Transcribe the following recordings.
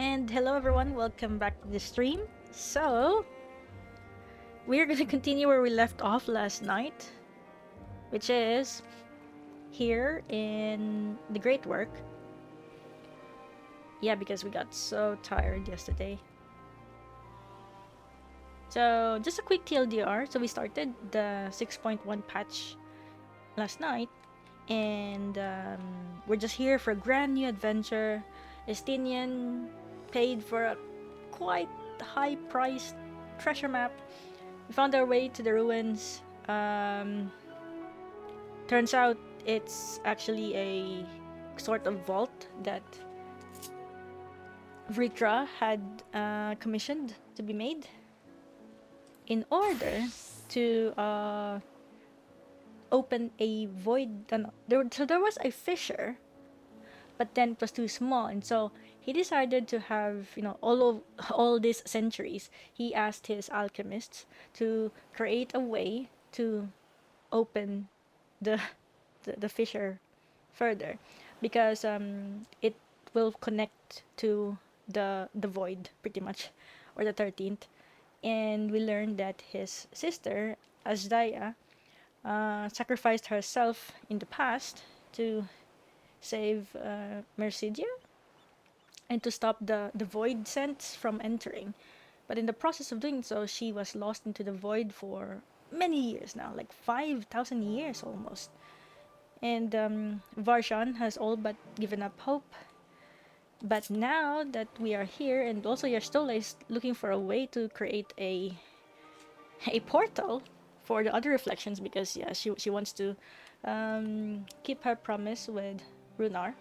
And hello everyone, welcome back to the stream. So, we're gonna continue where we left off last night, which is here in the Great Work. Yeah, because we got so tired yesterday. So, just a quick TLDR. So, we started the 6.1 patch last night, and we're just here for a brand new adventure. Estinian paid for a quite high-priced treasure map. We found our way to the ruins. Turns out it's actually a sort of vault that Vrtra had commissioned to be made in order to open a void. So there was a fissure, but then it was too small, and so he decided to have, all these centuries. He asked his alchemists to create a way to open the the fissure further, because it will connect to the void pretty much, or the 13th. And we learned that his sister Azdaja sacrificed herself in the past to save Mercedia and to stop the voidsent from entering. But in the process of doing so, she was lost into the void for many years now, like 5,000 years almost. And Varshan has all but given up hope. But now that we are here, and also Yastola is looking for a way to create a portal for the other reflections, because yeah, she wants to keep her promise with Runar.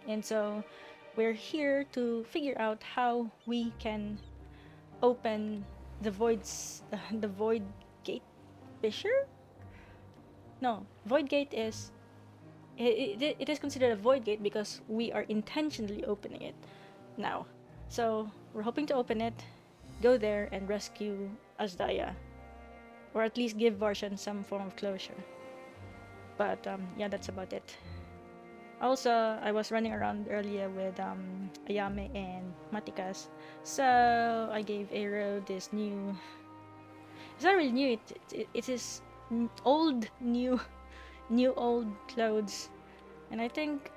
And so we're here to figure out how we can open the void gate fissure. No, void gate is it is considered a void gate because we are intentionally opening it now. So we're hoping to open it, go there, and rescue Azdaja, or at least give Varshan some form of closure. But yeah, that's about it. Also, I was running around earlier with Ayame and Matikas, so I gave Aero this new. It's not really new. It is old new, new old clothes, and I think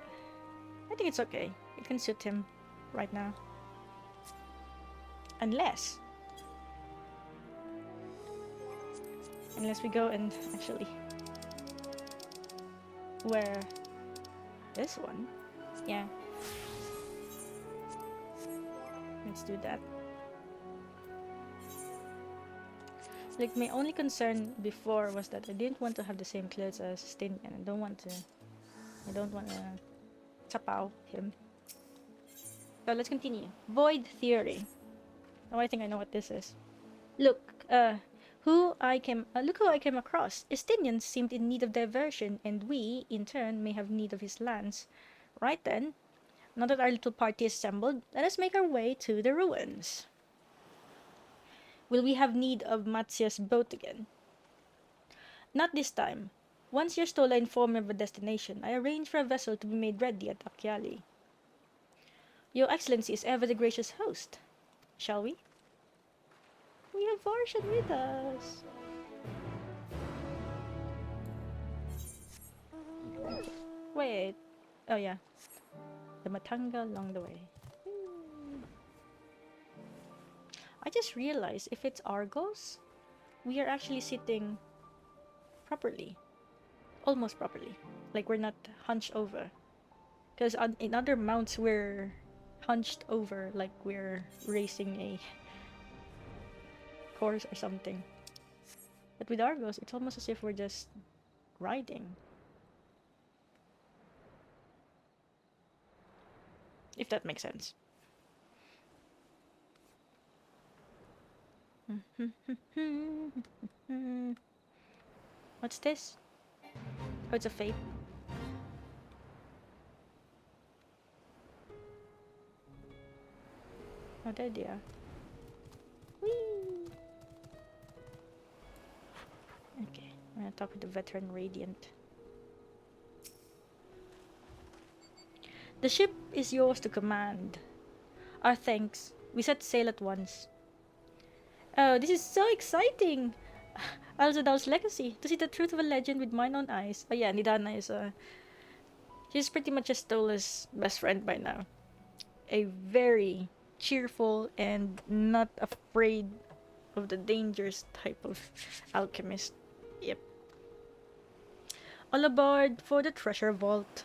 it's okay. It can suit him right now, unless we go and actually wear this one. Yeah, let's do that. Like, my only concern before was that I didn't want to have the same clothes as Stinian. I don't want to chapaw him. So let's continue. Void theory. Oh, I think I know what this is. Look, who I came across. Estinians seemed in need of diversion, and we, in turn, may have need of his lands. Right then, now that our little party is assembled, let us make our way to the ruins. Will we have need of Matsia's boat again? Not this time. Once Yastola informed me of a destination, I arranged for a vessel to be made ready at Akyali. Your Excellency is ever the gracious host. Shall we? We have Varshan with us. Wait. Oh yeah. The Matanga along the way. I just realized if it's Argos, we are actually sitting properly. Almost properly. Like, we're not hunched over. Because in other mounts, we're hunched over like we're racing a course or something. But with Argos, it's almost as if we're just riding. If that makes sense. What's this? Oh, it's a fate. Oh, there they are. Whee! Okay, I'm gonna talk with the veteran Radiant. The ship is yours to command. Our thanks. We set sail at once. Oh, this is so exciting! Azdaja's legacy. To see the truth of a legend with mine own eyes. Oh yeah, Nidana is she's pretty much a Stola's best friend by now. A very cheerful and not afraid of the dangerous type of alchemist. Yep. All aboard for the treasure vault.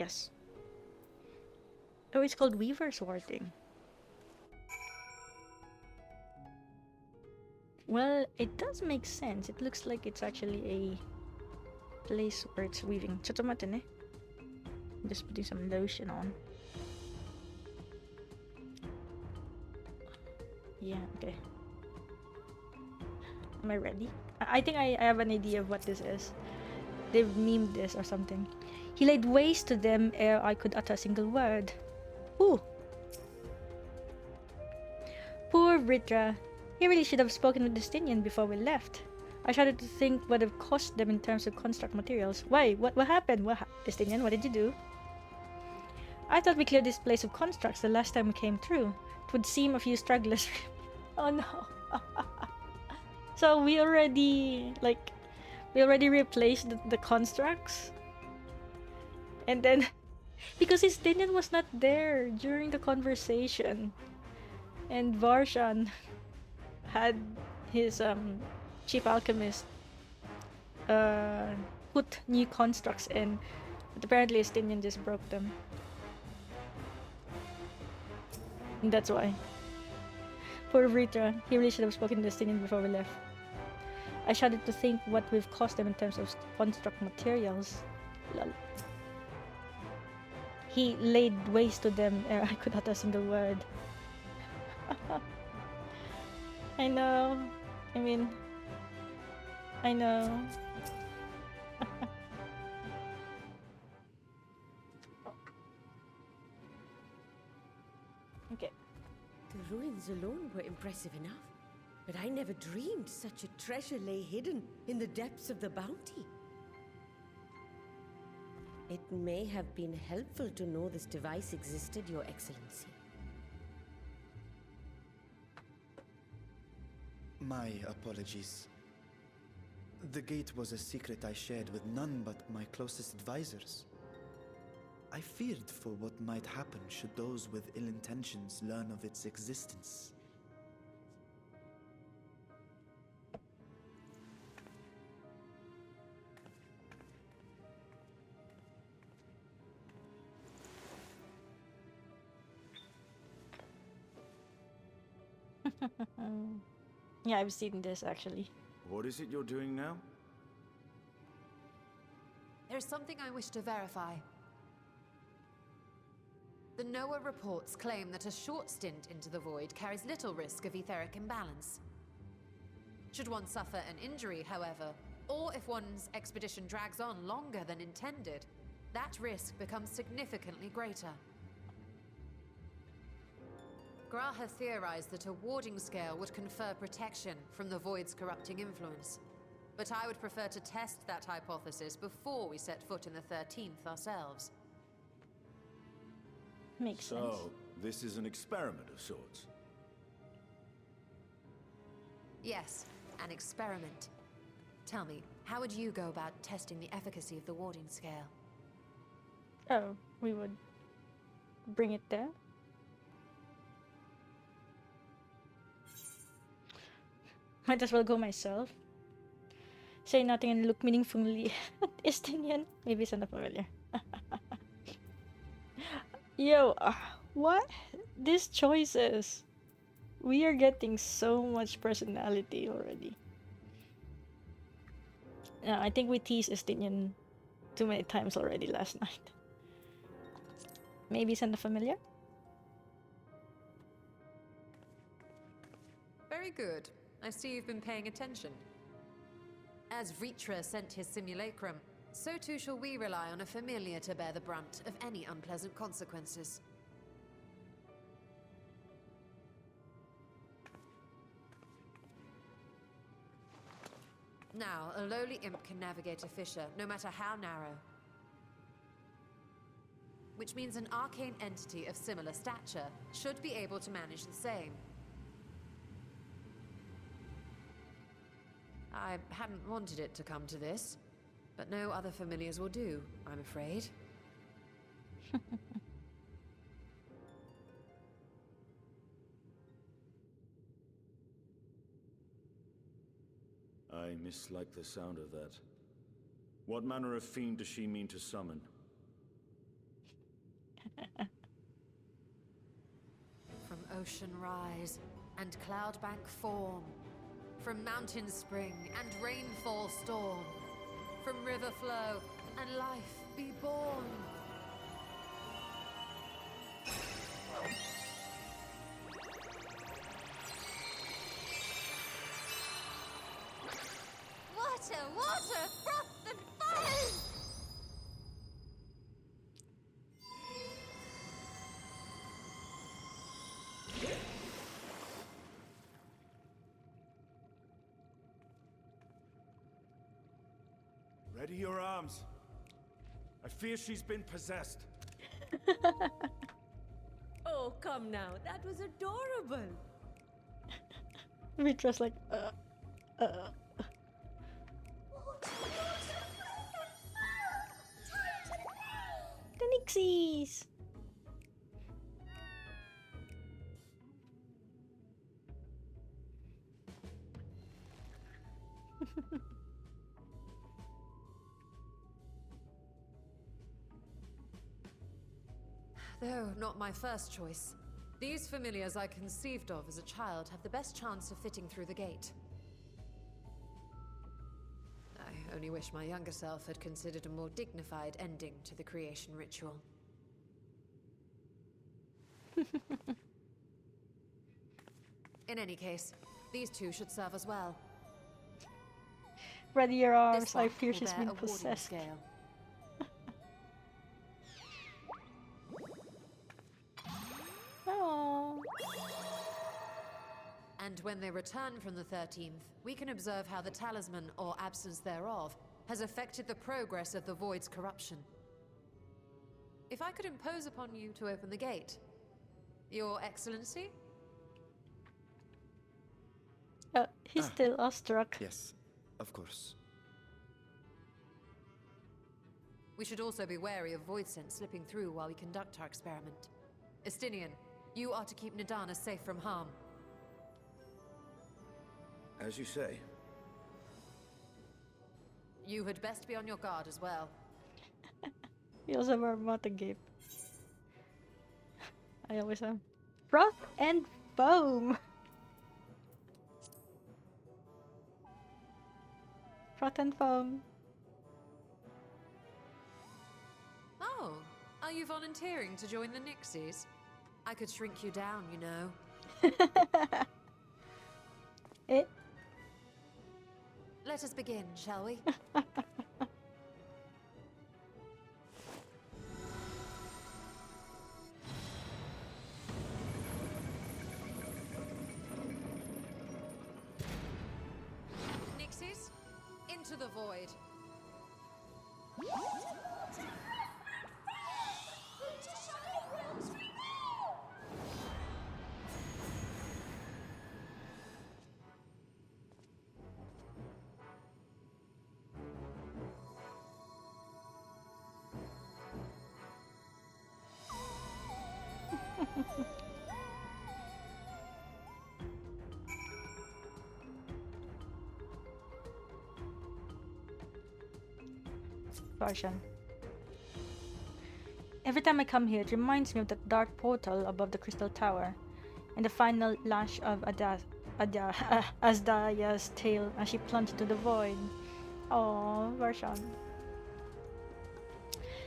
Yes. Oh, it's called Weaver Sorting. Well, it does make sense. It looks like it's actually a place where it's weaving. So tomatin eh. I'm just putting some lotion on. Yeah, okay. Am I ready? I think I have an idea of what this is. They've memed this or something. He laid waste to them ere I could utter a single word. Ooh. Poor Vrtra. He really should have spoken with Justinian before we left. I shuddered to think what it cost them in terms of construct materials. Why? What happened? Justinian, what did you do? I thought we cleared this place of constructs the last time we came through. It would seem a few stragglers. Oh no. So we already replaced the constructs? And then because Justinian was not there during the conversation. And Varshan had his chief alchemist put new constructs in, but apparently Justinian just broke them. And that's why. Poor Vrtra, he really should have spoken to Justinian before we left. I shuddered to think what we've cost them in terms of construct materials. Lol. He laid waste to them ere I could utter a single word. I know. I mean, I know. Okay. The ruins alone were impressive enough, but I never dreamed such a treasure lay hidden in the depths of the bounty. It may have been helpful to know this device existed, Your Excellency. My apologies. The gate was a secret I shared with none but my closest advisors. I feared for what might happen should those with ill intentions learn of its existence. Yeah, I've seen this actually. What is it you're doing now? There is something I wish to verify. The NOAA reports claim that a short stint into the void carries little risk of etheric imbalance. Should one suffer an injury, however, or if one's expedition drags on longer than intended, that risk becomes significantly greater. Graha theorized that a warding scale would confer protection from the void's corrupting influence. But I would prefer to test that hypothesis before we set foot in the 13th ourselves. Makes sense. So, this is an experiment of sorts. Yes, an experiment. Tell me, how would you go about testing the efficacy of the warding scale? Oh, we would bring it there. Might as well go myself. Say nothing and look meaningfully at Estinian. Maybe it's not familiar. Yo, what? These choices. We are getting so much personality already. I think we teased Estinian too many times already last night. Maybe it's not familiar? Very good. I see you've been paying attention. As Vrtra sent his simulacrum, so too shall we rely on a familiar to bear the brunt of any unpleasant consequences. Now, a lowly imp can navigate a fissure, no matter how narrow. which means an arcane entity of similar stature should be able to manage the same. I hadn't wanted it to come to this, but no other familiars will do, I'm afraid. I mislike the sound of that. What manner of fiend does she mean to summon? From ocean rise and cloudbank form, from mountain spring and rainfall storm, from river flow and life be born. Water, water, froth and foam! Ready your arms. I fear she's been possessed. Oh, come now. That was adorable. Vrtra's like, The Nixies! Though not my first choice. These familiars I conceived of as a child have the best chance of fitting through the gate. I only wish my younger self had considered a more dignified ending to the creation ritual. In any case, these two should serve us well. Ready your arms, This I one fear will she's bear been a warding possessed. scale. Oh. And when they return from the 13th, we can observe how the talisman, or absence thereof, has affected the progress of the Void's corruption. If I could impose upon you to open the gate. Your Excellency? He's still awestruck. Yes, of course. We should also be wary of voidsent slipping through while we conduct our experiment. Estinian, you are to keep Nadana safe from harm. As you say. You had best be on your guard as well. He also wear Mata Gape. I always am. Froth and foam! Froth and foam. Oh, are you volunteering to join the Nixies? I could shrink you down, you know. It. Let us begin, shall we? Nixies, into the void. Version. Every time I come here, it reminds me of that dark portal above the Crystal Tower, and the final lash of Azdaja's tail as she plunged into the void. Oh, Version.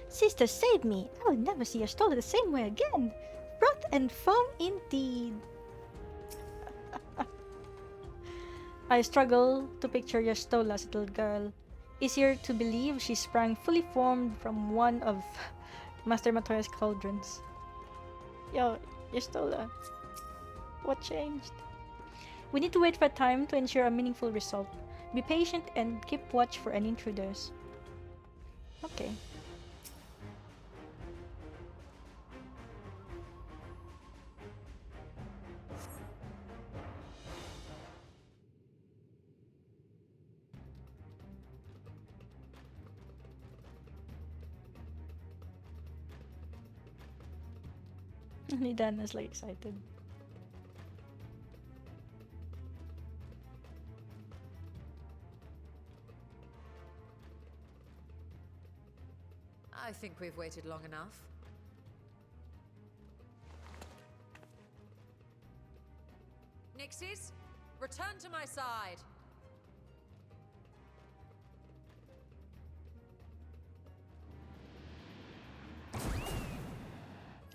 Sister, save me! I will never see Azdaja the same way again! Froth and foam indeed! I struggle to picture Yastola's little girl. Easier to believe she sprang fully formed from one of Master Matoya's cauldrons. Yo, Yastola, what changed? We need to wait for time to ensure a meaningful result. Be patient and keep watch for any intruders. Okay. Nidana's like excited. I think we've waited long enough. Nixies, return to my side.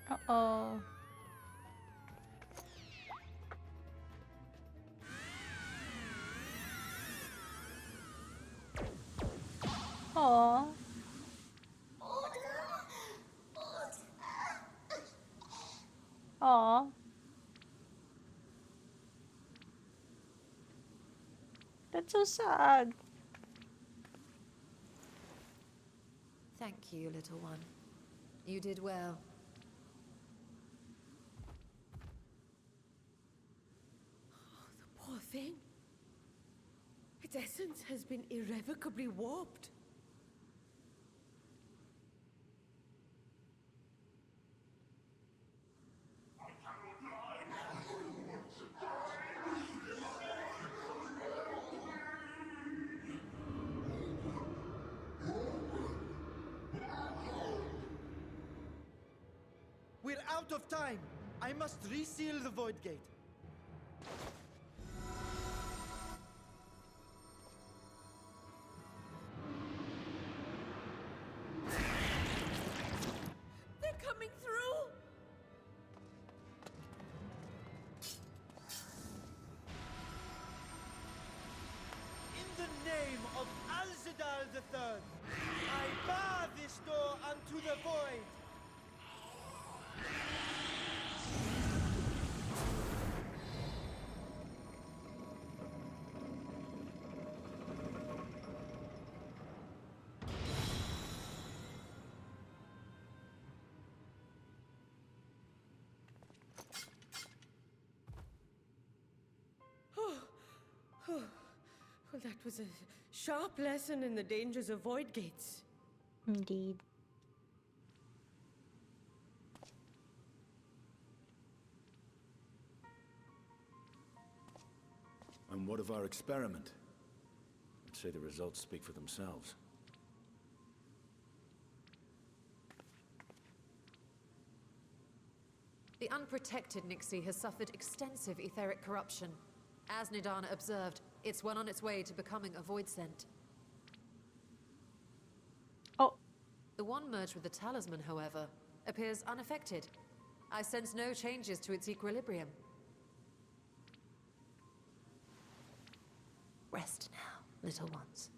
Uh-oh. Aww. Aww. That's so sad. Thank you, little one. You did well. Poor thing. Its essence has been irrevocably warped. We're out of time! I must reseal the Void Gate. They're coming through! In the name of Azdaja III, I bar this door unto the void! Well, that was a sharp lesson in the dangers of void gates. Indeed. And what of our experiment? I'd say the results speak for themselves. The unprotected Nixie has suffered extensive etheric corruption. As Nidana observed, it's well on its way to becoming a voidsent. Oh. The one merged with the talisman, however, appears unaffected. I sense no changes to its equilibrium. Rest now, little ones.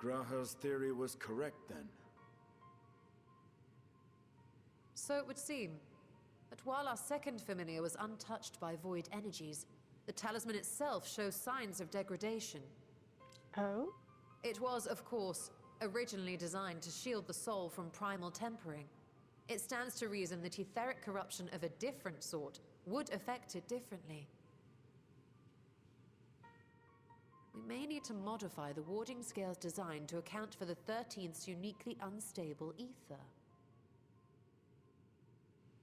Graha's theory was correct then. So it would seem. But while our second familiar was untouched by void energies, the talisman itself shows signs of degradation. Oh? It was, of course, originally designed to shield the soul from primal tempering. It stands to reason that etheric corruption of a different sort would affect it differently. We may need to modify the warding scale's design to account for the 13th's uniquely unstable ether.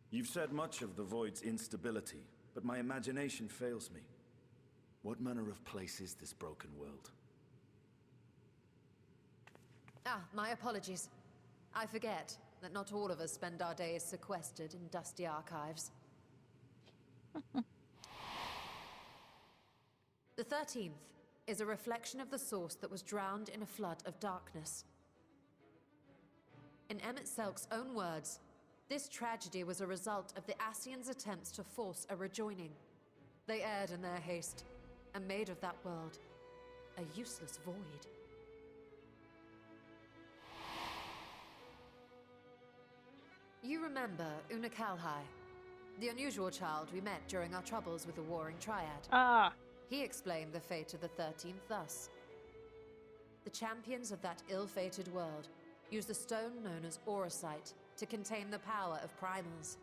You've said much of the Void's instability, but my imagination fails me. What manner of place is this broken world? Ah, my apologies. I forget that not all of us spend our days sequestered in dusty archives. The 13th is a reflection of the source that was drowned in a flood of darkness. In Emmett Selk's own words, this tragedy was a result of the Ascians' attempts to force a rejoining. They erred in their haste, and made of that world a useless void. You remember Una Kalhai, the unusual child we met during our troubles with the Warring Triad. Ah. He explained the fate of the 13th thus. The champions of that ill-fated world used the stone known as Auracite to contain the power of primals.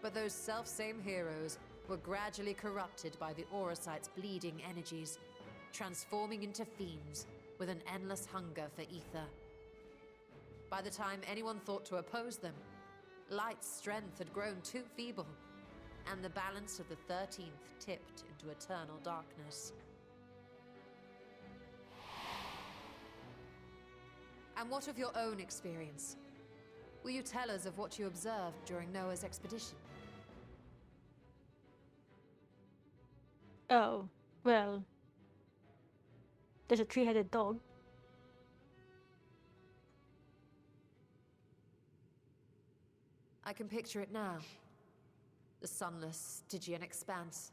But those self-same heroes were gradually corrupted by the Aurosite's bleeding energies, transforming into fiends with an endless hunger for ether. By the time anyone thought to oppose them, Light's strength had grown too feeble, and the balance of the 13th tipped into eternal darkness. And what of your own experience? Will you tell us of what you observed during Noah's expedition? Oh, well, there's a three-headed dog. I can picture it now. The sunless, Stygian expanse,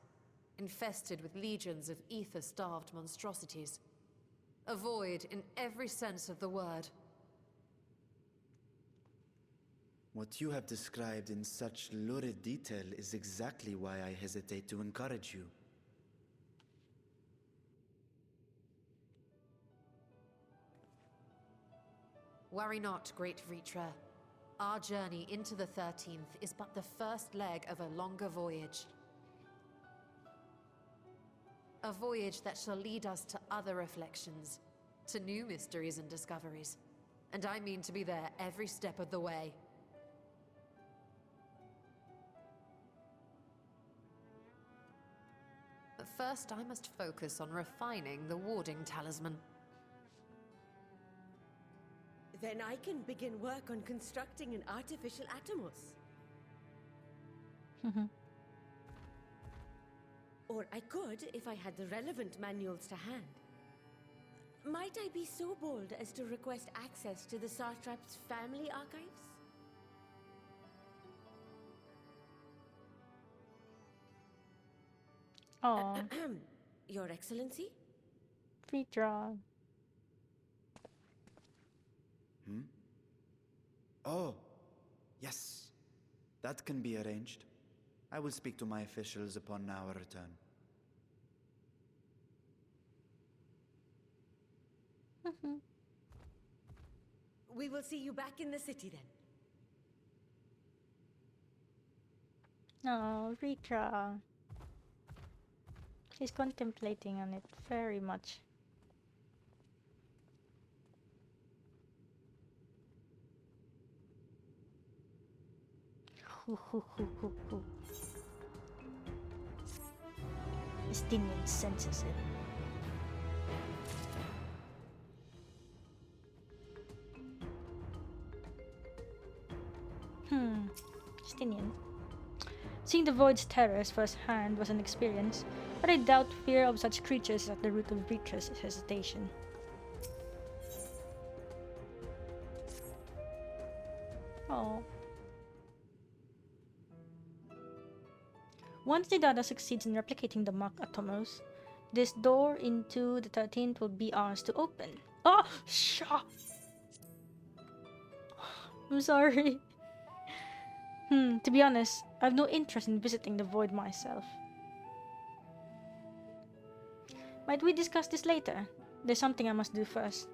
infested with legions of ether-starved monstrosities. A void in every sense of the word. What you have described in such lurid detail is exactly why I hesitate to encourage you. Worry not, great Vrtra. Our journey into the 13th is but the first leg of a longer voyage. A voyage that shall lead us to other reflections, to new mysteries and discoveries. And I mean to be there every step of the way. But first, I must focus on refining the warding talisman. Then I can begin work on constructing an artificial Atomos. Or I could if I had the relevant manuals to hand. Might I be so bold as to request access to the Satrap's family archives? Oh, Your Excellency? Vrtra. Oh, yes. That can be arranged. I will speak to my officials upon our return. We will see you back in the city then. No, Vrtra. She's contemplating on it very much. Estinian senses it. Estinian. Seeing the void's terrors firsthand was an experience, but I doubt fear of such creatures is at the root of Vritra's hesitation. Oh. Once the data succeeds in replicating the mock Atomos, this door into the 13th will be ours to open. Oh, shut! I'm sorry. To be honest, I have no interest in visiting the void myself. Might we discuss this later? There's something I must do first.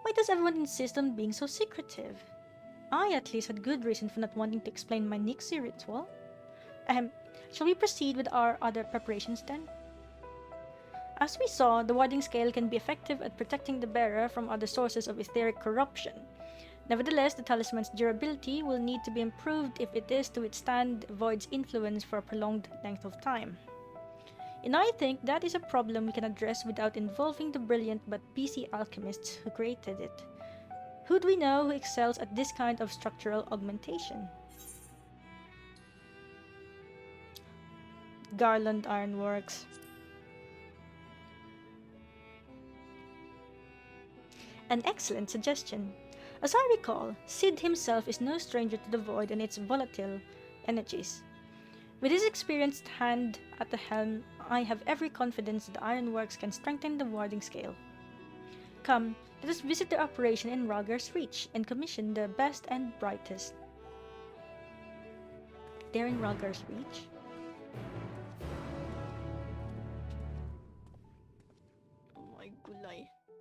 Why does everyone insist on being so secretive? I at least had good reason for not wanting to explain my Nixie ritual. Shall we proceed with our other preparations then? As we saw, the warding scale can be effective at protecting the bearer from other sources of etheric corruption. Nevertheless, the talisman's durability will need to be improved if it is to withstand Void's influence for a prolonged length of time. And I think that is a problem we can address without involving the brilliant but busy alchemists who created it. Who do we know who excels at this kind of structural augmentation? Garland Ironworks. An excellent suggestion. As I recall, Sid himself is no stranger to the void and its volatile energies. With his experienced hand at the helm, I have every confidence that the Ironworks can strengthen the warding scale. Come, let us visit the operation in Rogger's Reach and commission the best and brightest. They're in Rogger's Reach?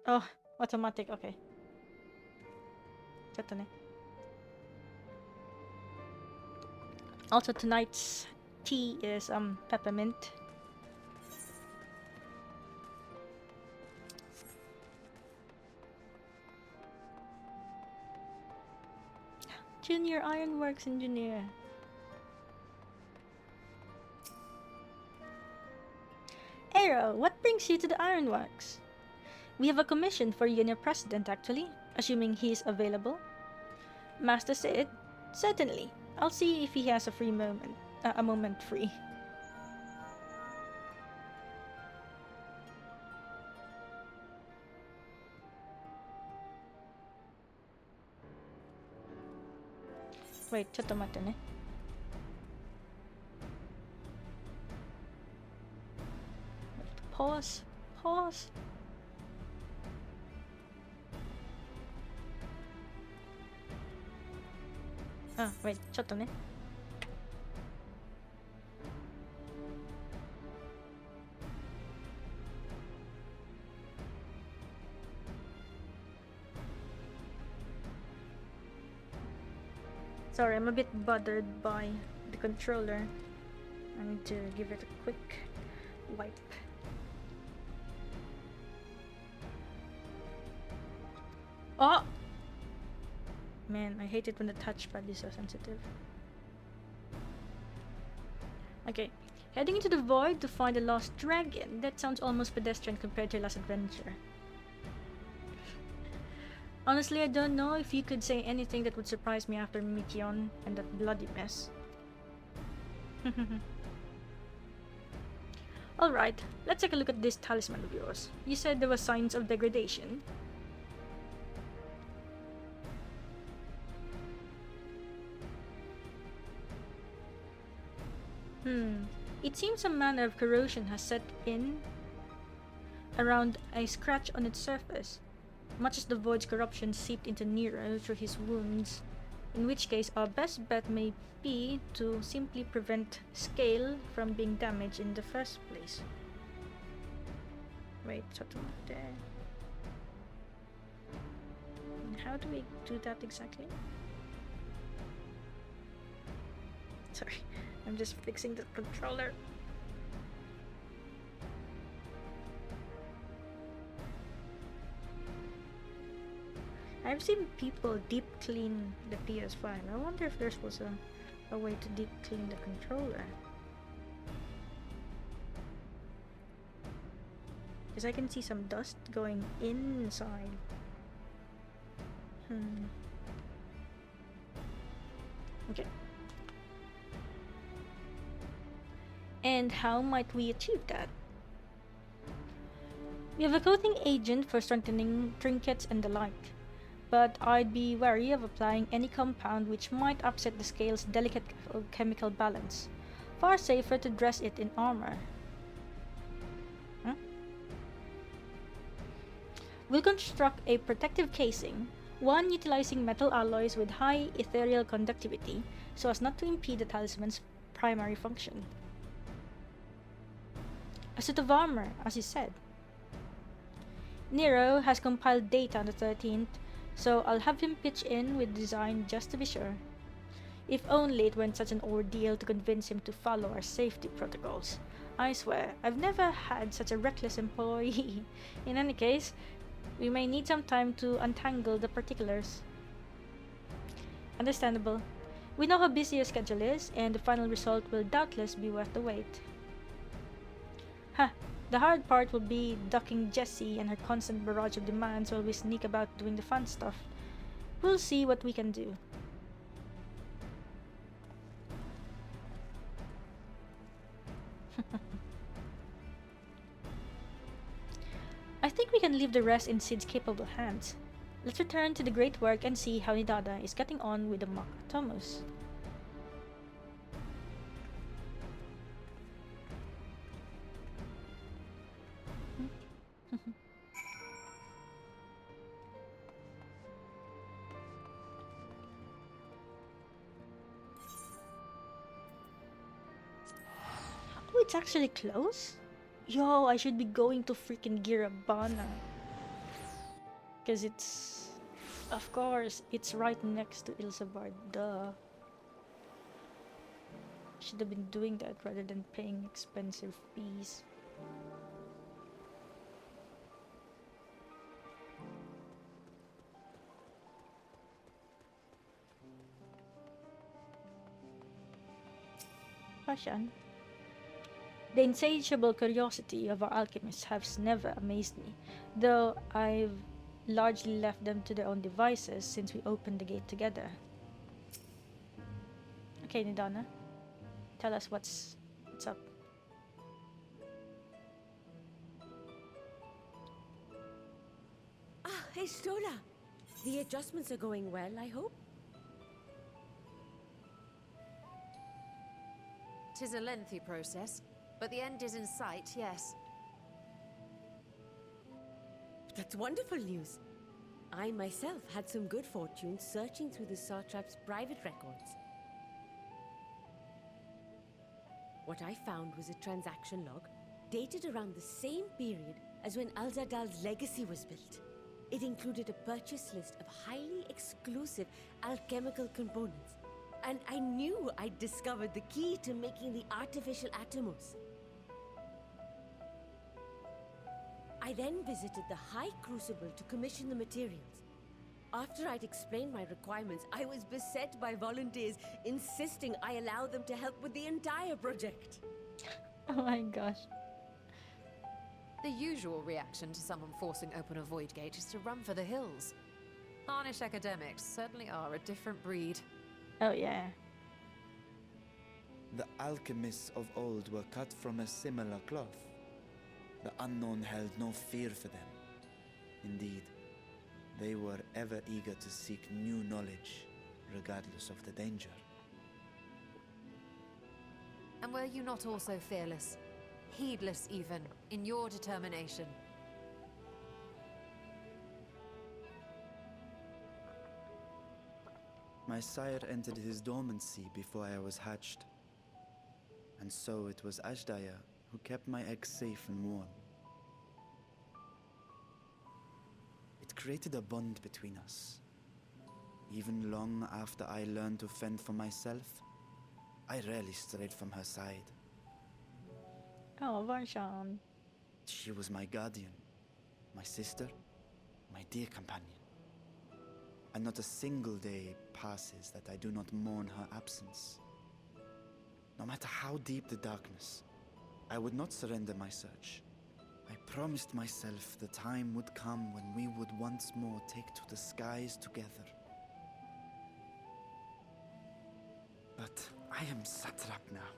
Oh, automatic, okay. Ito na. Also, tonight's tea is peppermint. Junior Ironworks engineer. Aero, what brings you to the Ironworks? We have a commission for you and your president, actually, assuming he is available. Master said, certainly. I'll see if he has a moment free. Wait,ちょっと待ってね. Pause. Pause. Ah, wait, ちょっとね. Sorry, I'm a bit bothered by the controller. I need to give it a quick wipe. Oh! Man, I hate it when the touchpad is so sensitive. Okay, heading into the void to find a lost dragon. That sounds almost pedestrian compared to your last adventure. Honestly, I don't know if you could say anything that would surprise me after Mikion and that bloody mess. Alright, let's take a look at this talisman of yours. You said there were signs of degradation. It seems some manner of corrosion has set in around a scratch on its surface, much as the void's corruption seeped into Nero through his wounds, in which case our best bet may be to simply prevent scale from being damaged in the first place. Wait, how do we do that exactly? Sorry, I'm just fixing the controller. I've seen people deep clean the PS5. I wonder if there's was a way to deep clean the controller. Because I can see some dust going inside. Okay. And how might we achieve that? We have a coating agent for strengthening trinkets and the like, but I'd be wary of applying any compound which might upset the scale's delicate chemical balance. Far safer to dress it in armor. We'll construct a protective casing, one utilizing metal alloys with high ethereal conductivity, so as not to impede the talisman's primary function. A suit of armor, as you said. Nero has compiled data on the 13th, so I'll have him pitch in with design just to be sure. If only it weren't such an ordeal to convince him to follow our safety protocols. I swear, I've never had such a reckless employee. In any case, we may need some time to untangle the particulars. Understandable. We know how busy your schedule is, and the final result will doubtless be worth the wait. The hard part will be ducking Jessie and her constant barrage of demands while we sneak about doing the fun stuff. We'll see what we can do. I think we can leave the rest in Sid's capable hands. Let's return to the great work and see how Nidada is getting on with the mock Thomas. Oh, it's actually close? Yo, I should be going to freaking Girabana. Because it's... Of course, it's right next to Ilsabard. Duh. Should have been doing that rather than paying expensive fees. Fashion. The insatiable curiosity of our alchemists has never amazed me, though I've largely left them to their own devices since we opened the gate together. Okay, Nidana, tell us what's up. Ah, hey, Stola. The adjustments are going well, I hope? 'Tis a lengthy process, but the end is in sight, yes. That's wonderful news. I myself had some good fortune searching through the Satrap's private records. What I found was a transaction log dated around the same period as when Azdaja's legacy was built. It included a purchase list of highly exclusive alchemical components, and I knew I'd discovered the key to making the artificial atomos. I then visited the High Crucible to commission the materials. After I'd explained my requirements, I was beset by volunteers insisting I allow them to help with the entire project. Oh my gosh. The usual reaction to someone forcing open a void gate is to run for the hills. Harnish academics certainly are a different breed. Oh yeah. The alchemists of old were cut from a similar cloth. The unknown held no fear for them. Indeed, they were ever eager to seek new knowledge, regardless of the danger. And were you not also fearless, heedless even, in your determination? My sire entered his dormancy before I was hatched. And so it was Azdaja who kept my eggs safe and warm. It created a bond between us. Even long after I learned to fend for myself, I rarely strayed from her side. Oh, Varshan. She was my guardian, my sister, my dear companion. And not a single day passes that I do not mourn her absence. No matter how deep the darkness, I would not surrender my search. I promised myself the time would come when we would once more take to the skies together. But I am satrap now.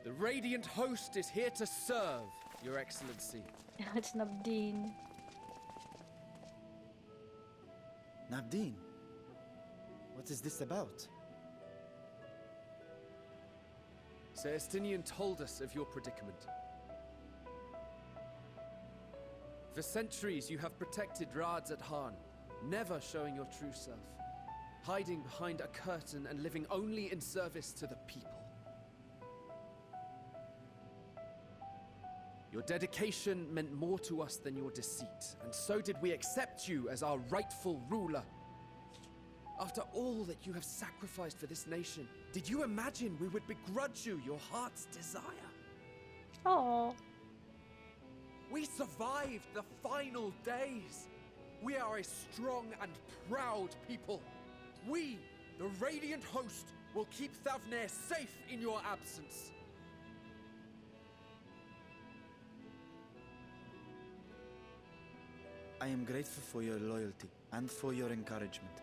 The Radiant Host is here to serve, Your Excellency. It's Nabdeen. Nabdeen, what is this about? Celestinian told us of your predicament. For centuries you have protected Azdaja, never showing your true self, hiding behind a curtain and living only in service to the people. Your dedication meant more to us than your deceit, and so did we accept you as our rightful ruler. After all that you have sacrificed for this nation, did you imagine we would begrudge you your heart's desire? Oh. We survived the final days. We are a strong and proud people. We, the Radiant Host, will keep Thavnair safe in your absence. I am grateful for your loyalty and for your encouragement.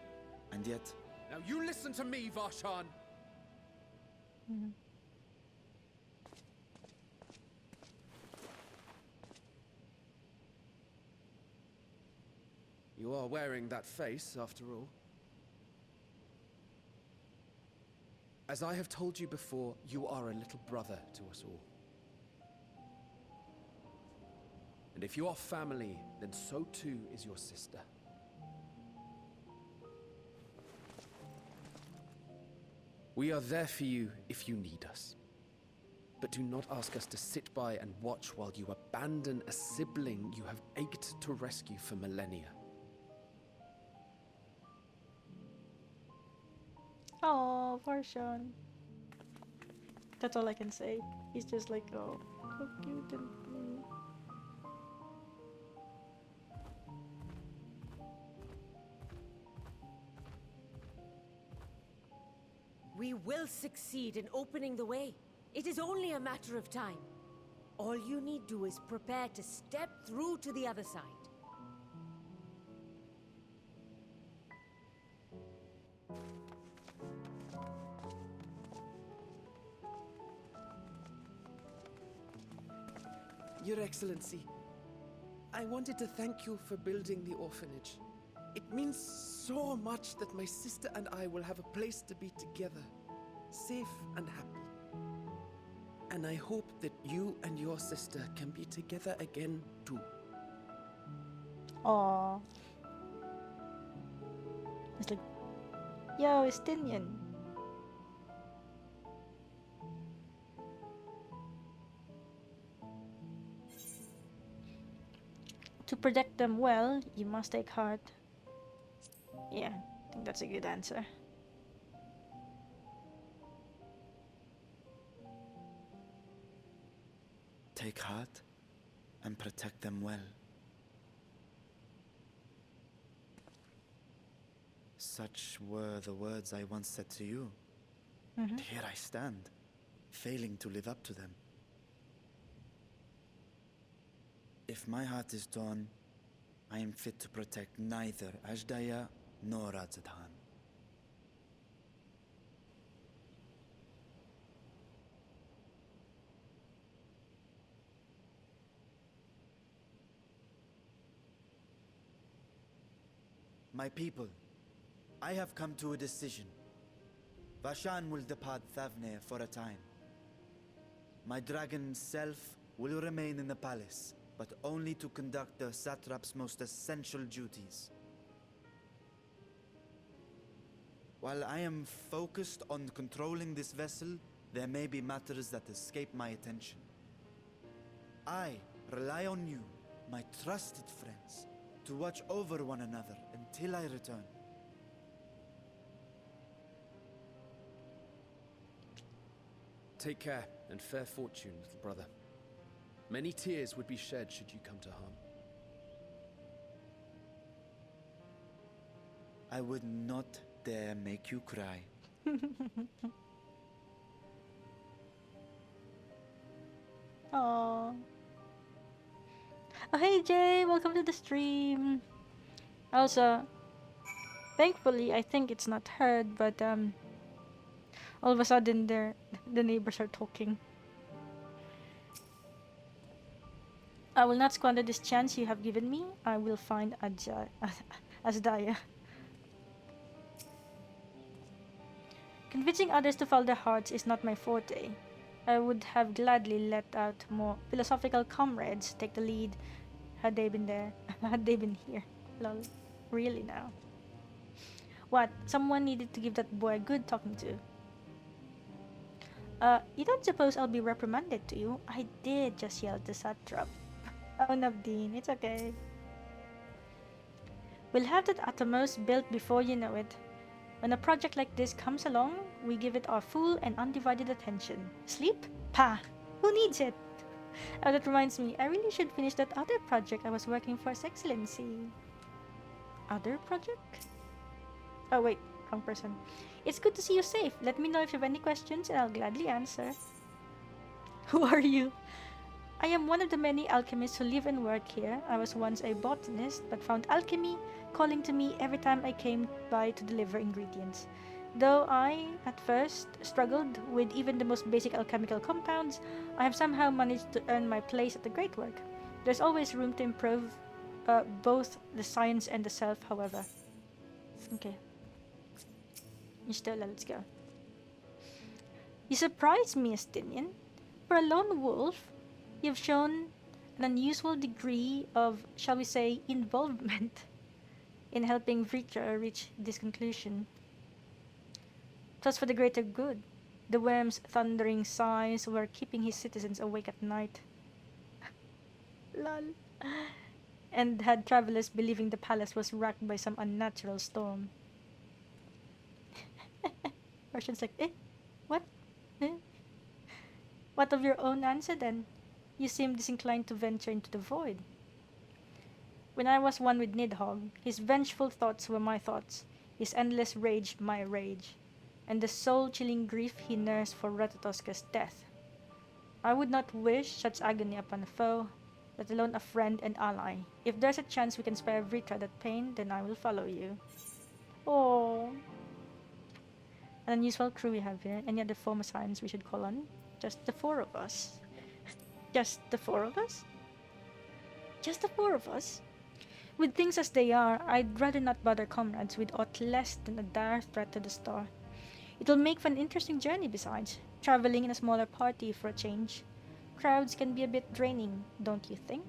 And yet... Now you listen to me, Varshan. You are wearing that face, after all. As I have told you before, you are a little brother to us all. And if you are family, then so too is your sister. We are there for you if you need us. but do not ask us to sit by and watch while you abandon a sibling you have ached to rescue for millennia. Oh, Varshan. That's all I can say. He's just like, oh, so cute and We will succeed in opening the way. It is only a matter of time. All you need do is prepare to step through to the other side. Your Excellency, I wanted to thank you for building the orphanage. It means so much that my sister and I will have a place to be together, safe and happy. And I hope that you and your sister can be together again too. aw. It's like, yo, Estinian. To protect them well, you must take heart. Yeah, I think that's a good answer. Take heart and protect them well. Such were the words I once said to you. And here I stand, failing to live up to them. If my heart is torn, I am fit to protect neither Azdaja nor Azdaja. My people, I have come to a decision. Vashan will depart Thavne for a time. My dragon self will remain in the palace, but only to conduct the satrap's most essential duties. While I am focused on controlling this vessel, there may be matters that escape my attention. I rely on you, my trusted friends, to watch over one another until I return. Take care and fair fortune, little brother. Many tears would be shed should you come to harm. I would not dare make you cry. Aww. Oh, hey Jay, welcome to the stream. Also, thankfully, I think it's not heard, but all of a sudden, the neighbors are talking. I will not squander this chance you have given me. I will find Azdaja. Convincing others to follow their hearts is not my forte. I would have gladly let out more philosophical comrades take the lead had they been there, had they been here. Lol. Really now? What? Someone needed to give that boy a good talking to. You don't suppose I'll be reprimanded, do you? I did just yell at the satrap. Oh, Navdeen, it's okay. We'll have that Atomos built before you know it. When a project like this comes along, we give it our full and undivided attention. Sleep? Pah! Who needs it? Oh, that reminds me, I really should finish that other project I was working for His Excellency. Other project? Oh wait, wrong person. It's good to see you safe. Let me know if you have any questions and I'll gladly answer. Who are you? I am one of the many alchemists who live and work here. I was once a botanist, but found alchemy calling to me every time I came by to deliver ingredients. Though I, at first, struggled with even the most basic alchemical compounds, I have somehow managed to earn my place at the great work. There's always room to improve both the science and the self, however. Okay. Let's go. You surprise me, Estinian. For a lone wolf, you've shown an unusual degree of, shall we say, involvement in helping Vrtra reach this conclusion. It was for the greater good. The worm's thundering sighs were keeping his citizens awake at night. Lol. And had travelers believing the palace was racked by some unnatural storm. Russians like, what? Eh? What of your own answer then? You seem disinclined to venture into the void. When I was one with Nidhogg, his vengeful thoughts were my thoughts, his endless rage my rage, and the soul-chilling grief he nursed for Ratatoska's death. I would not wish such agony upon a foe, let alone a friend and ally. If there's a chance we can spare Vrtra that pain, then I will follow you. Oh. An unusual crew we have here. Any other former science we should call on? Just the 4 of us. Just the 4 of us? Just the 4 of us? With things as they are, I'd rather not bother comrades with aught less than a dire threat to the star. It'll make for an interesting journey besides, traveling in a smaller party for a change. Crowds can be a bit draining, don't you think?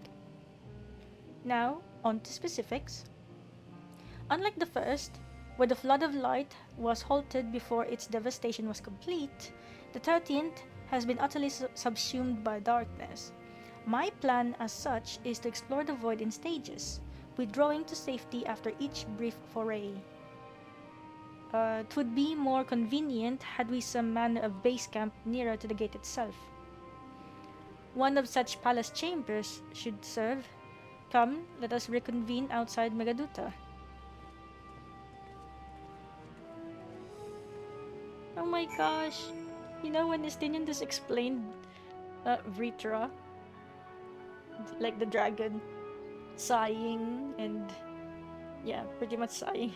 Now, on to specifics. Unlike the first, where the flood of light was halted before its devastation was complete, the 13th has been utterly subsumed by darkness. My plan as such is to explore the void in stages, withdrawing to safety after each brief foray. It would be more convenient had we some manner of base camp nearer to the gate itself. One of such palace chambers should serve. Come, let us reconvene outside Megaduta. Oh my gosh! You know when Estinian just explained Vrtra, like the dragon, sighing and yeah, pretty much sighing.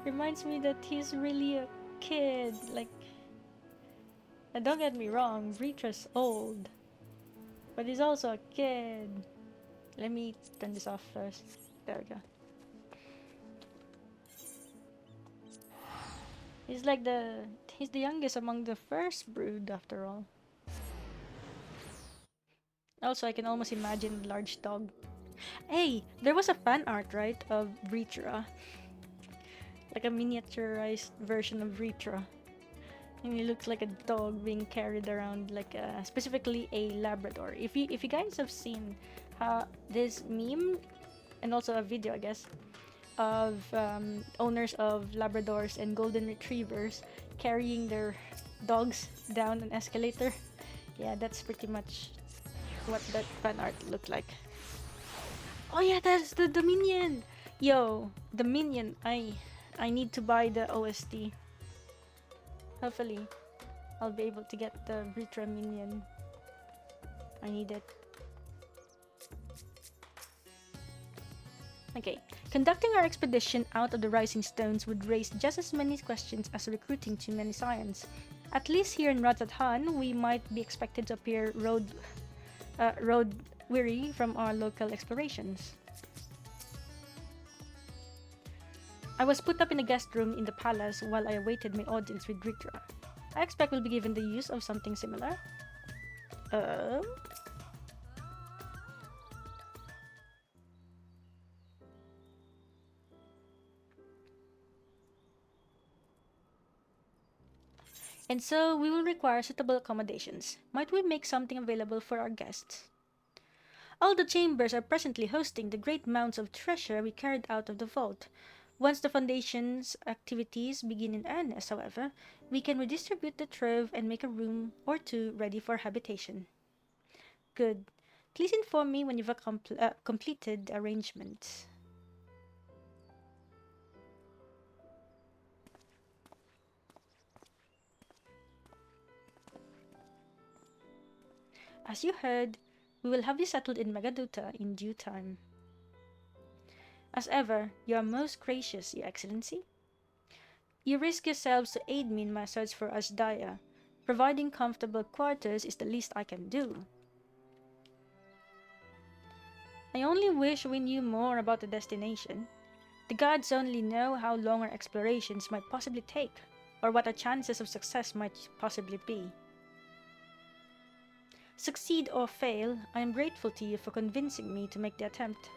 Reminds me that he's really a kid. Like, and don't get me wrong, Vrtra's old, but he's also a kid. Let me turn this off first. There we go. He's like he's the youngest among the first brood after all. Also, I can almost imagine a large dog. Hey, there was a fan art, right, of Vrtra. Like a miniaturized version of Vrtra. And he looks like a dog being carried around, like specifically a Labrador. If you guys have seen this meme, and also a video, I guess, of owners of Labradors and Golden Retrievers carrying their dogs down an escalator, yeah, that's pretty much what that fan art looked like. Oh yeah, that's the minion! Yo, the minion. I need to buy the OST. Hopefully, I'll be able to get the Vrtra minion. I need it. Okay, conducting our expedition out of the Rising Stones would raise just as many questions as recruiting too many scions. At least here in Ratatan, we might be expected to appear road weary from our local explorations. I was put up in a guest room in the palace while I awaited my audience with Vrtra. I expect we'll be given the use of something similar. And so we will require suitable accommodations. Might we make something available for our guests? All the chambers are presently hosting the great mounds of treasure we carried out of the vault. Once the Foundation's activities begin in earnest, however, we can redistribute the trove and make a room or two ready for habitation. Good. Please inform me when you've completed the arrangements. As you heard, we will have you settled in Megaduta in due time. As ever, you are most gracious, Your Excellency. You risk yourselves to aid me in my search for Azdaja. Providing comfortable quarters is the least I can do. I only wish we knew more about the destination. The gods only know how long our explorations might possibly take, or what our chances of success might possibly be. Succeed or fail, I am grateful to you for convincing me to make the attempt.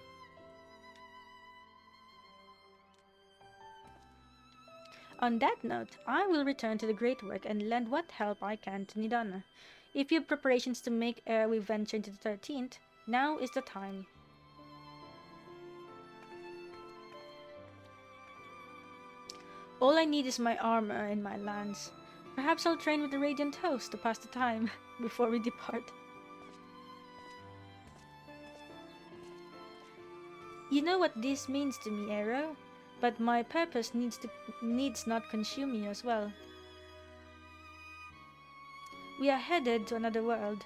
On that note, I will return to the great work and lend what help I can to Nidana. If you have preparations to make ere we venture into the 13th, now is the time. All I need is my armor and my lance. Perhaps I'll train with the Radiant Host to pass the time before we depart. You know what this means to me, Aero, but my purpose needs not consume you as well. We are headed to another world.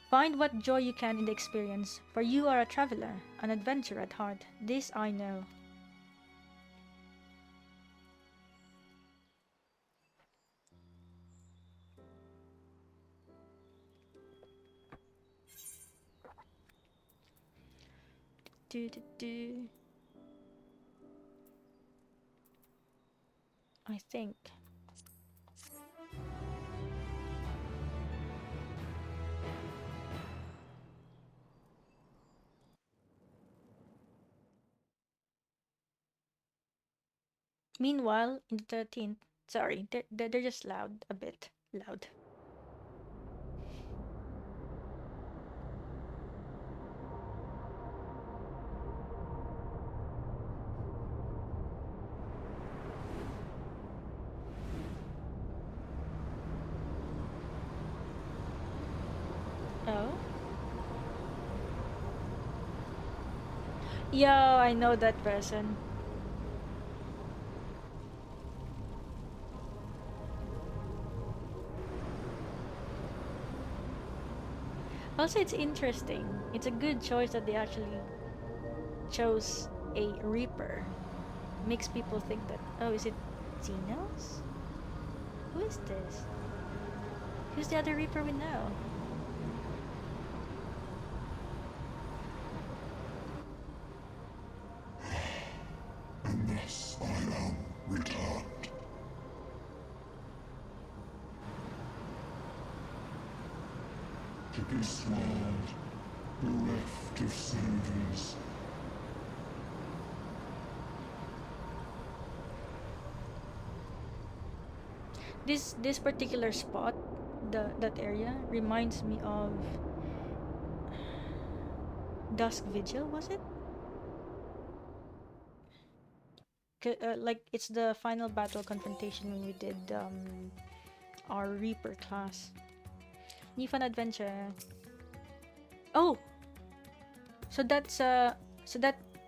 Find what joy you can in the experience, for you are a traveler, an adventurer at heart. This I know. I think. Meanwhile, in the 13th, sorry, they're just loud, a bit loud. Oh? Yeah, I know that person. Also, it's interesting. It's a good choice that they actually chose a Reaper. Makes people think that, oh, is it Zenos? Who is this? Who's the other Reaper we know? And thus I am returned. To be swallowed, bereft of senses. This particular spot, that area, reminds me of Dusk Vigil, was it? Like, it's the final battle confrontation when we did our Reaper class. New fun adventure. Oh! So that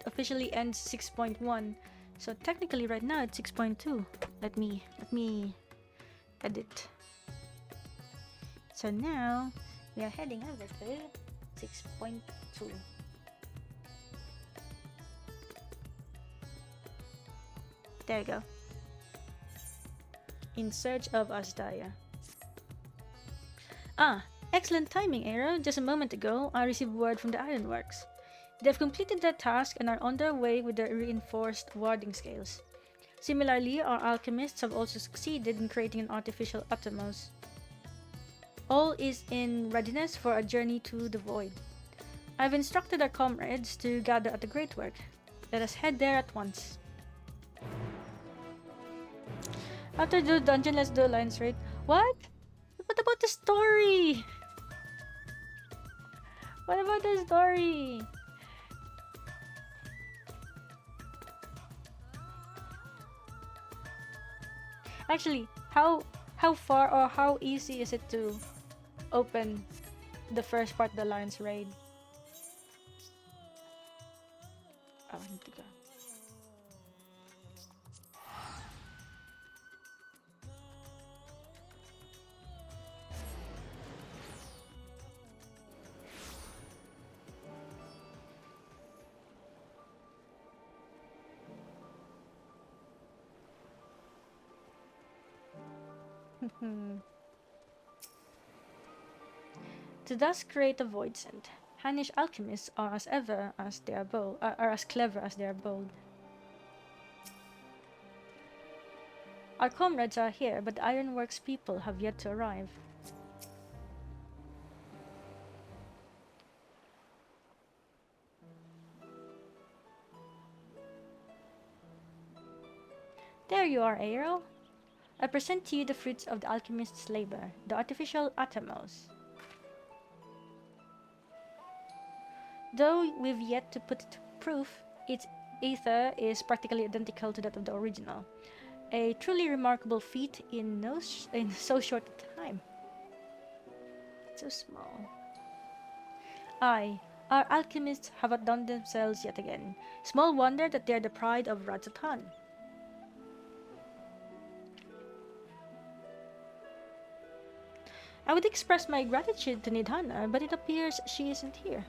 officially ends 6.1. So technically right now it's 6.2. Let me edit. So now we are heading over to 6.2. There you go. In search of Azdaja. Ah, excellent timing, Aero. Just a moment ago, I received word from the Ironworks. They've completed their task and are on their way with their reinforced warding scales. Similarly, our alchemists have also succeeded in creating an artificial Atomos. All is in readiness for a journey to the Void. I've instructed our comrades to gather at the Great Work. Let us head there at once. After the dungeon, let's do alliance raid. What? What about the story? What about the story? Actually, how far or how easy is it to open the first part of the alliance raid? Oh, I need to go. To thus create a voidsent, Hannish alchemists are as ever as they are bold, are as clever as they are bold. Our comrades are here, but the Ironworks people have yet to arrive. There you are, Aero. I present to you the fruits of the alchemist's labor, the artificial atomos. Though we've yet to put it to proof, its ether is practically identical to that of the original. A truly remarkable feat in so short a time. So small. Aye, our alchemists have outdone themselves yet again. Small wonder that they are the pride of Vrtra. I would express my gratitude to Nidhana, but it appears she isn't here.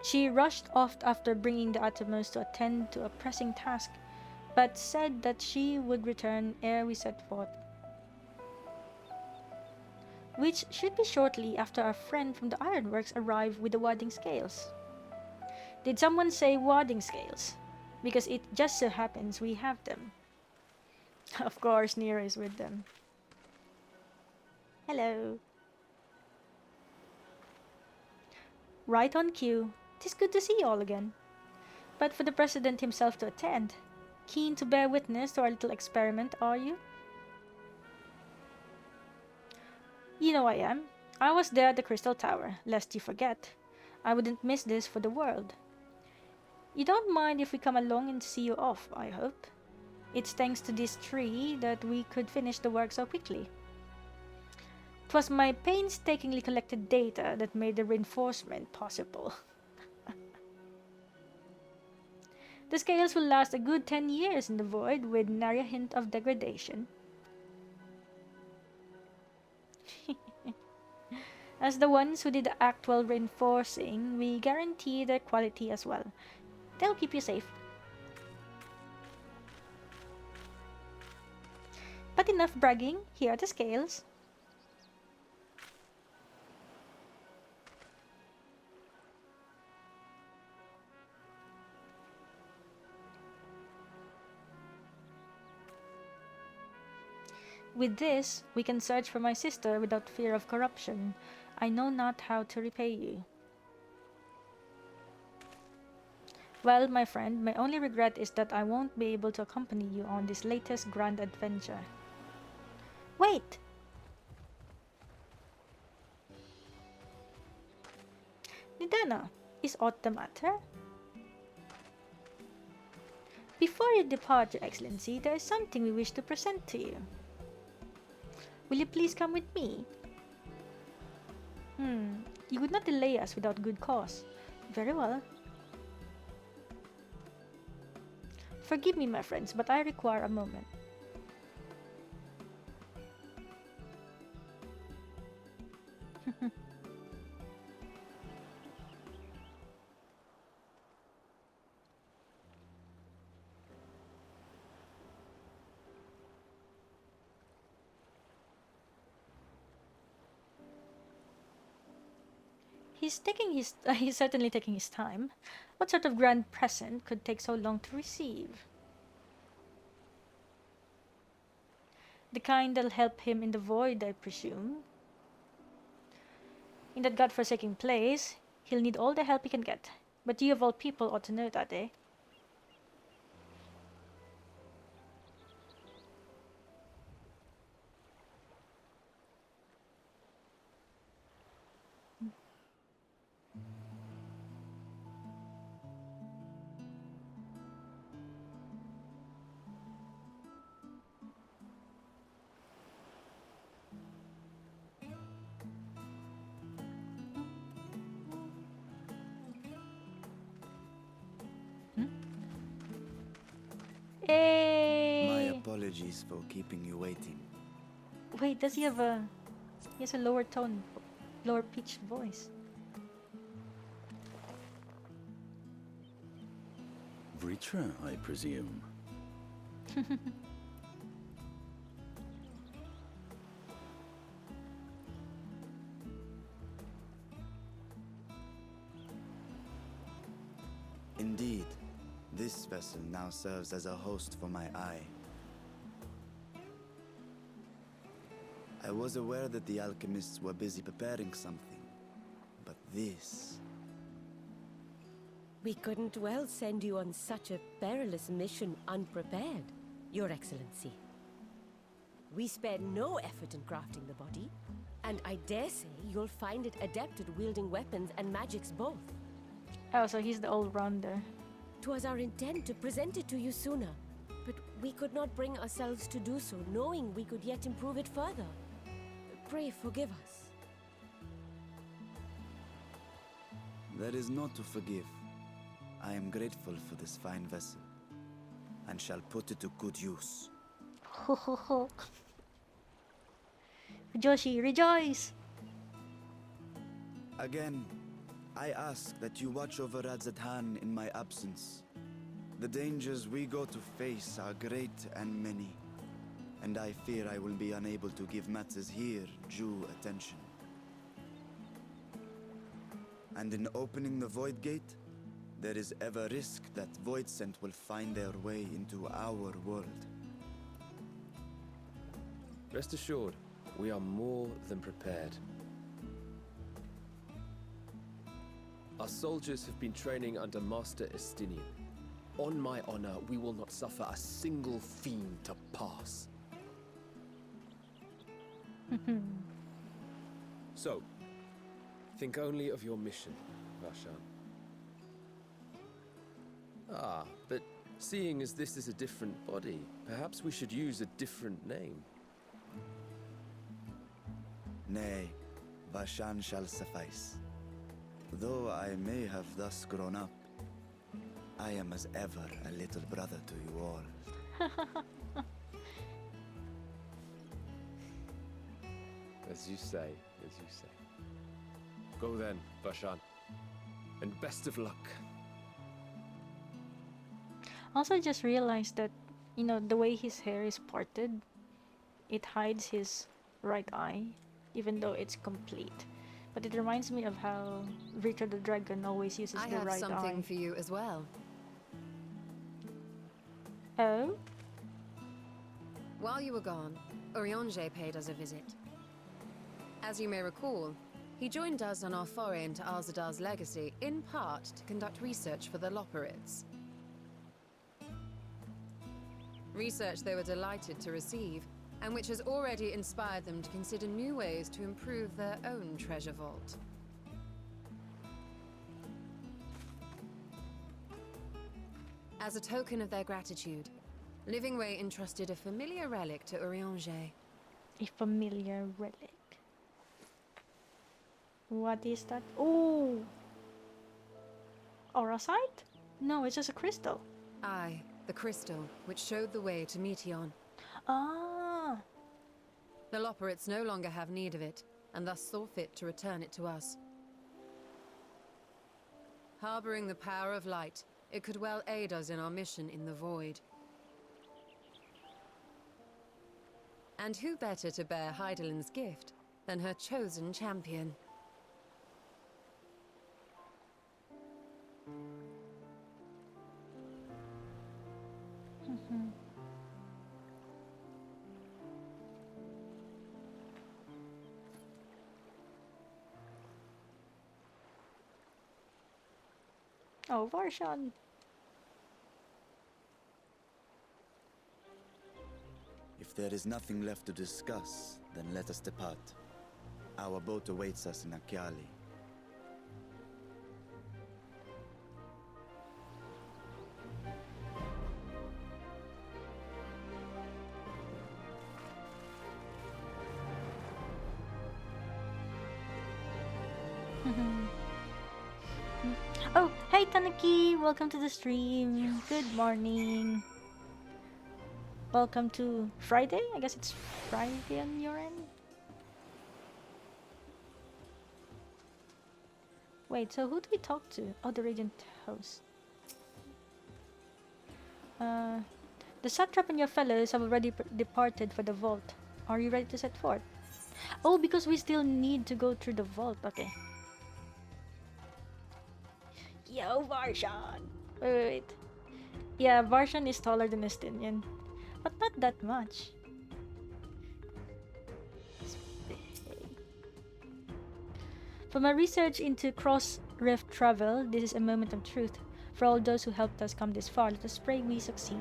She rushed off after bringing the Atomos to attend to a pressing task, but said that she would return ere we set forth. Which should be shortly after our friend from the ironworks arrived with the warding scales. Did someone say warding scales? Because it just so happens we have them. Of course, Nero is with them. Hello. Right on cue. 'Tis good to see you all again. But for the President himself to attend. Keen to bear witness to our little experiment, are you? You know I am. I was there at the Crystal Tower, lest you forget. I wouldn't miss this for the world. You don't mind if we come along and see you off, I hope. It's thanks to this tree that we could finish the work so quickly. 'Twas my painstakingly collected data that made the reinforcement possible. The scales will last a good 10 years in the void with nary a hint of degradation. As the ones who did the actual reinforcing, we guarantee their quality as well. They'll keep you safe. But enough bragging, here are the scales. With this, we can search for my sister without fear of corruption. I know not how to repay you. Well, my friend, my only regret is that I won't be able to accompany you on this latest grand adventure. Wait! Nidana, is aught the matter? Before you depart, Your Excellency, there is something we wish to present to you. Will you please come with me? You would not delay us without good cause. Very well. Forgive me, my friends, but I require a moment. He's certainly taking his time. What sort of grand present could take so long to receive? The kind that'll help him in the void, I presume. In that godforsaken place, he'll need all the help he can get. But you of all people ought to know that, eh? My apologies for keeping you waiting. Wait, does he have a... He has a lower tone, lower pitched voice. Vrtra, I presume. Indeed, this vessel now serves as a host for my eye. I was aware that the alchemists were busy preparing something, but this... We couldn't well send you on such a perilous mission unprepared. Your Excellency. We spared no effort in crafting the body, and I dare say you'll find it adept at wielding weapons and magics both. Oh, so he's the all-rounder. 'Twas our intent to present it to you sooner, but we could not bring ourselves to do so, knowing we could yet improve it further. Pray forgive us. There is naught to forgive. I am grateful for this fine vessel, and shall put it to good use. Ho ho ho. Joshi, rejoice! Again, I ask that you watch over Azdaja in my absence. The dangers we go to face are great and many, and I fear I will be unable to give matters here due attention. And in opening the Void Gate, there is ever risk that half-voidsent will find their way into our world. Rest assured, we are more than prepared. Our soldiers have been training under Master Estinian. On my honor, we will not suffer a single fiend to pass. So, think only of your mission, Varshan. Ah, but seeing as this is a different body, perhaps we should use a different name. Nay, Varshan shall suffice. Though I may have thus grown up, I am as ever a little brother to you all. As you say, as you say. Go then, Varshan. And best of luck. Also, I just realized that, you know, the way his hair is parted, it hides his right eye, even though it's complete. But it reminds me of how Vrtra the dragon always uses I the have right something eye. for you as well. Oh? While you were gone, Urianger paid us a visit. As you may recall, he joined us on our foray into Azdaja's legacy, in part to conduct research for the Loperids. Research they were delighted to receive, and which has already inspired them to consider new ways to improve their own treasure vault. As a token of their gratitude, Livingway entrusted a familiar relic to Urianger. A familiar relic. What is that? Oh! Auracite? No, it's just a crystal. Aye, the crystal, which showed the way to Meteon. Ah! The Loperids no longer have need of it, and thus saw fit to return it to us. Harboring the power of light, it could well aid us in our mission in the Void. And who better to bear Heidelin's gift than her chosen champion? Oh, Varshan. If there is nothing left to discuss, then let us depart. Our boat awaits us in Akyali. Oh, hey Tanuki! Welcome to the stream. Good morning. Welcome to Friday? I guess it's Friday on your end? Wait, so who do we talk to? Oh, the Radiant Host. The satrap and your fellows have already departed for the vault. Are you ready to set forth? Oh, because we still need to go through the vault. Okay. Yo, Varshan! Wait. Yeah, Varshan is taller than Estinian. But not that much. For my research into cross-rift travel, this is a moment of truth. For all those who helped us come this far, let us pray we succeed.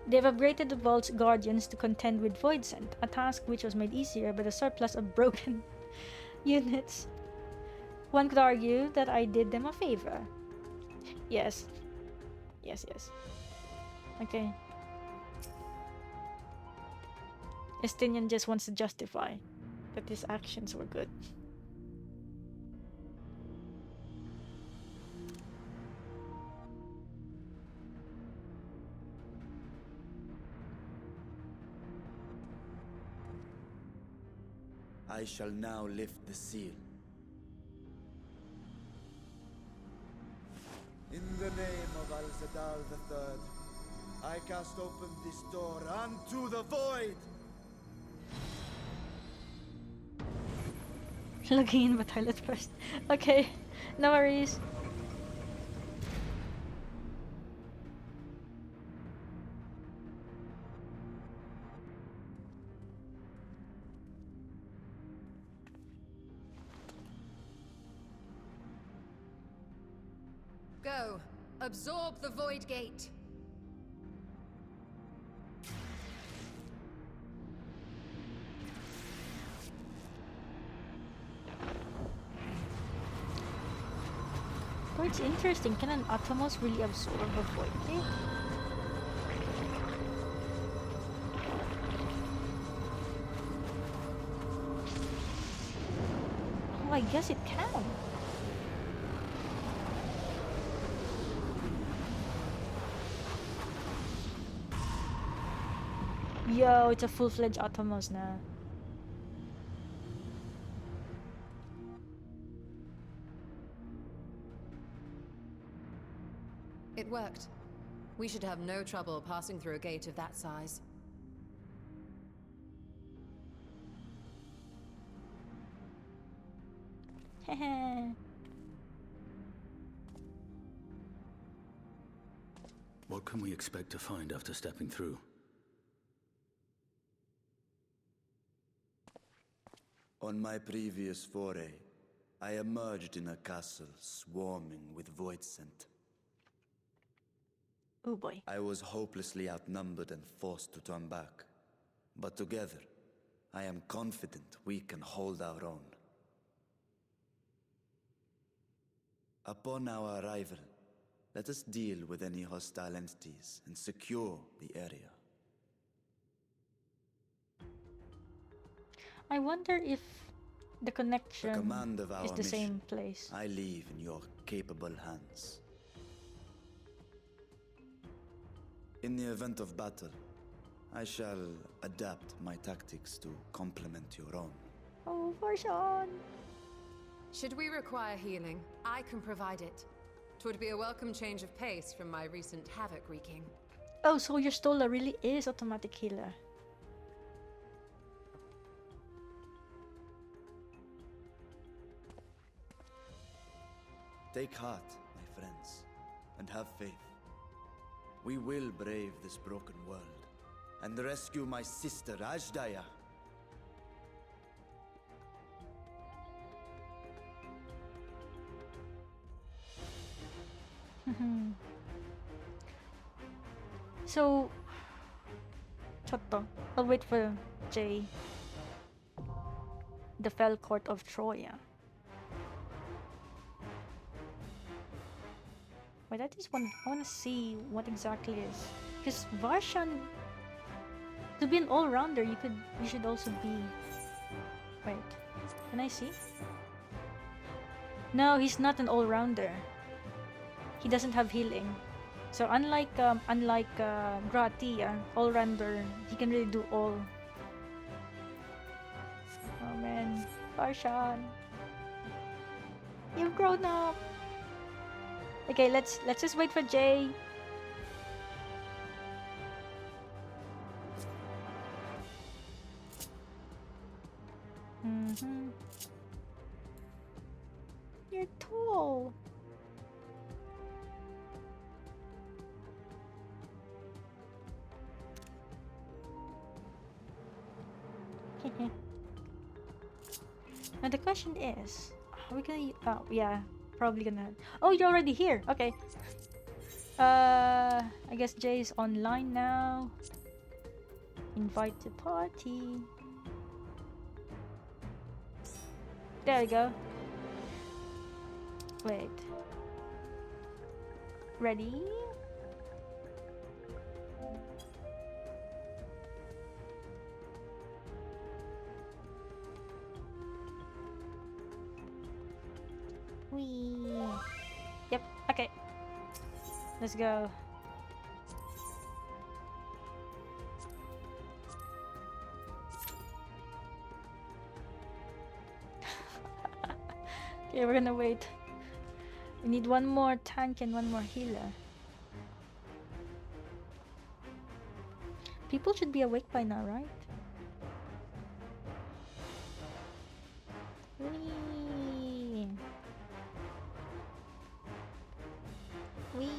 They've upgraded the Vault's guardians to contend with voidsent, a task which was made easier by the surplus of broken units. One could argue that I did them a favor. Yes. Yes, yes. Okay. Estinian just wants to justify that his actions were good. I shall now lift the seal. In the name of Azdaja III, I cast open this door unto the void! Logging in the toilet first. Okay, no worries. Go. Absorb the void gate. Oh, it's interesting. Can an Atomos really absorb a void gate? Oh, I guess it can. Yo, it's a full-fledged Atomos now. It worked. We should have no trouble passing through a gate of that size. Heh. What can we expect to find after stepping through? On my previous foray, I emerged in a castle swarming with voidsent. Oh boy. I was hopelessly outnumbered and forced to turn back. But together, I am confident we can hold our own. Upon our arrival, let us deal with any hostile entities and secure the area. I wonder if the connection command of our is the mission, same place. I leave in your capable hands. In the event of battle, I shall adapt my tactics to complement your own. Oh, Varshan! Should we require healing, I can provide it. 'Twould be a welcome change of pace from my recent havoc wreaking. Oh, so your Stola really is automatic healer. Take heart, my friends, and have faith. We will brave this broken world and rescue my sister Azdaja. So, Chotto, I'll wait for Jay. The Fell Court of Troya. Wait, I wanna see what exactly is. Because Varshan, to be an all-rounder, you should also be. Wait, can I see? No, he's not an all-rounder. He doesn't have healing. So unlike Vrtra, all-rounder, he can really do all. Oh man, Varshan, you've grown up. Okay, let's just wait for Jay. You're tall. Now the question is, are we gonna? Oh yeah, probably gonna. Oh, you're already here. Okay. I guess Jay's online now. Invite to party. There we go. Wait. Ready? Wee. Yep, okay. Let's go. Okay, we're gonna wait. We need one more tank and one more healer. People should be awake by now, right? Whee! Whee!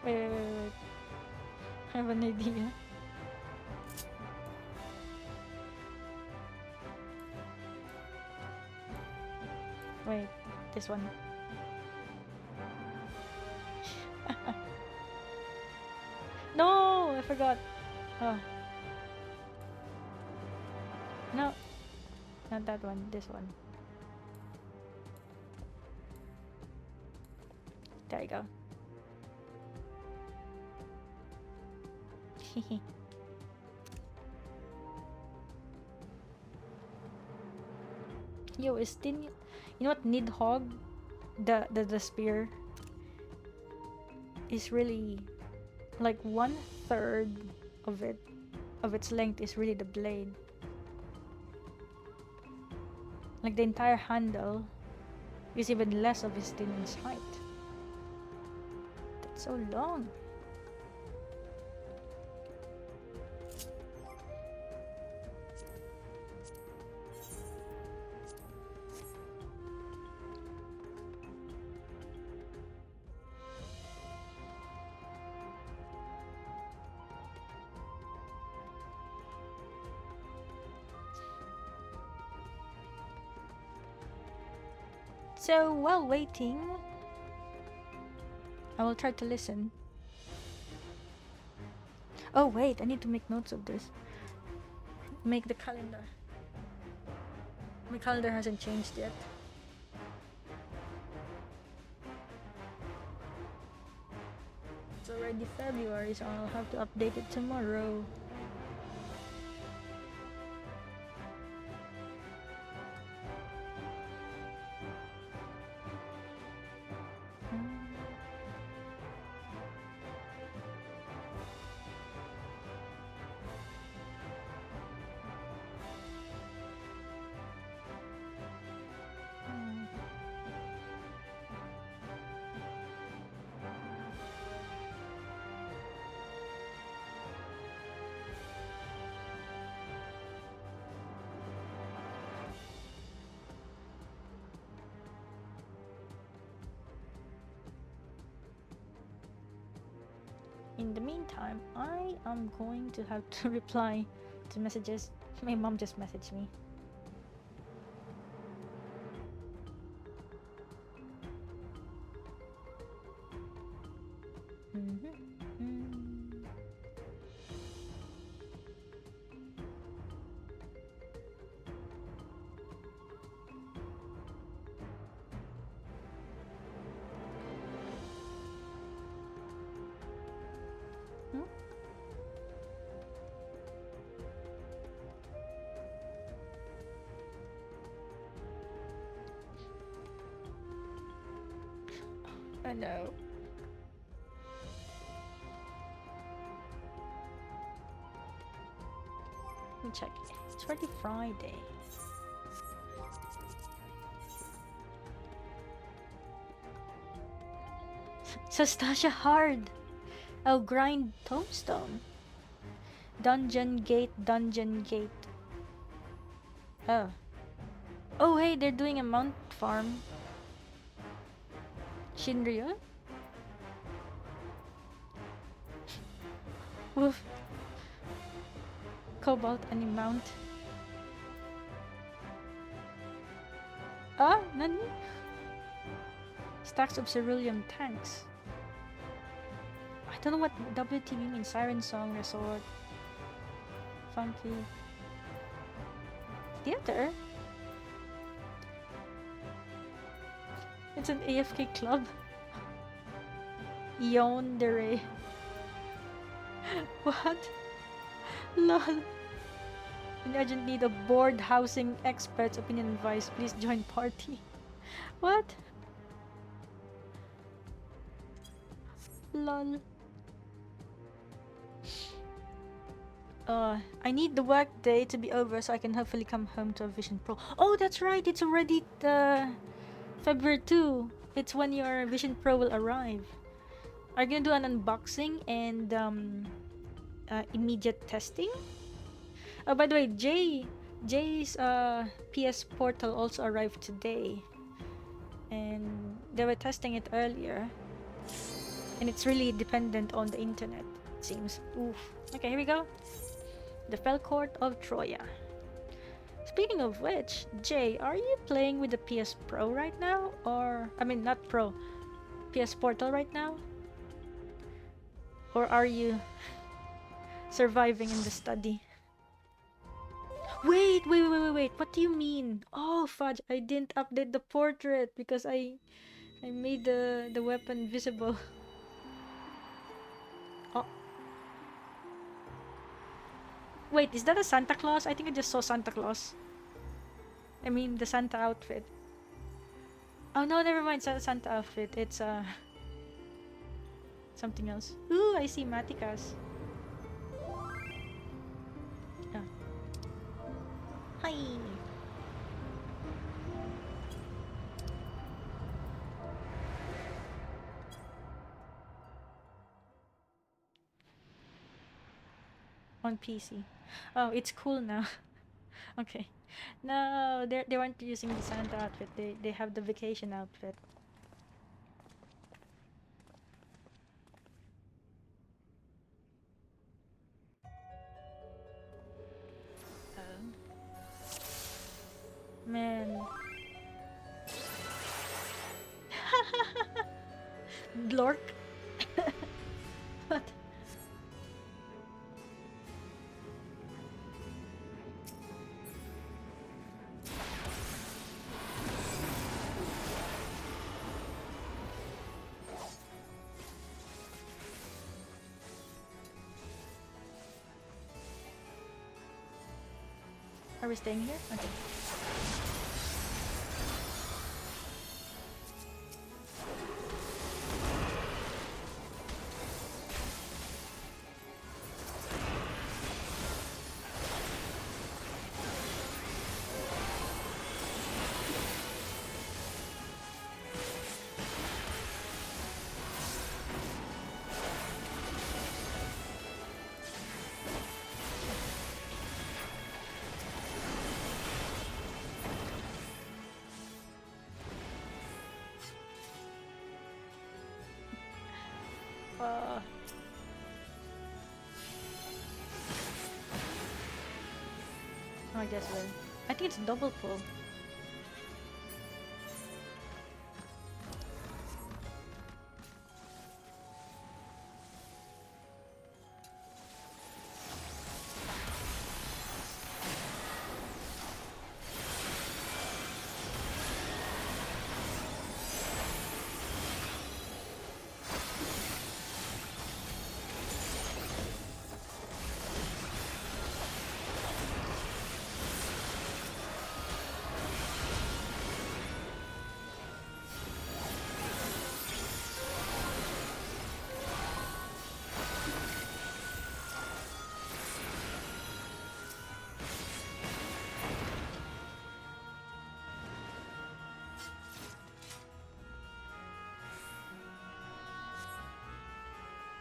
Wait. I have an idea. Wait, this one. No, I forgot. Oh. No, not that one, this one. There you go. Yo, is Tin... You know what? Nidhogg, the spear, is really like 1/3 of its length is really the blade. Like the entire handle is even less of his Tin's height. That's so long. So while waiting, I will try to listen. Oh wait, I need to make notes of this. Make the calendar. My calendar hasn't changed yet. It's already February, so I'll have to update it tomorrow. In the meantime, I am going to have to reply to messages. My mom just messaged me. I know. Let me check. It's already Friday. So Azdaja hard. Oh, grind tombstone. Dungeon gate, dungeon gate. Oh. Oh, hey, they're doing a mount farm. Shinryu? Woof. Cobalt any mount. Ah, nani? Stacks of cerulean tanks. I don't know what WTV means. Siren Song Resort. Funky. Theater? It's an AFK club. Yondere. What? Lol. In urgent need of board housing experts opinion advice. Please join party. What? Lol. I need the work day to be over so I can hopefully come home to a Vision Pro. Oh, that's right. It's already February 2. It's when your Vision Pro will arrive. Are you gonna do an unboxing and immediate testing? Oh, by the way, Jay's PS Portal also arrived today, and they were testing it earlier, and it's really dependent on the internet, it seems. Oof. Okay, here we go. The Felcourt of Troya. Speaking of which, Jay, are you playing with the PS Pro right now? Or, I mean, not Pro, PS Portal right now? Or are you surviving in the study? Wait, what do you mean? Oh, fudge, I didn't update the portrait because I made the weapon visible. Oh. Wait, is that a Santa Claus? I think I just saw Santa Claus. I mean, the Santa outfit. Oh no, never mind, Santa outfit. It's something else. Ooh, I see Matikas. Oh. Hi. On PC. Oh, it's cool now. Okay. No, they weren't using the Santa outfit. They have the vacation outfit. Man. Blork. What? Are we staying here? Okay. I guess well. I think it's double pull.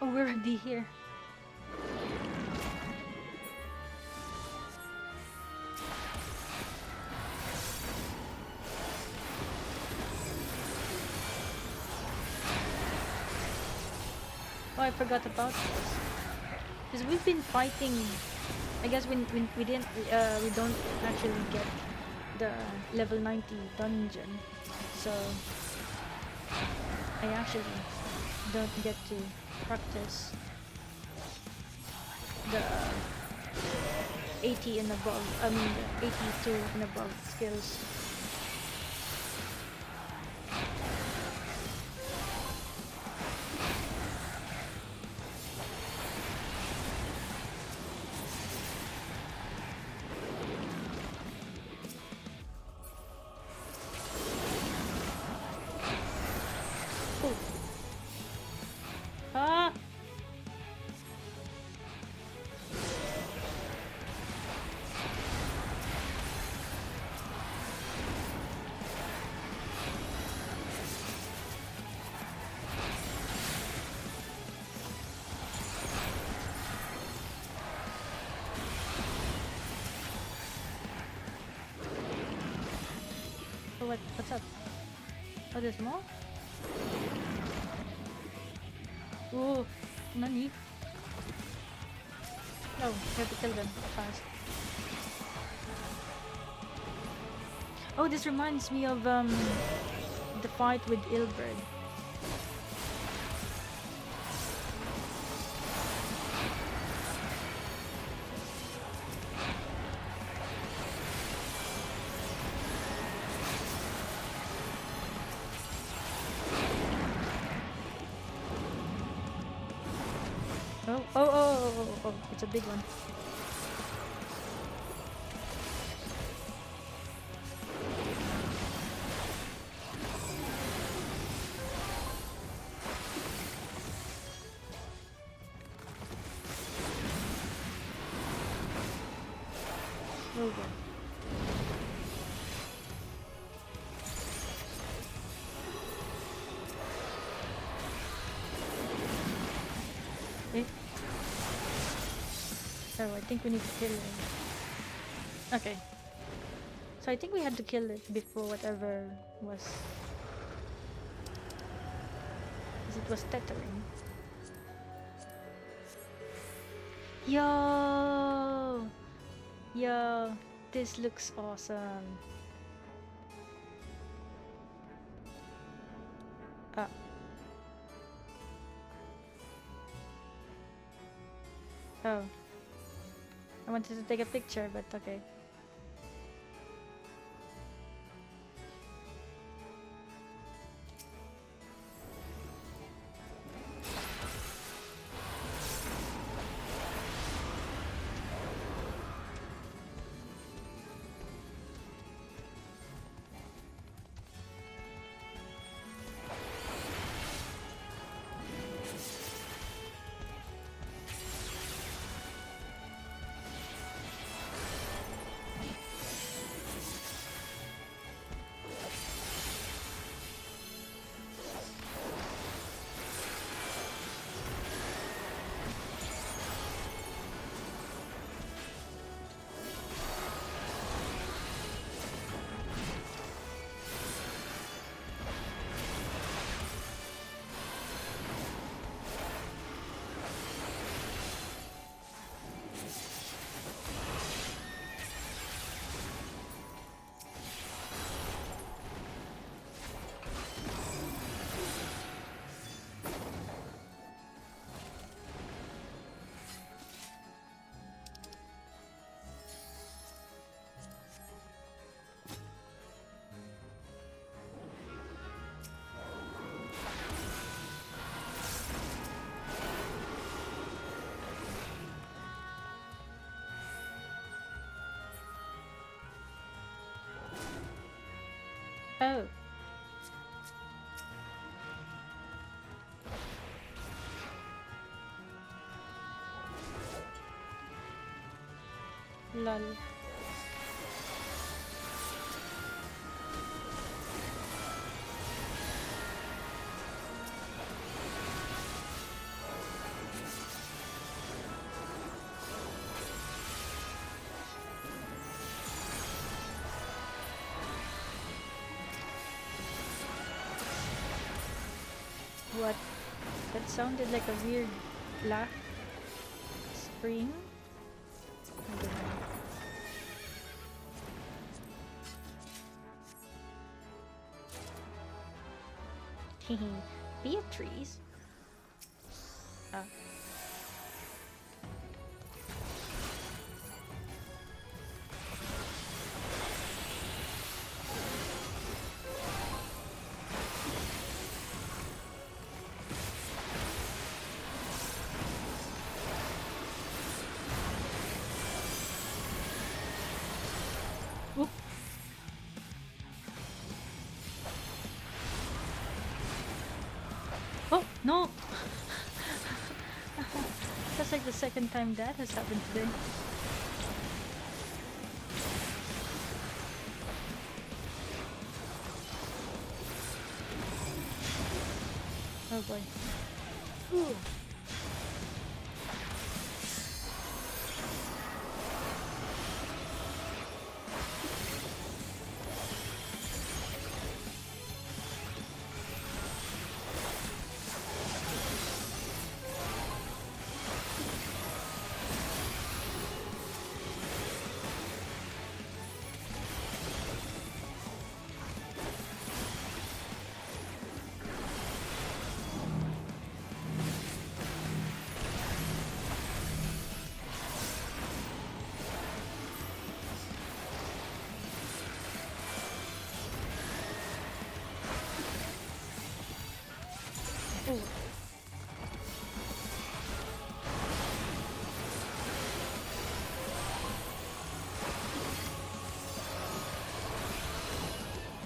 Oh, we're already here. Oh, I forgot about this. Because we've been fighting. I guess we didn't we don't actually get the level 90 dungeon, so I actually don't get to practice the 80 and above. I mean the 82 and above skills. Ah! Oh, what's up? Oh, there's more? Oh, nani? No, we have to kill them fast. Oh, this reminds me of the fight with Ilberd. Oh, it's a big one. Oh, God. Eh? Oh, I think we need to kill it. Okay. So I think we had to kill it before whatever was... Because it was tethering. Yo! Yo! This looks awesome. Ah. Oh. I wanted to take a picture, but okay. Oh. Lol. What? That sounded like a weird laugh. spring. I don't know. Beatrice? Ah. Oop. Oh, no! That's like the second time that has happened today. Oh boy. Ooh. Ooh.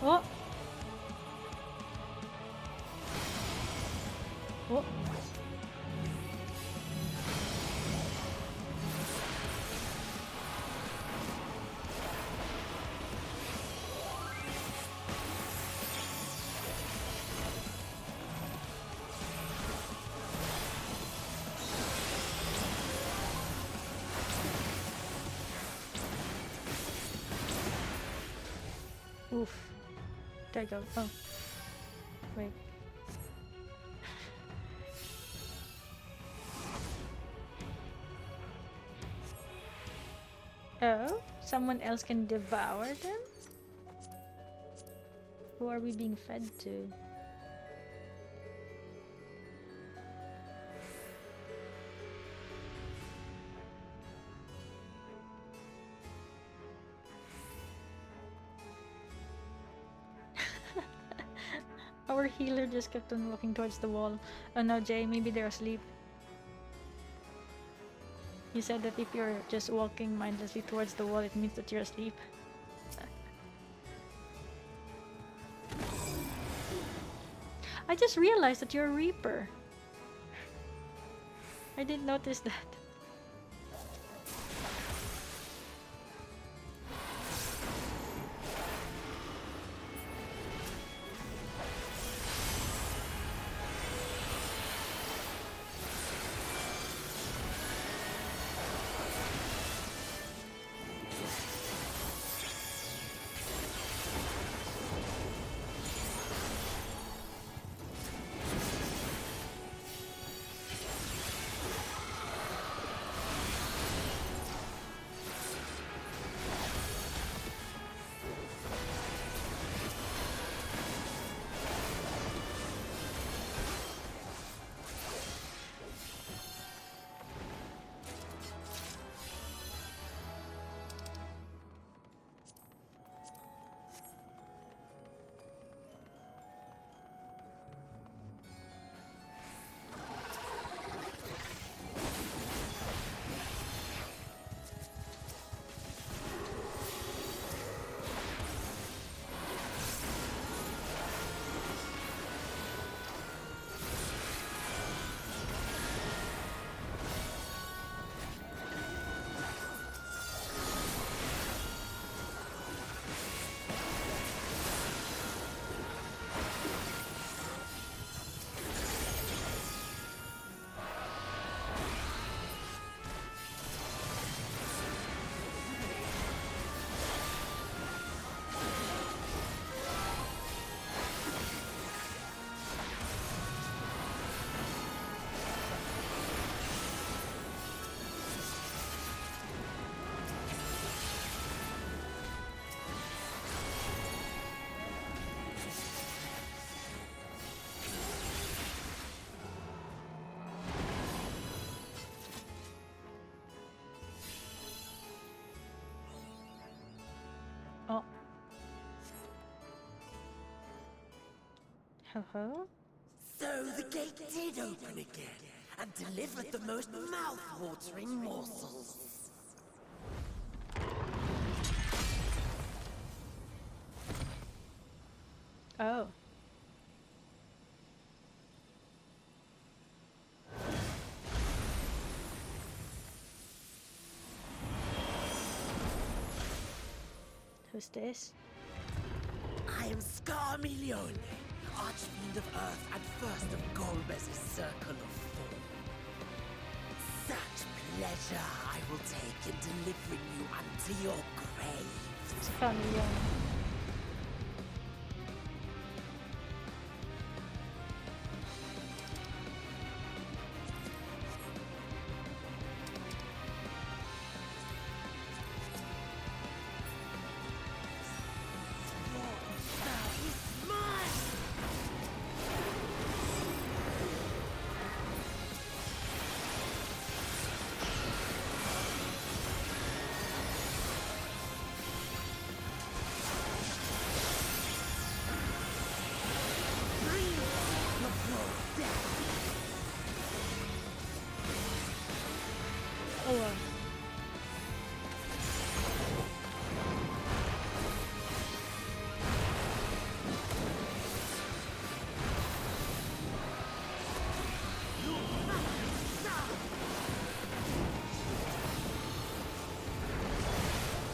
Oh. Oh. Oof. There I go. Oh. Wait. Oh? Someone else can devour them? Who are we being fed to? Our healer just kept on walking towards the wall. Oh no, Jay, maybe they're asleep. You said that if you're just walking mindlessly towards the wall, it means that you're asleep. I just realized that you're a Reaper. I didn't notice that. Hello? So the gate did open again, and delivered the most mouth-watering morsels. Oh. Who's this? I am Scarmilione, Archfiend of Earth and first of Golbez's Circle of Four. Such pleasure I will take in delivering you unto your grave. It's familiar. Oh wow.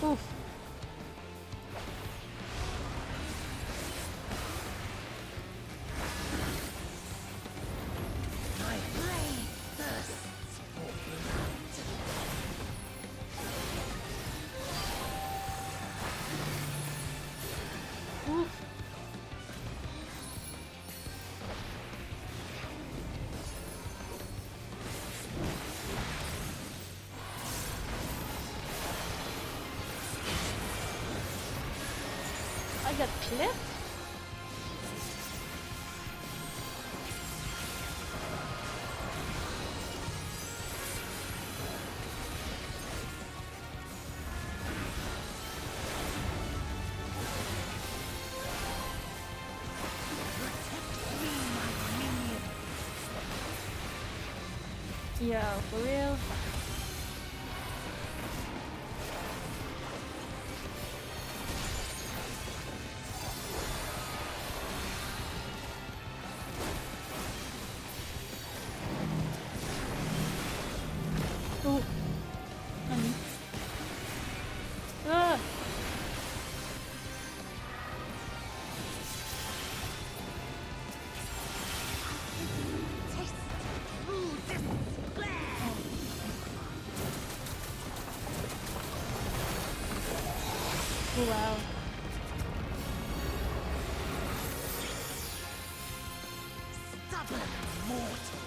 Oof. My blade thirsts for blood. Oof. I got clipped? Yeah, for real. Oh, honey. Ah! Taste through this glare. Oh, wow. Stubborn mortal.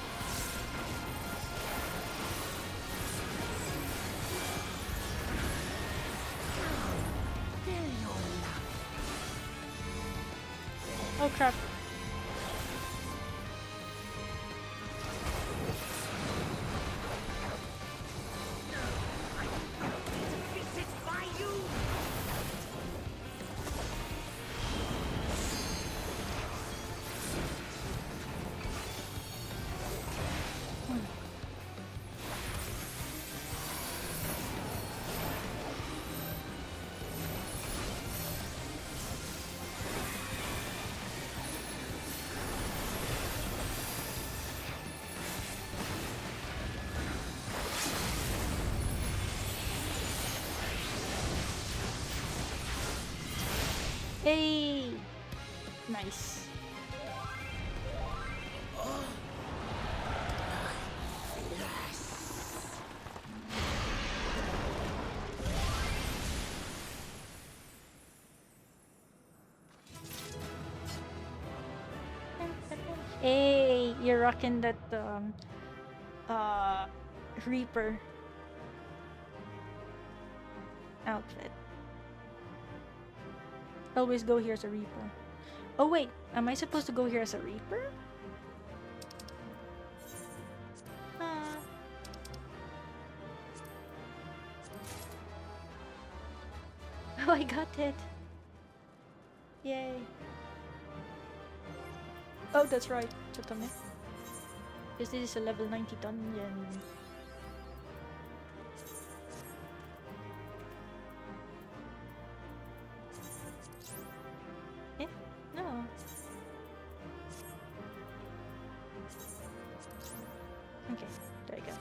Fill your love. Oh crap. Defeated by you. Hey! Nice. Hey, you're rocking that uh Reaper outfit. Always go here as a Reaper. Oh wait, am I supposed to go here as a Reaper? Ah. Oh, I got it. Yay. Oh, that's right. Totome. Because this is a level 90 dungeon. Eh? No. Okay, there you go.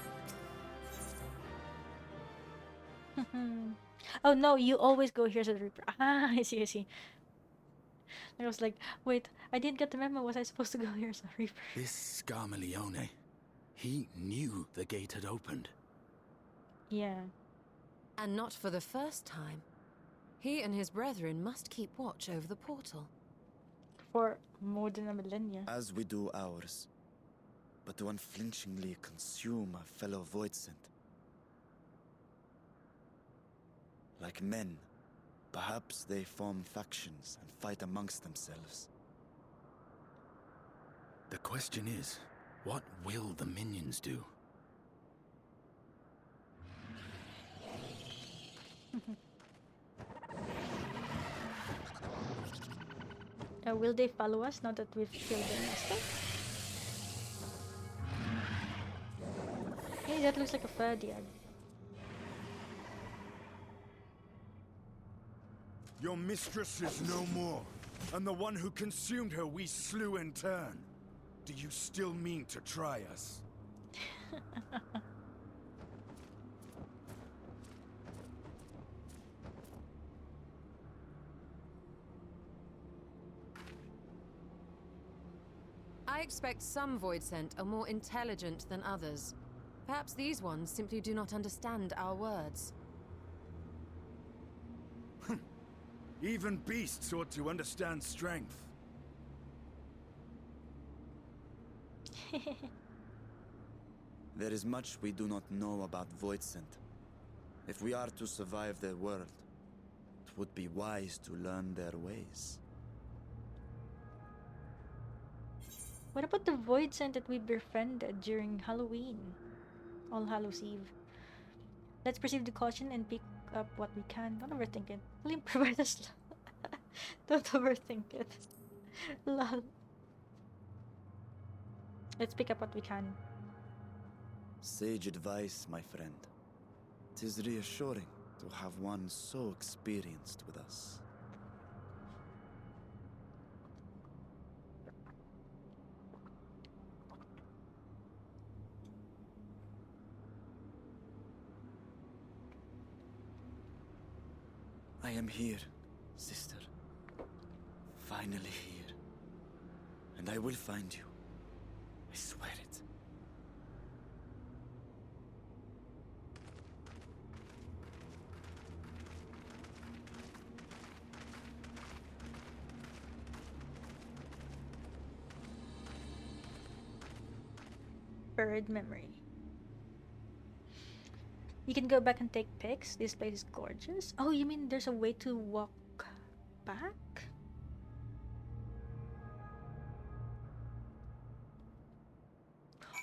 Oh no, you always go here to the Reaper. Ah, I see, I see. I was like, wait, I didn't get the memo. Was I supposed to go here as a Reaper? This Scarmalione, he knew the gate had opened. Yeah. And not for the first time. He and his brethren must keep watch over the portal. For more than a millennia. As we do ours. But to unflinchingly consume a fellow voidsent. Like men, perhaps they form factions and fight amongst themselves. The question is, what will the minions do? Will they follow us now that we've killed their master? Hey, that looks like a Ferdiad. Your mistress is no more, and the one who consumed her we slew in turn. Do you still mean to try us? I expect some voidsent are more intelligent than others. Perhaps these ones simply do not understand our words. Even beasts ought to understand strength. There is much we do not know about voidsent. If we are to survive their world, it would be wise to learn their ways. What about the voidsent that we befriended during Halloween? All Hallows Eve. Let's proceed with caution and pick up what we can. Don't overthink it. We'll improvise us. Don't overthink it. Lol. Let's pick up what we can. Sage advice, my friend. 'Tis reassuring to have one so experienced with us. I am here, sister. Finally here. And I will find you. I swear it. Buried memory. You can go back and take pics. This place is gorgeous. Oh, you mean there's a way to walk back?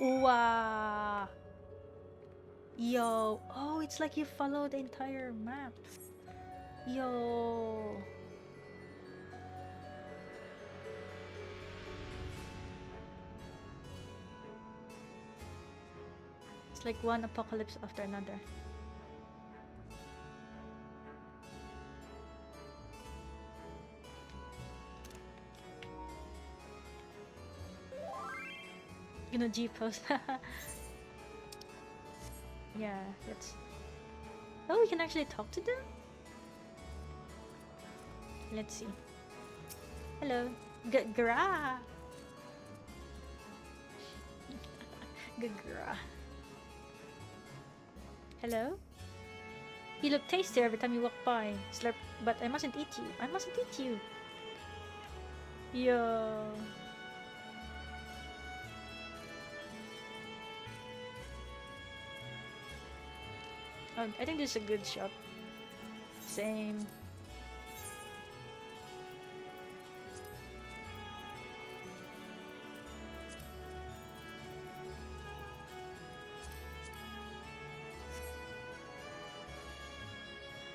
Wow. Yo. Oh, it's like you follow the entire map. Yo. It's like one apocalypse after another. You know, G-post. Yeah, that's... Oh, we can actually talk to them? Let's see. Hello. Gra. Gra. Hello? You look tasty every time you walk by. Slurp, but I mustn't eat you. I mustn't eat you. Yo. I think this is a good shot. Same.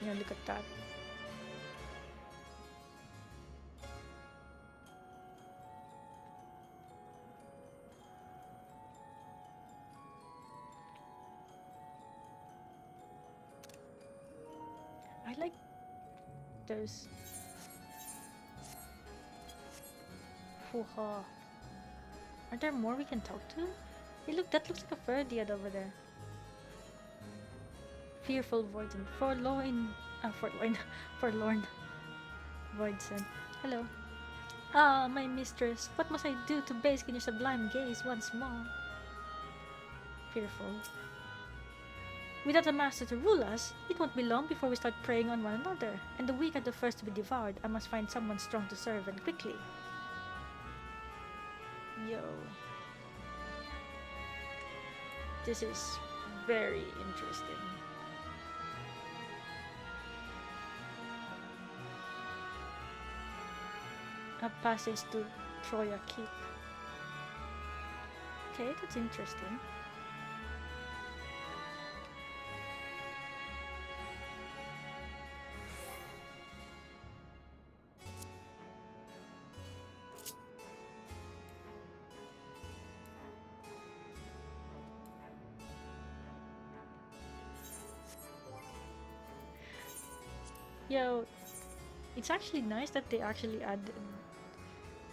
You know, look at that. I like those. Hoo-ha. Are there more we can talk to? Hey, look, that looks like a Verdiad over there. Fearful Voidsent. Forlorn Voidsent. Hello. Ah, my mistress, what must I do to bask in your sublime gaze once more? Fearful. Without a master to rule us, it won't be long before we start preying on one another, and the weak are the first to be devoured. I must find someone strong to serve, and quickly. Yo. This is very interesting. A passage to Troya Keep. Okay, that's interesting. Yo, it's actually nice that they actually add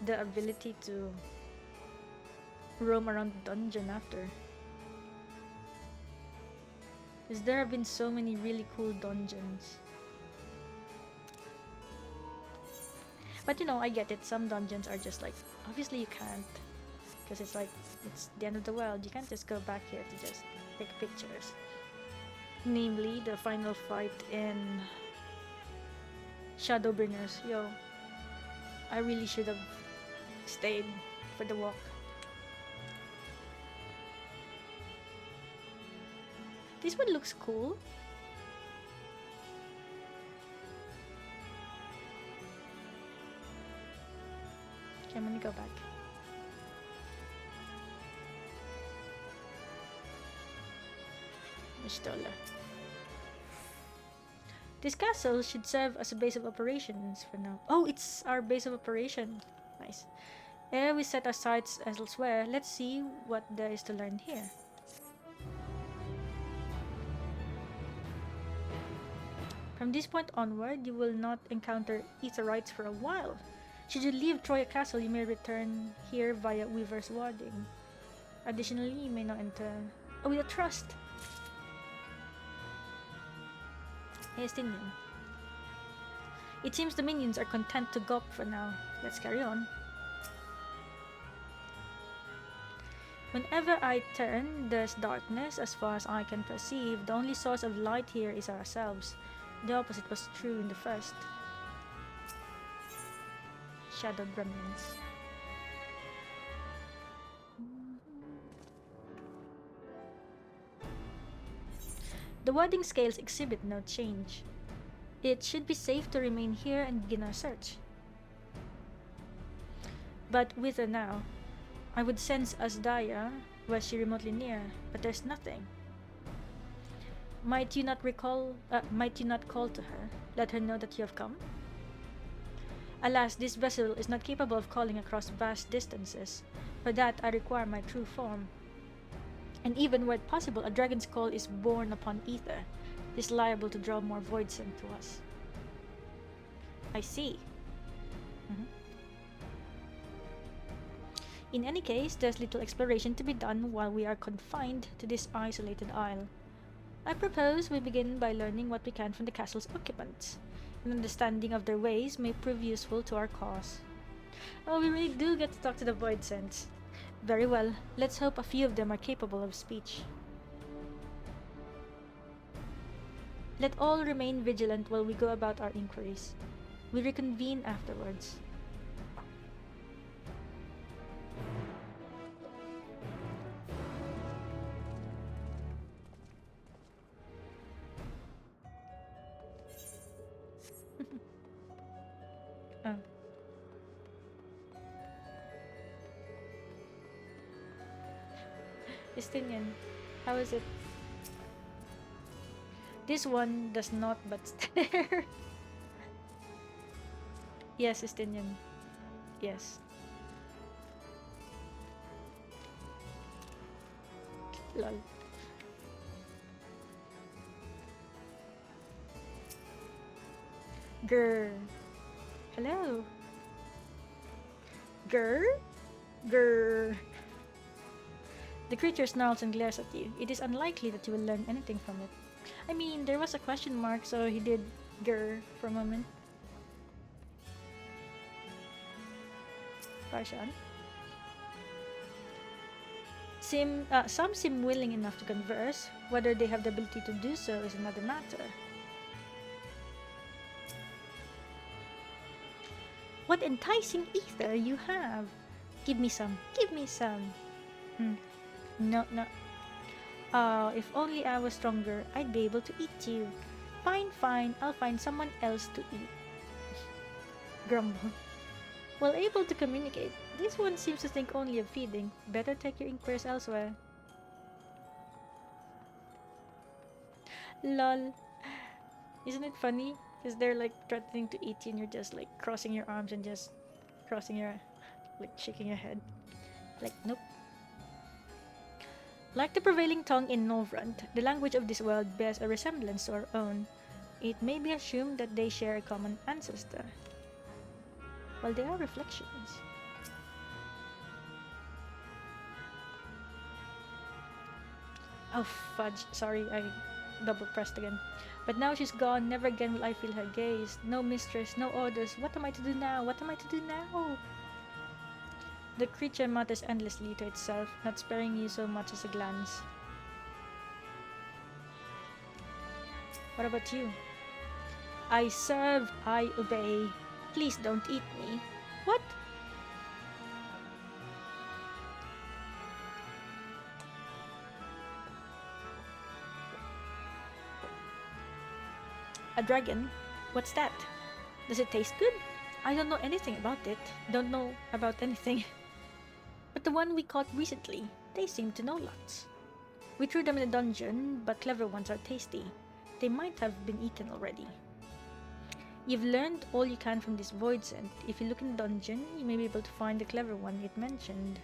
the ability to roam around the dungeon after. Because there have been so many really cool dungeons. But you know, I get it, some dungeons are just like, obviously you can't. Because it's like, it's the end of the world, you can't just go back here to just take pictures. Namely, the final fight in Shadowbringers. Yo, I really should have stayed for the walk. This one looks cool. Okay, I'm gonna go back. Mistola. This castle should serve as a base of operations for now. Oh, it's our base of operation. Nice. Ere we set our sights elsewhere, let's see what there is to learn here. From this point onward, you will not encounter Aetherites for a while. Should you leave Troya Castle, you may return here via Weaver's Warding. Additionally, you may not enter... Oh, with a trust! Estinian. It seems the minions are content to gawp for now. Let's carry on. Whenever I turn, there's darkness. As far as I can perceive, the only source of light here is ourselves. The opposite was true in the first. Shadow Gremlins. The warding scales exhibit no change. It should be safe to remain here and begin our search. But with her now, I would sense Azdaja were she remotely near, but there's nothing. Might you not call to her, let her know that you have come? Alas, this vessel is not capable of calling across vast distances. For that, I require my true form. And even were it possible, a dragon's call is born upon ether. It is liable to draw more voidsent to us. I see. In any case, there's little exploration to be done while we are confined to this isolated isle. I propose we begin by learning what we can from the castle's occupants. An understanding of their ways may prove useful to our cause. Oh, we really do get to talk to the voidsents. Very well, let's hope a few of them are capable of speech. Let all remain vigilant while we go about our inquiries. We reconvene afterwards. Oh. Estinian, how is it? This one does not but stare. Yes, Estinian. Yes. Lol. Grr. Hello. Grr? Grr. The creature snarls and glares at you. It is unlikely that you will learn anything from it. I mean, there was a question mark, so he did grr for a moment. Parshan. Some seem willing enough to converse. Whether they have the ability to do so is another matter. What enticing ether you have! Give me some. Give me some. No, no. If only I was stronger, I'd be able to eat you. Fine, fine. I'll find someone else to eat. Grumble. Well able to communicate, this one seems to think only of feeding. Better take your inquiries elsewhere. Lol. Isn't it funny? Because they're like threatening to eat you and you're just like crossing your arms and just crossing your, like shaking your head. Like, nope. Like the prevailing tongue in Novrand, the language of this world bears a resemblance to our own. It may be assumed that they share a common ancestor. Well, they are reflections. Oh, fudge. Sorry, I double pressed again. But now she's gone. Never again will I feel her gaze. No mistress, no orders. What am I to do now? What am I to do now? The creature mutters endlessly to itself, not sparing you so much as a glance. What about you? I serve, I obey. Please don't eat me. What? A dragon? What's that? Does it taste good? I don't know anything about it. Don't know about anything. But the one we caught recently, they seem to know lots. We threw them in a dungeon, but clever ones are tasty. They might have been eaten already. You've learned all you can from this voidsent. If you look in the dungeon, you may be able to find the clever one it mentioned.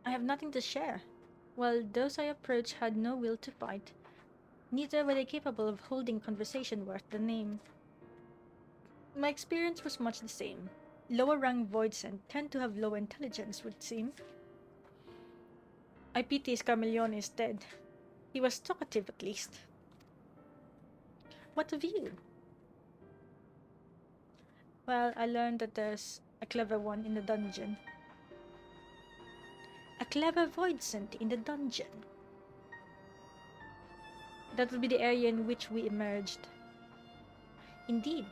I have nothing to share. Well, those I approached had no will to fight. Neither were they capable of holding conversation worth the name. My experience was much the same. Lower rank voidsent tend to have low intelligence, would seem. I pity his chameleon is dead. He was talkative at least. What of you? Well, I learned that there's a clever one in the dungeon. A clever voidsent in the dungeon. That would be the area in which we emerged. Indeed.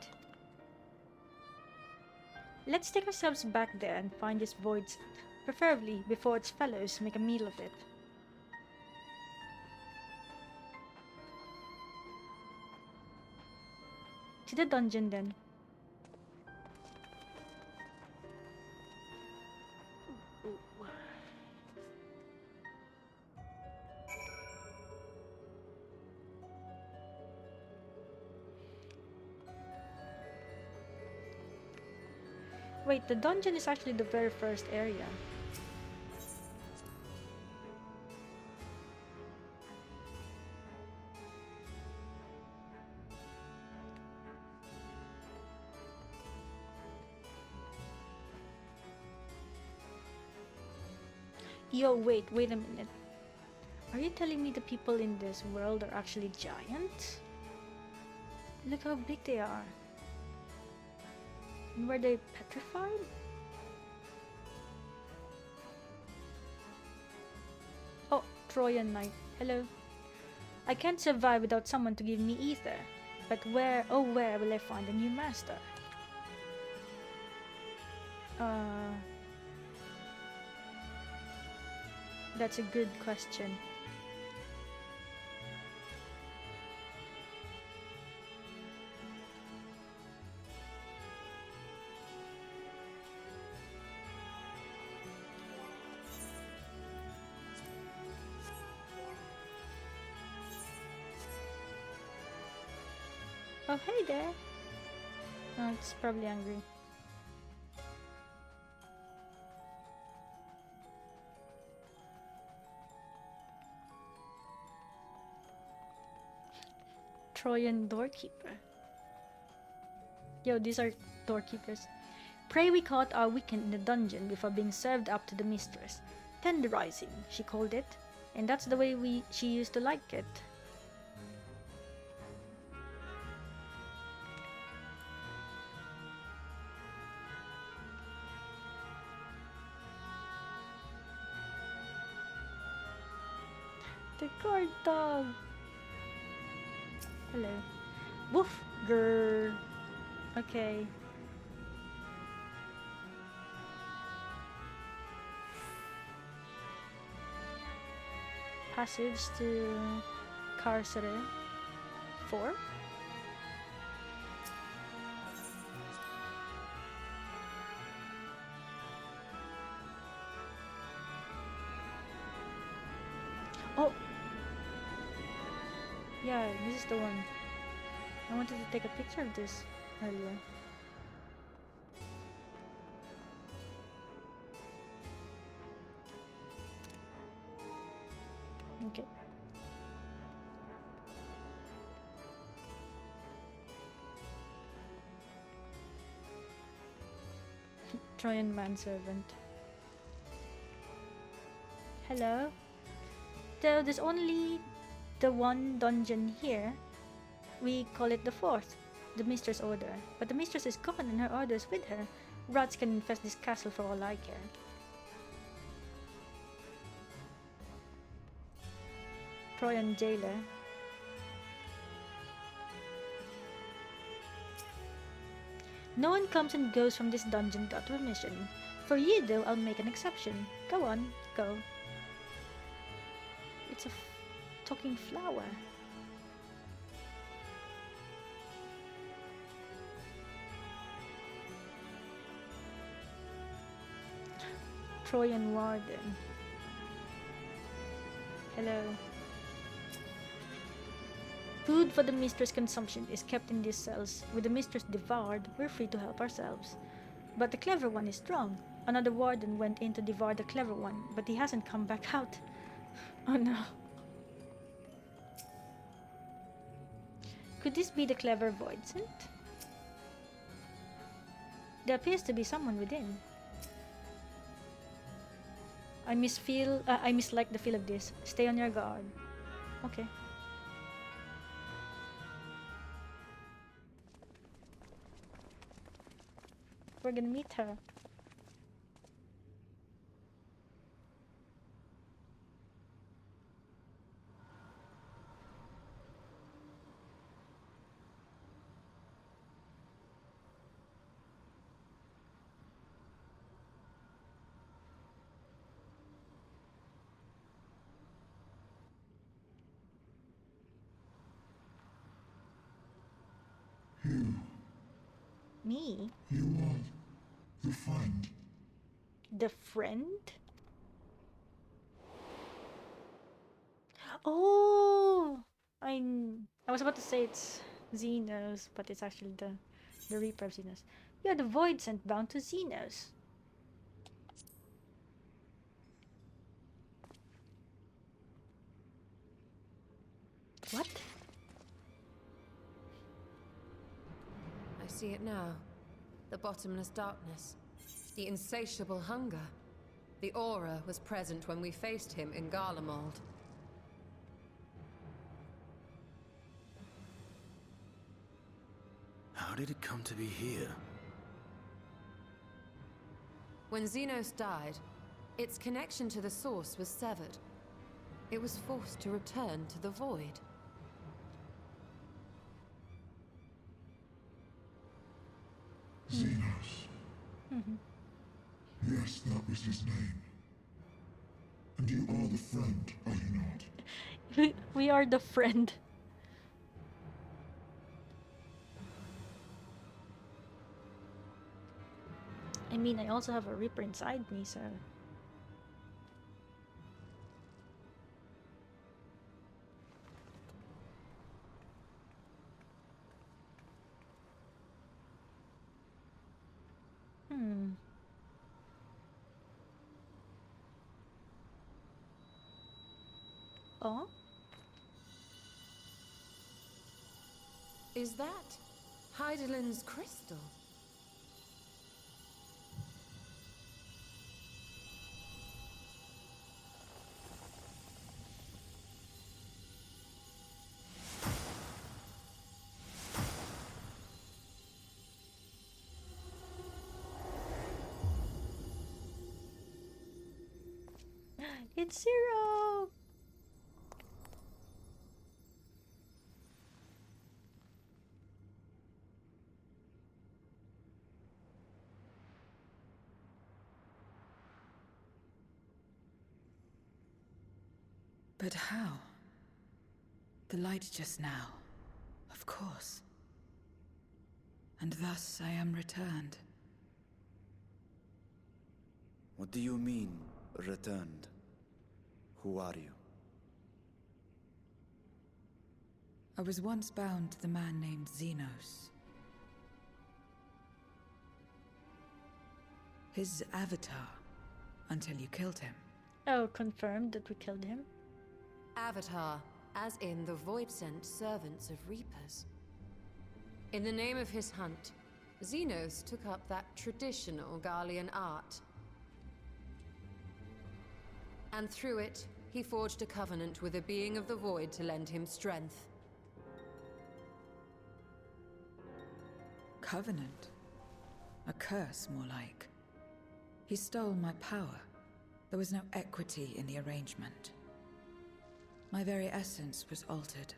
Let's take ourselves back there and find this voidsent, preferably before its fellows make a meal of it. To the dungeon then. Wait, the dungeon is actually the very first area. Yo, wait a minute. Are you telling me the people in this world are actually giants? Look how big they are. And were they petrified? Oh, Trojan Knight. Hello. I can't survive without someone to give me ether. But where, oh where will I find a new master? That's a good question. Oh, hey there. Oh, it's probably angry. Trojan doorkeeper. Yo, these are doorkeepers. Pray we caught our weekend in the dungeon before being served up to the mistress. Tenderizing, she called it. And that's the way she used to like it. The guard dog. Hello. Woof. Grrr. Okay. Passives to Carcerer 4. Oh! Yeah, this is the one. I wanted to take a picture of this earlier. Okay. Trojan manservant. Hello? Though there's only the one dungeon here, we call it the fourth, the mistress' order. But the mistress is gone and her orders with her. Rats can infest this castle for all I care. Trojan jailer. No one comes and goes from this dungeon without permission. For you though, I'll make an exception. Go on, go. It's a talking flower. Trojan warden. Hello. Food for the mistress' consumption is kept in these cells. With the mistress devoured, we're free to help ourselves. But the clever one is strong. Another warden went in to devour the clever one, but he hasn't come back out. Oh no. Could this be the clever voidsent? There appears to be someone within. I mislike the feel of this. Stay on your guard. Okay. We're gonna meet her. You. Me? You are the friend. The friend? Oh! I was about to say it's Zenos, but it's actually the Reaper of Zenos. You're the voidsent bound to Zenos. What? I see it now. The bottomless darkness. The insatiable hunger. The aura was present when we faced him in Garlemald. How did it come to be here? When Zenos died, its connection to the source was severed. It was forced to return to the void. Zenos. Yes, that was his name. And you are the friend, are you not? We are the friend. I mean, I also have a Reaper inside me, so... Hmm. Oh? Is that Heidelin's crystal? It's Zero! But how? The light just now. Of course. And thus I am returned. What do you mean, returned? Who are you? I was once bound to the man named Zenos. His avatar, until you killed him. Oh, confirmed that we killed him. Avatar, as in the voidsent servants of Reapers. In the name of his hunt, Zenos took up that traditional Garlean art. And through it, he forged a covenant with a being of the void to lend him strength. Covenant? A curse, more like. He stole my power. There was no equity in the arrangement. My very essence was altered,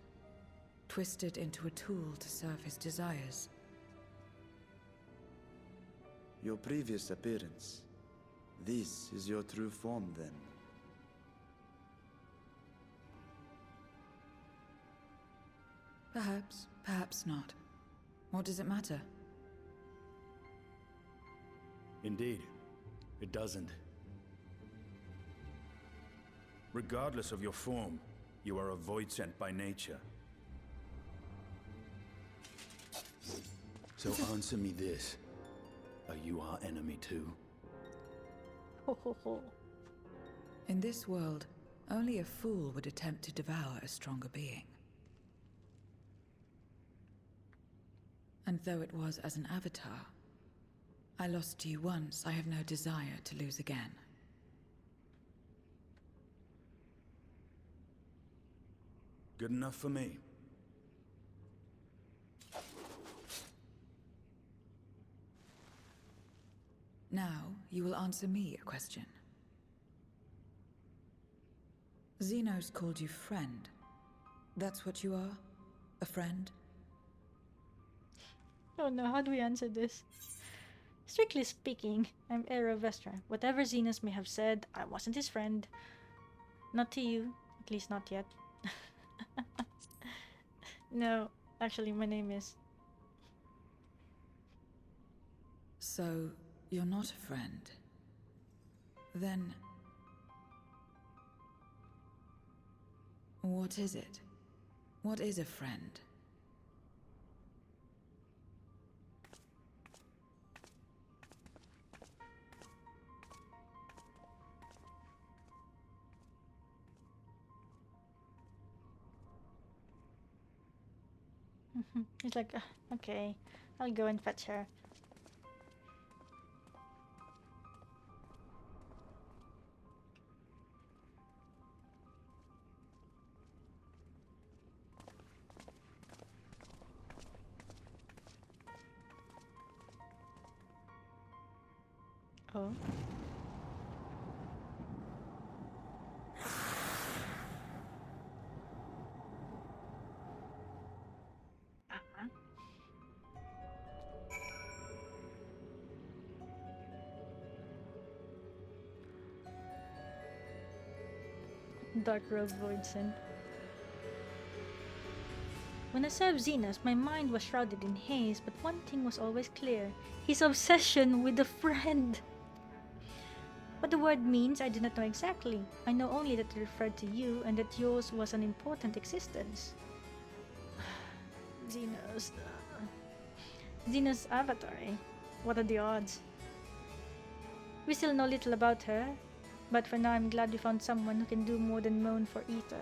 twisted into a tool to serve his desires. Your previous appearance. This is your true form, then. Perhaps, perhaps not. What does it matter? Indeed, it doesn't. Regardless of your form, you are a voidsent by nature. So answer me this. Are you our enemy too? Ho ho ho. In this world, only a fool would attempt to devour a stronger being. And though it was as an avatar, I lost to you once, I have no desire to lose again. Good enough for me. Now, you will answer me a question. Zenos called you friend. That's what you are? A friend? Oh no, how do we answer this? Strictly speaking, I'm heir of Vrtra. Whatever Zenos may have said, I wasn't his friend. Not to you, at least not yet. No, actually my name is... So, you're not a friend. Then... what is it? What is a friend? He's like, okay, I'll go and fetch her. Oh. Dark Robe Voidsent. When I served Zenos, my mind was shrouded in haze, but one thing was always clear. His obsession with a friend. What the word means, I do not know exactly. I know only that it referred to you, and that yours was an important existence. Zenos. Zenos' avatar, eh? What are the odds? We still know little about her, but for now I'm glad we found someone who can do more than moan for ether.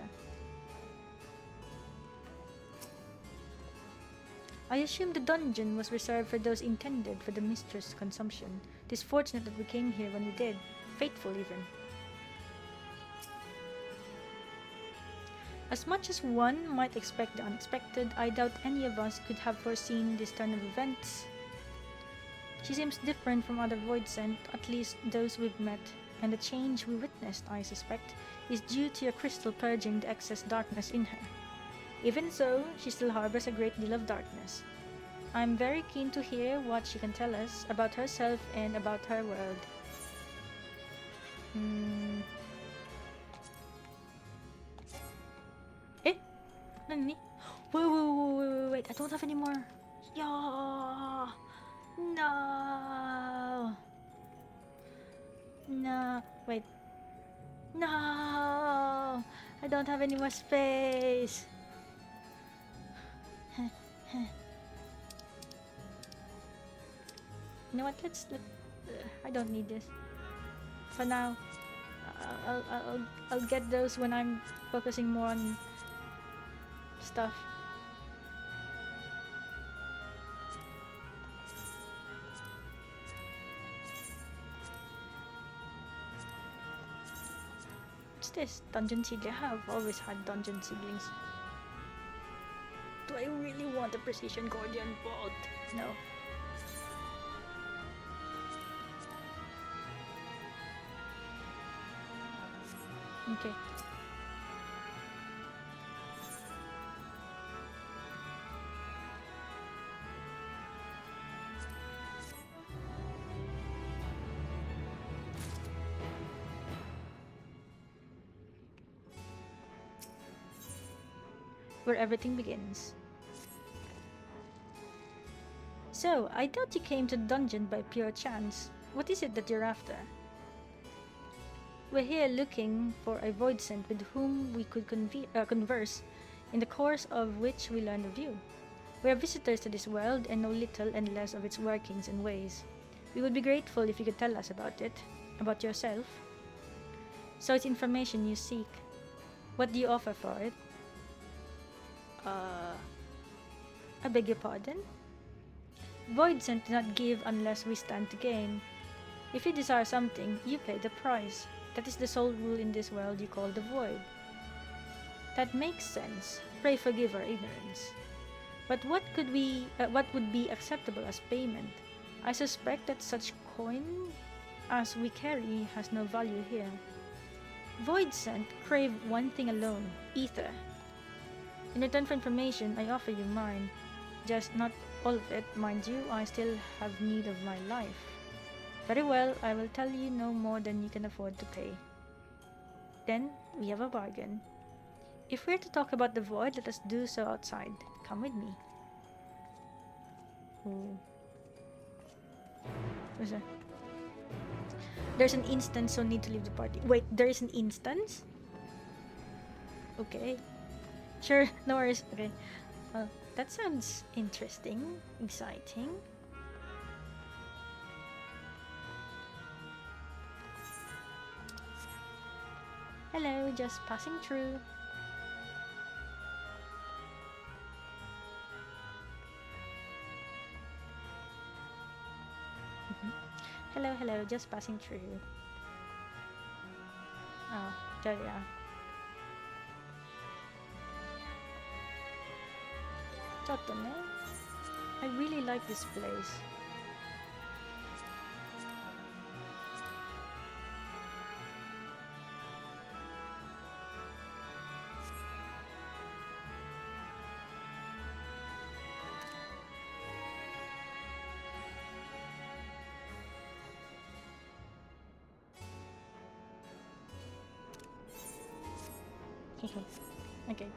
I assume the dungeon was reserved for those intended for the mistress' consumption. It is fortunate that we came here when we did. Fateful even. As much as one might expect the unexpected, I doubt any of us could have foreseen this turn of events. She seems different from other voidsent, at least those we've met, and the change we witnessed, I suspect, is due to your crystal purging the excess darkness in her. Even so, she still harbors a great deal of darkness. I'm very keen to hear what she can tell us about herself and about her world. Eh? Nani? Wait, I don't have any more. Yeah. No. No. Wait. No. I don't have any more space. You know what? I don't need this. For now, I'll get those when I'm focusing more on stuff. What's this? Dungeon seedling. I've always had dungeon seedlings. Do I really want a precision guardian bolt? No. Okay. Where everything begins. So, I doubt you came to the dungeon by pure chance. What is it that you're after? We're here looking for a voidsent with whom we could converse, in the course of which we learn of you. We are visitors to this world and know little and less of its workings and ways. We would be grateful if you could tell us about it, about yourself. So it's information you seek. What do you offer for it? I beg your pardon? Voidsent do not give unless we stand to gain. If you desire something, you pay the price. That is the sole rule in this world you call the void. That makes sense. Pray forgive our ignorance. But what would be acceptable as payment? I suspect that such coin as we carry has no value here. Voidsent crave one thing alone, ether. In return for information, I offer you mine. Just not all of it, mind you. I still have need of my life. Very well, I will tell you no more than you can afford to pay. Then, we have a bargain. If we're to talk about the void, let us do so outside. Come with me. Ooh. What's that? There's an instance, so need to leave the party. Wait, there is an instance? Okay. Sure, no worries. Okay. Well, that sounds interesting, exciting. Hello, just passing through. Hello, just passing through. Oh, there you are. I really like this place. Okay.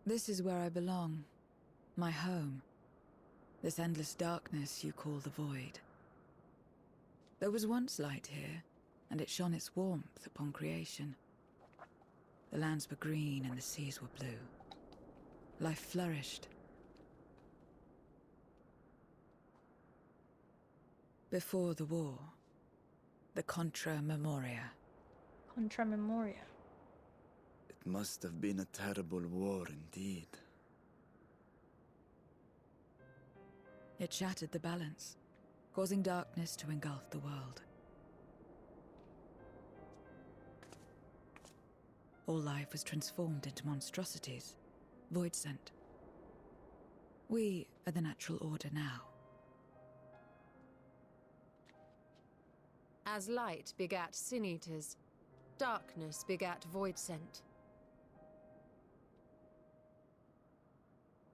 This is where I belong. My home. This endless darkness you call the void. There was once light here, and it shone its warmth upon creation. The lands were green and the seas were blue. Life flourished. Before the war, the Contra Memoria. Contra Memoria. It must have been a terrible war indeed. It shattered the balance, causing darkness to engulf the world. All life was transformed into monstrosities, voidsent. We are the natural order now. As light begat sin-eaters, darkness begat voidsent.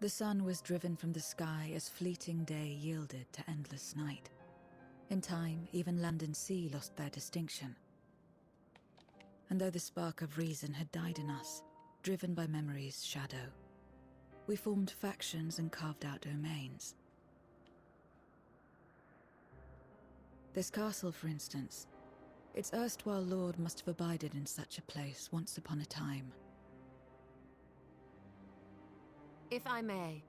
The sun was driven from the sky as fleeting day yielded to endless night. In time, even land and sea lost their distinction. And though the spark of reason had died in us, driven by memory's shadow, we formed factions and carved out domains. This castle, for instance, its erstwhile lord must have abided in such a place once upon a time. If I may,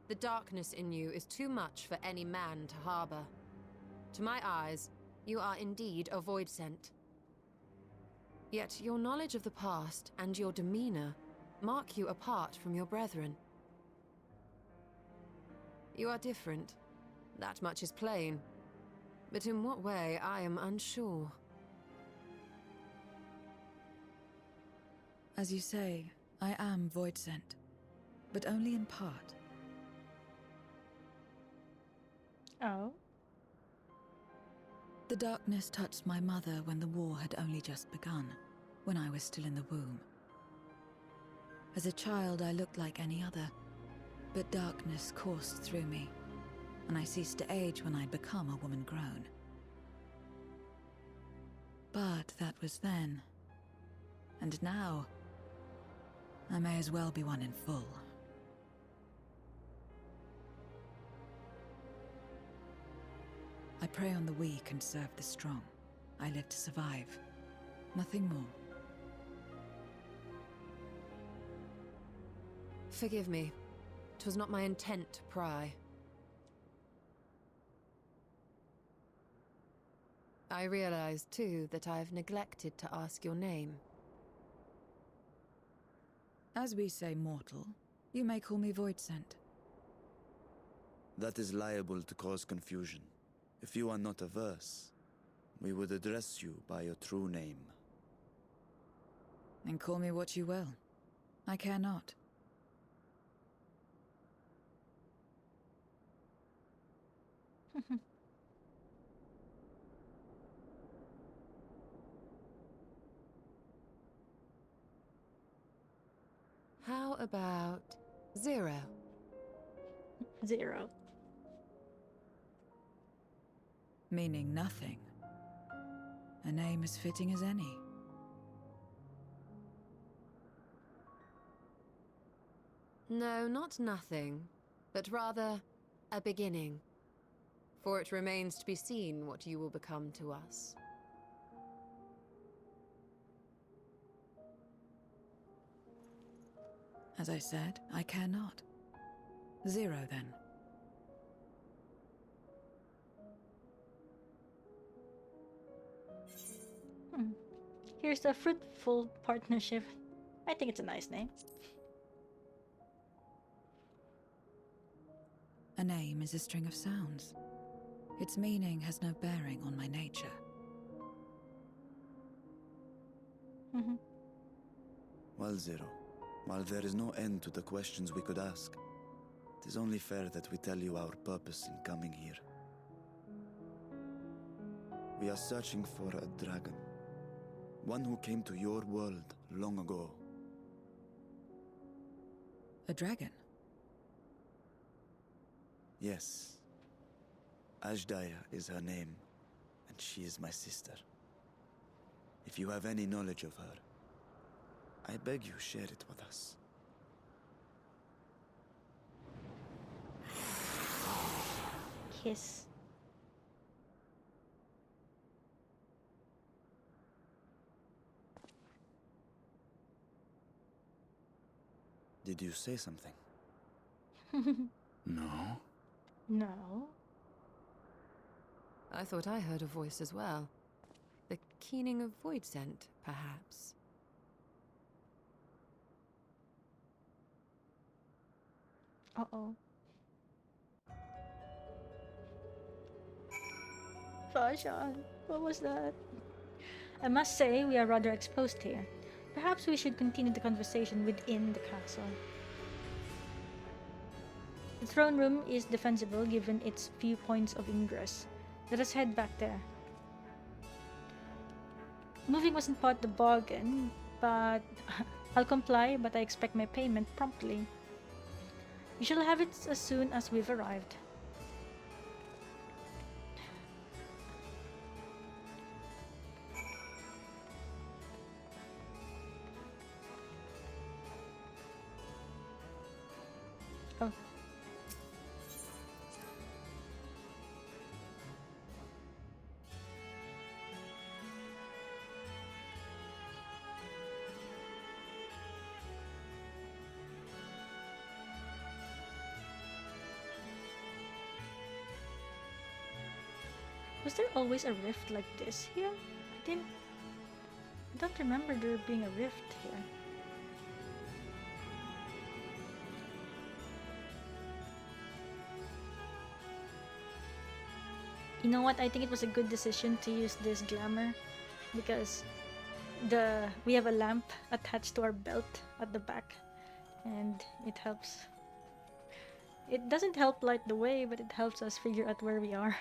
the darkness in you is too much for any man to harbor. To my eyes, you are indeed a voidsent. Yet your knowledge of the past and your demeanor mark you apart from your brethren. You are different. That much is plain. But in what way, I am unsure. As you say, I am voidsent, but only in part. Oh? The darkness touched my mother when the war had only just begun, when I was still in the womb. As a child, I looked like any other, but darkness coursed through me, and I ceased to age when I'd become a woman grown. But that was then. And now, I may as well be one in full. I prey on the weak and serve the strong. I live to survive. Nothing more. Forgive me. 'Twas not my intent to pry. I realize, too, that I've neglected to ask your name. As we say mortal, you may call me voidsent. That is liable to cause confusion. If you are not averse, we would address you by your true name. And call me what you will. I care not. How about Zero? Zero. Meaning nothing. A name as fitting as any. No, not nothing, but rather a beginning. For it remains to be seen what you will become to us. As I said, I care not. Zero, then. Here's a fruitful partnership. I think it's a nice name. A name is a string of sounds. Its meaning has no bearing on my nature. Well, Zero, while there is no end to the questions we could ask, it is only fair that we tell you our purpose in coming here. We are searching for a dragon. One who came to your world long ago. A dragon? Yes. Azdaja is her name, and she is my sister. If you have any knowledge of her, I beg you share it with us. Kiss. Did you say something? No? No. I thought I heard a voice as well. The keening of voidsent, perhaps. Uh-oh. Fashion, what was that? I must say, we are rather exposed here. Perhaps we should continue the conversation within the castle. The throne room is defensible given its few points of ingress. Let us head back there. Moving wasn't part of the bargain, but I'll comply, but I expect my payment promptly. We shall have it as soon as we've arrived. Oh. Was there always a rift like this here? I don't remember there being a rift here. You know what? I think it was a good decision to use this glamour because we have a lamp attached to our belt at the back and it helps. It doesn't help light the way, but it helps us figure out where we are.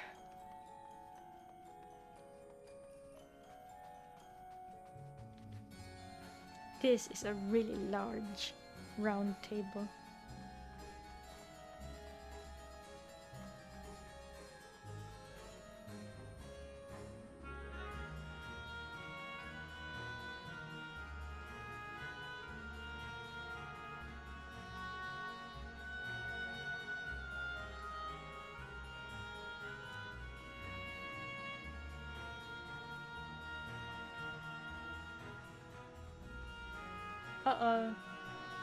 This is a really large round table. Uh-oh.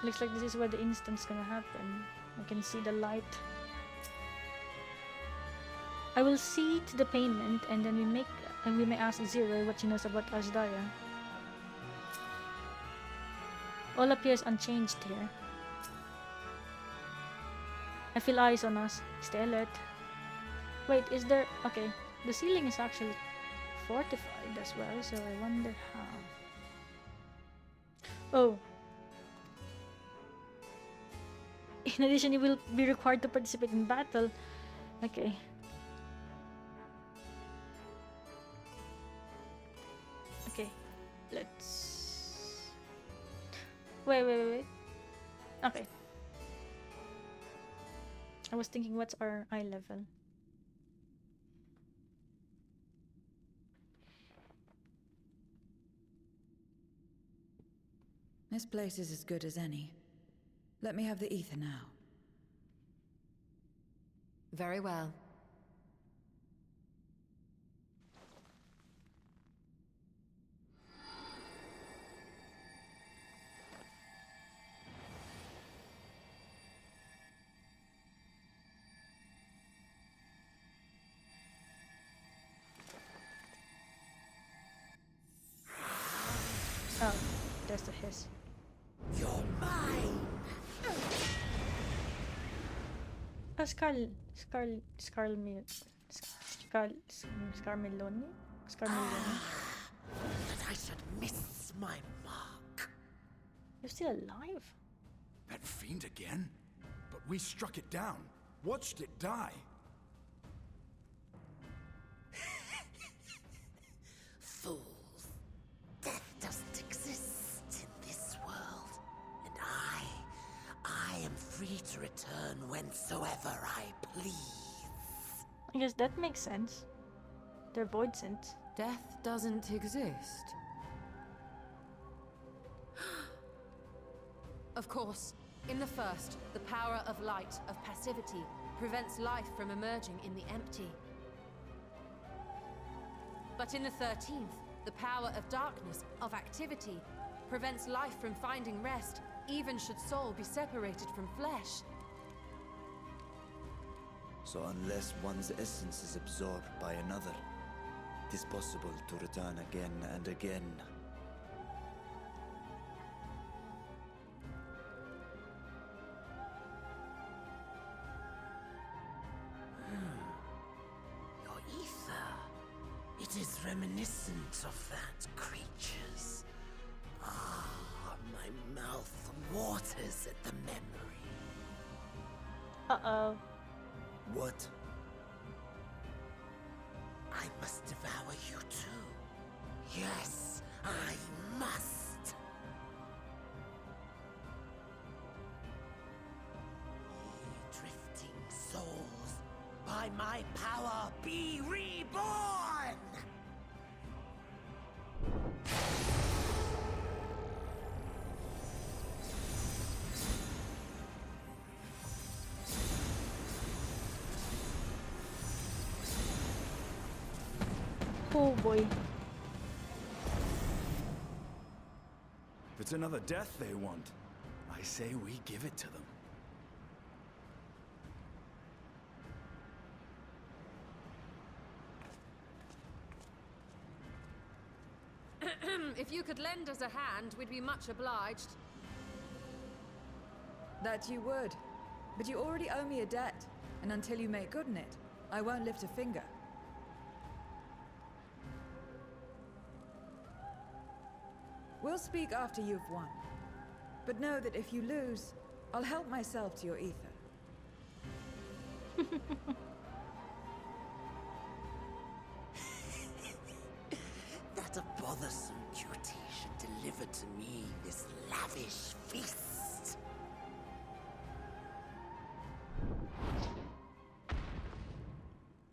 Looks like this is where the instant's gonna happen. I can see the light. I will see to the payment and then we may ask Zero what she knows about Azdaja. All appears unchanged here. I feel eyes on us. Stay alert. Wait, is there... Okay, the ceiling is actually fortified as well, so I wonder how. Oh. In addition, you will be required to participate in battle. Okay. Okay. Let's... Wait. Okay. I was thinking, what's our eye level? This place is as good as any. Let me have the ether now. Very well. Oh, there's the hiss. You're mine! Scarmeloni? That I should miss my mark. You're still alive? That fiend again? But we struck it down. Watched it die. Fools. Death doesn't exist in this world. And I am free to return whensoever I please. I guess that makes sense. They're voidsent. Death doesn't exist. Of course, in the first, the power of light, of passivity, prevents life from emerging in the empty. But in the 13th, the power of darkness, of activity, prevents life from finding rest even should soul be separated from flesh. So unless one's essence is absorbed by another, it is possible to return again and again. Your ether. It is reminiscent of that creature's. Ah, my mouth waters at the memory. Uh-oh. What? I must devour you too. Yes, I must. Ye drifting souls, by my power be reborn! Oh boy. If it's another death they want, I say we give it to them. If you could lend us a hand, we'd be much obliged. That you would. But you already owe me a debt, and until you make good on it, I won't lift a finger. We'll speak after you've won. But know that if you lose, I'll help myself to your ether. That a bothersome duty should deliver to me this lavish feast.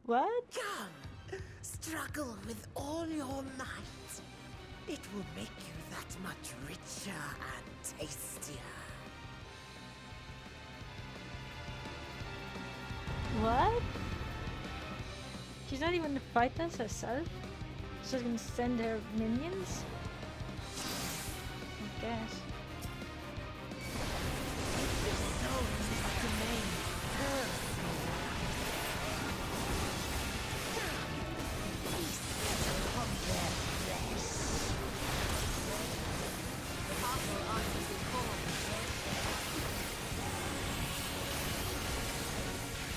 What? Come, struggle with all your might. It will make you that much richer and tastier. What? She's not even gonna fight us herself? She's gonna send her minions? I guess.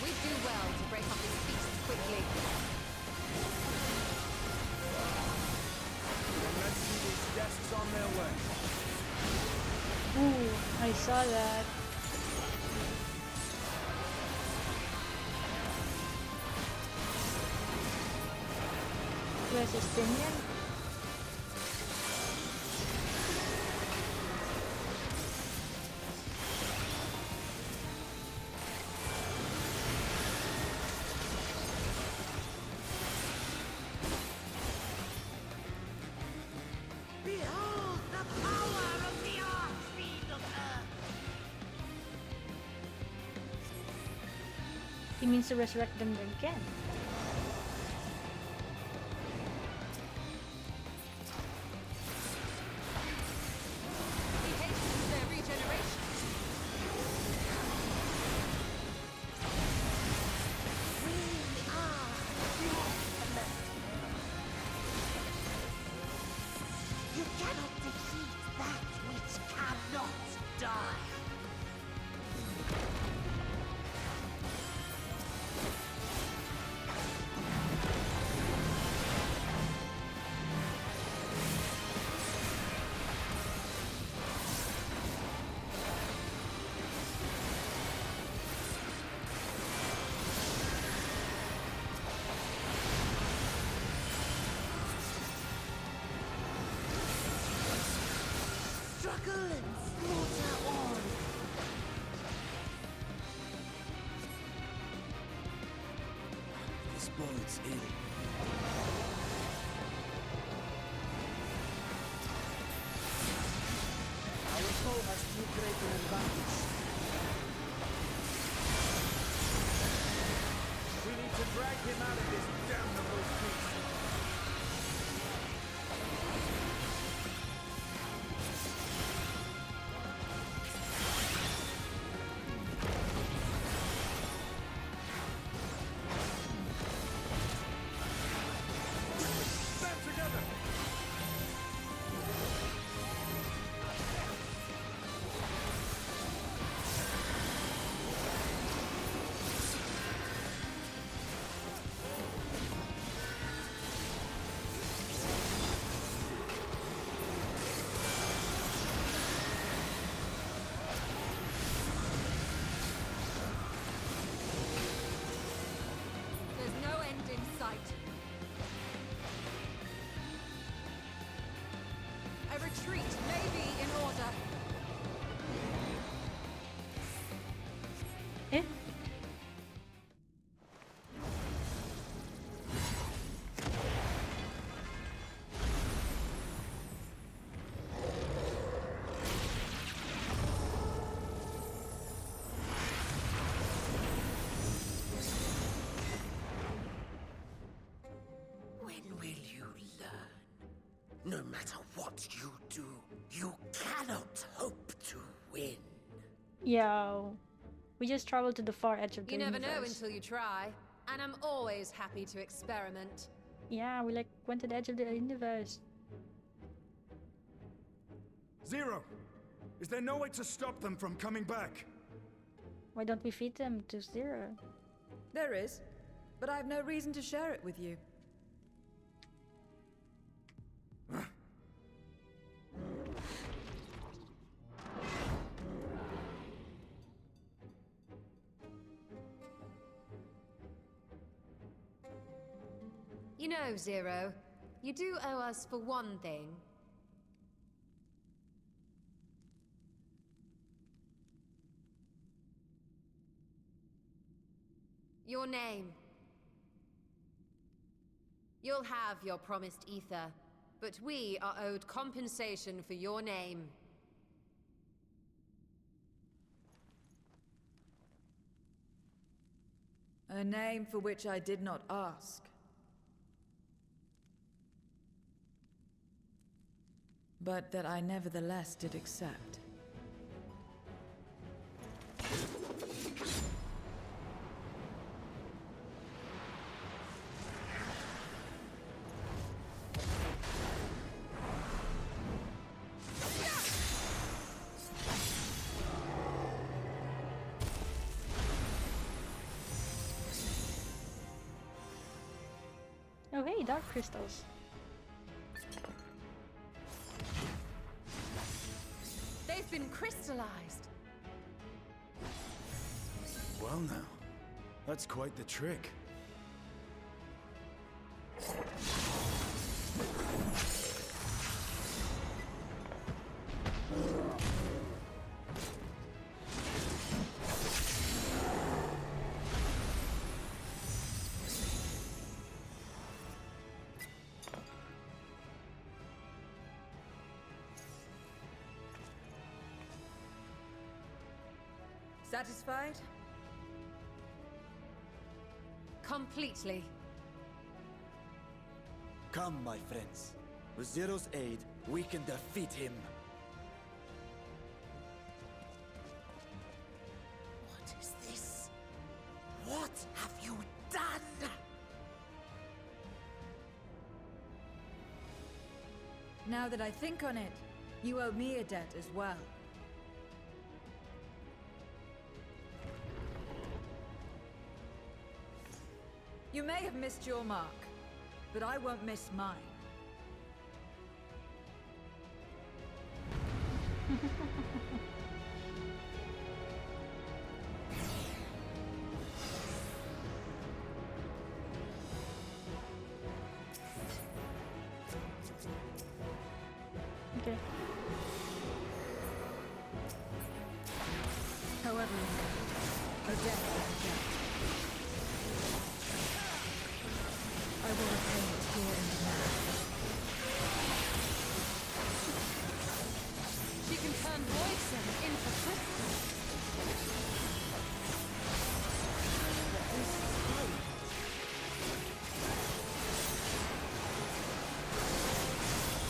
We'd do well to break up this feast quickly. Then let's see these guests on their way. Ooh, I saw that. Where's Justinian? Behold the power of the Archfiend of Earth! He means to resurrect them again. He hastens their regeneration. We are You cannot defeat that which cannot die. Struggle and slaughter on. This bodes ill. Our foe has too great an advantage. We need to drag him out of this damnable feast. Eh? When will you learn? No matter what you do, you cannot hope to win. Yo. We just traveled to the far edge of the You never universe. know until you try, and I'm always happy to experiment. Yeah, we like went to the edge of the universe. Zero! Is there no way to stop them from coming back? Why don't we feed them to Zero? There is, but I have no reason to share it with you. You know, Zero, you do owe us for one thing. Your name. You'll have your promised ether, but we are owed compensation for your name. A name for which I did not ask. But that I nevertheless did accept. Oh hey, dark crystals. They've been crystallized. Well now, that's quite the trick. Satisfied? Completely. Come, my friends. With Zero's aid, we can defeat him. What is this? What have you done? Now that I think on it, you owe me a debt as well. You may have missed your mark, but I won't miss mine. Okay. However, a debt is a debt. I will repay it here and now. She can turn voidsent into crystal.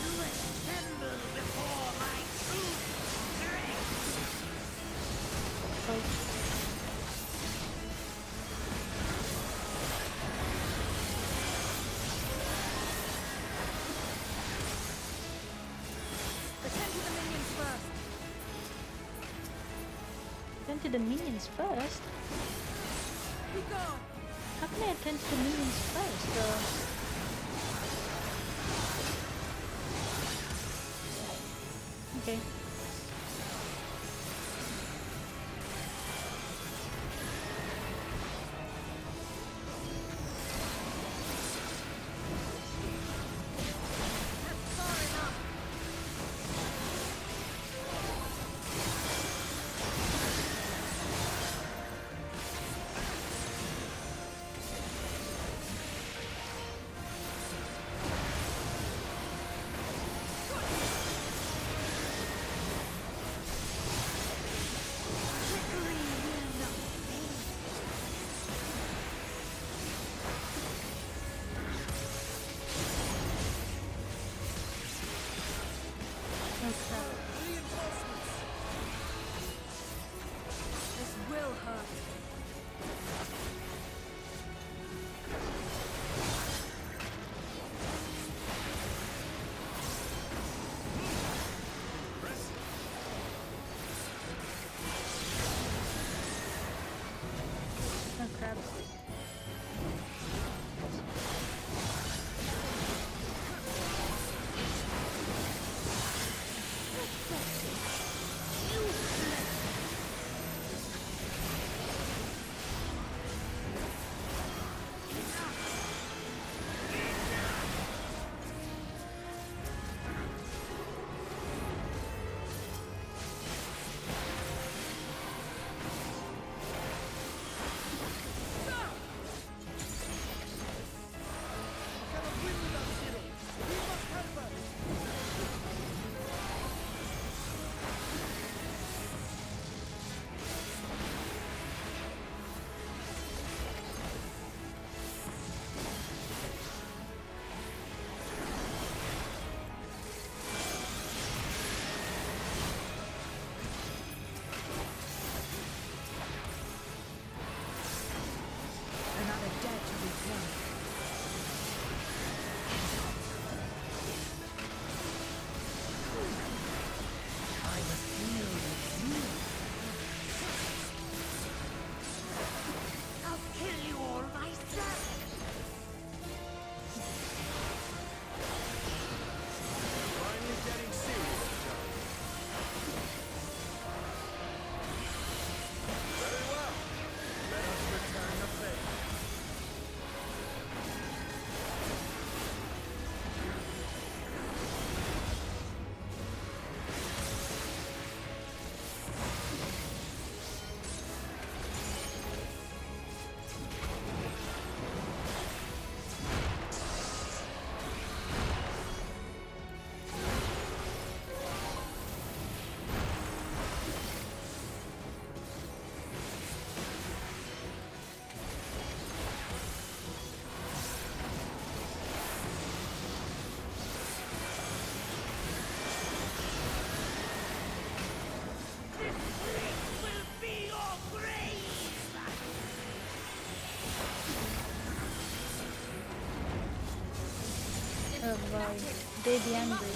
You tremble before my true strength! Attend to the minions first. Attend to the minions first? Be gone! How can I attend to the minions first, though? Okay. That's far enough. Of Day the Angry.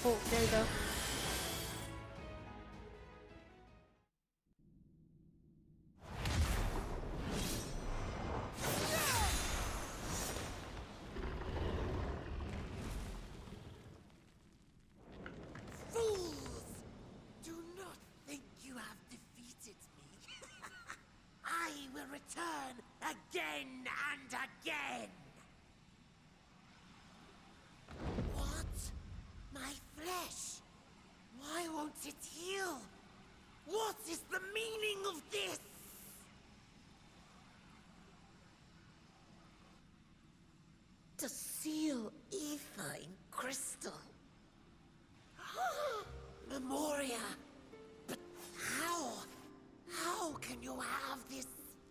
Oh, there we go. Fools! Do not think you have defeated me. I will return again and again. What? My flesh? Why won't it heal? What is the meaning of this? To seal ether in crystal. Memoria. But how? How can you have this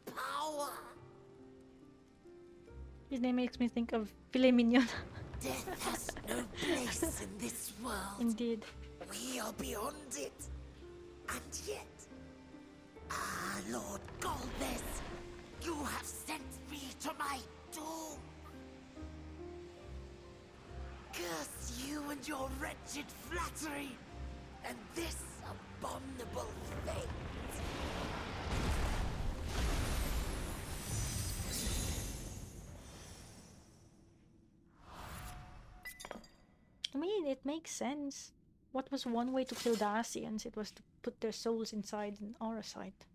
power? His name makes me think of filet mignon. Death has no place in this world. Indeed. We are beyond it. And yet... Ah, Lord Golbez, you have sent me to my doom. Curse you and your wretched flattery, and this abominable fate. I mean, it makes sense. What was one way to kill the Asians? It was to put their souls inside an aura site.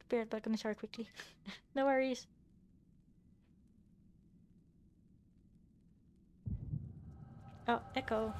Be right back on the chart quickly. No worries. Oh, echo.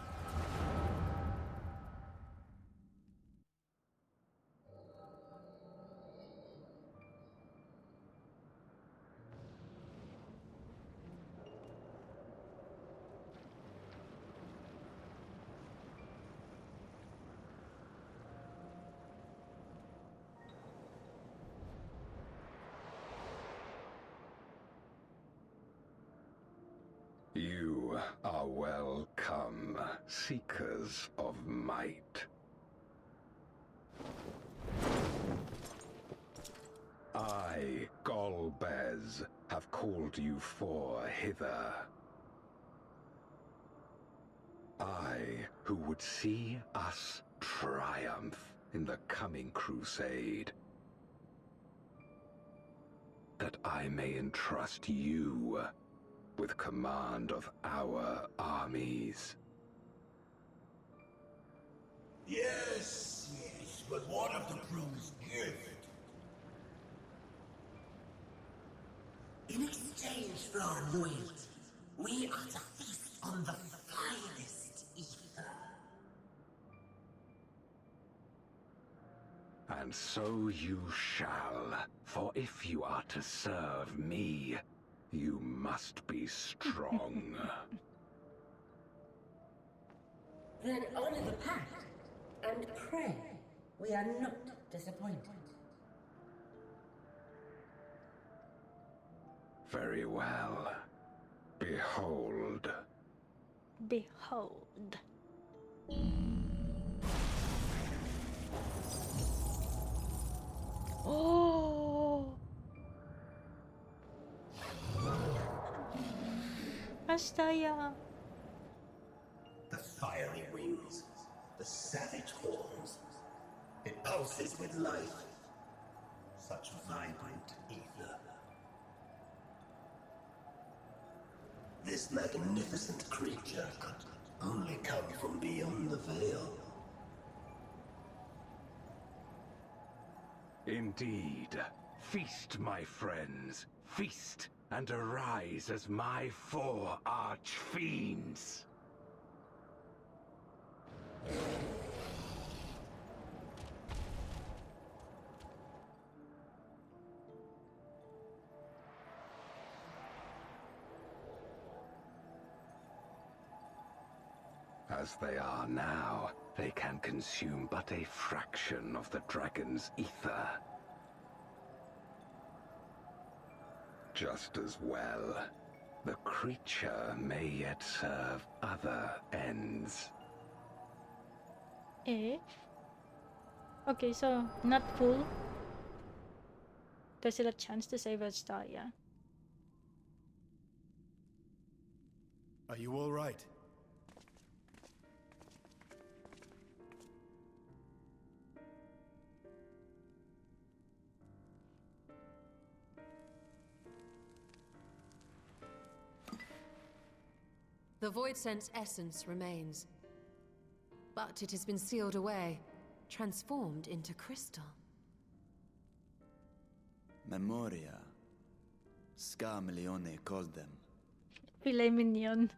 You are welcome, seekers of might. I, Golbez, have called you four hither. I, who would see us triumph in the coming crusade. That I may entrust you with command of our armies. Yes, but what of the promised gift? In exchange for our loyalty, we are to feast on the finest ether. And so you shall, for if you are to serve me, you must be strong. Then honor the pact, and pray we are not disappointed. Very well. Behold. Behold. Oh! Azdaja. The fiery wings, the savage horns. It pulses with life. Such vibrant ether. This magnificent creature could only come from beyond the veil. Indeed. Feast, my friends. Feast and arise as my four archfiends. As they are now, they can consume but a fraction of the dragon's ether. Just as well, the creature may yet serve other ends. Eh? Okay, so not full. There's still a chance to save Azdaja. Are you all right? The voidsent's essence remains, but it has been sealed away, transformed into crystal. Memoria. Scameleone called them. Filet mignon.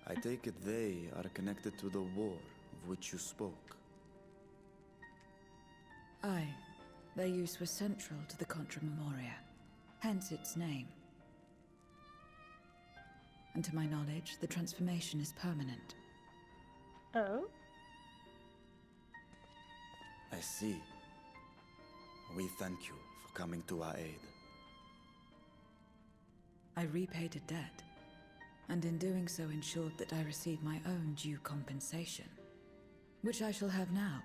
I take it they are connected to the war of which you spoke. Aye. Their use was central to the Contra Memoria, hence its name. And to my knowledge, the transformation is permanent. Oh? I see. We thank you for coming to our aid. I repaid a debt, and in doing so ensured that I received my own due compensation, which I shall have now.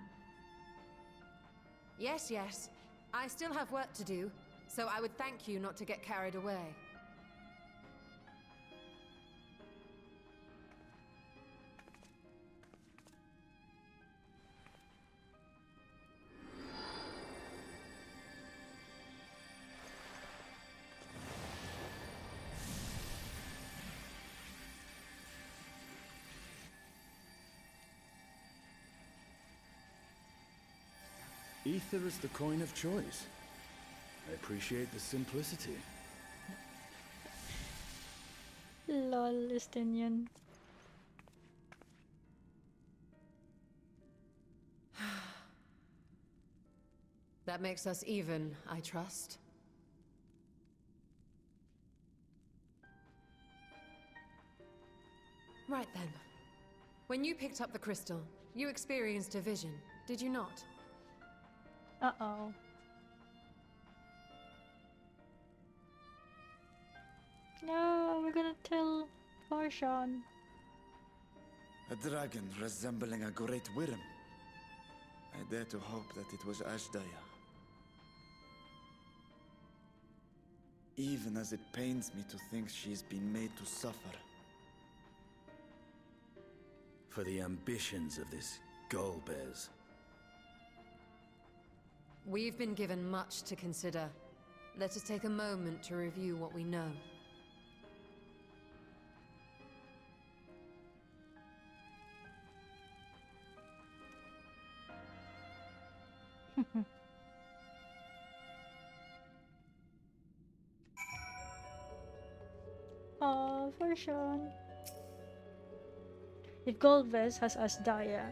Yes, yes. I still have work to do, so I would thank you not to get carried away. Ether is the coin of choice. I appreciate the simplicity. Lol, Estinian. That makes us even, I trust. Right then. When you picked up the crystal, you experienced a vision, did you not? Uh-oh. No, we're gonna tell Porsche. A dragon resembling a great worm. I dare to hope that it was Azdaja. Even as it pains me to think she's been made to suffer. For the ambitions of this Golbez. We've been given much to consider. Let us take a moment to review what we know. Oh, version. If Golbez has Azdaja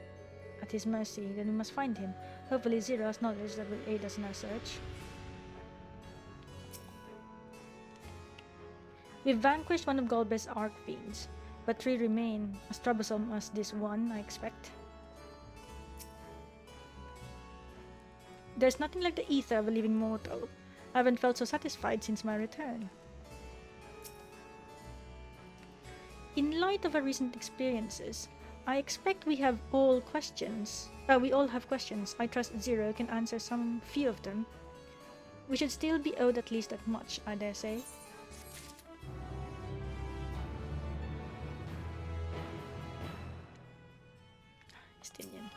at his mercy, then we must find him. Hopefully Zero has knowledge that will aid us in our search. We've vanquished one of Golbez's Archfiends, but 3 remain, as troublesome as this one, I expect. There's nothing like the ether of a living mortal. I haven't felt so satisfied since my return. In light of our recent experiences, I expect we have all questions. We all have questions. I trust Zero can answer some few of them. We should still be owed at least that much, I dare say. Estinian.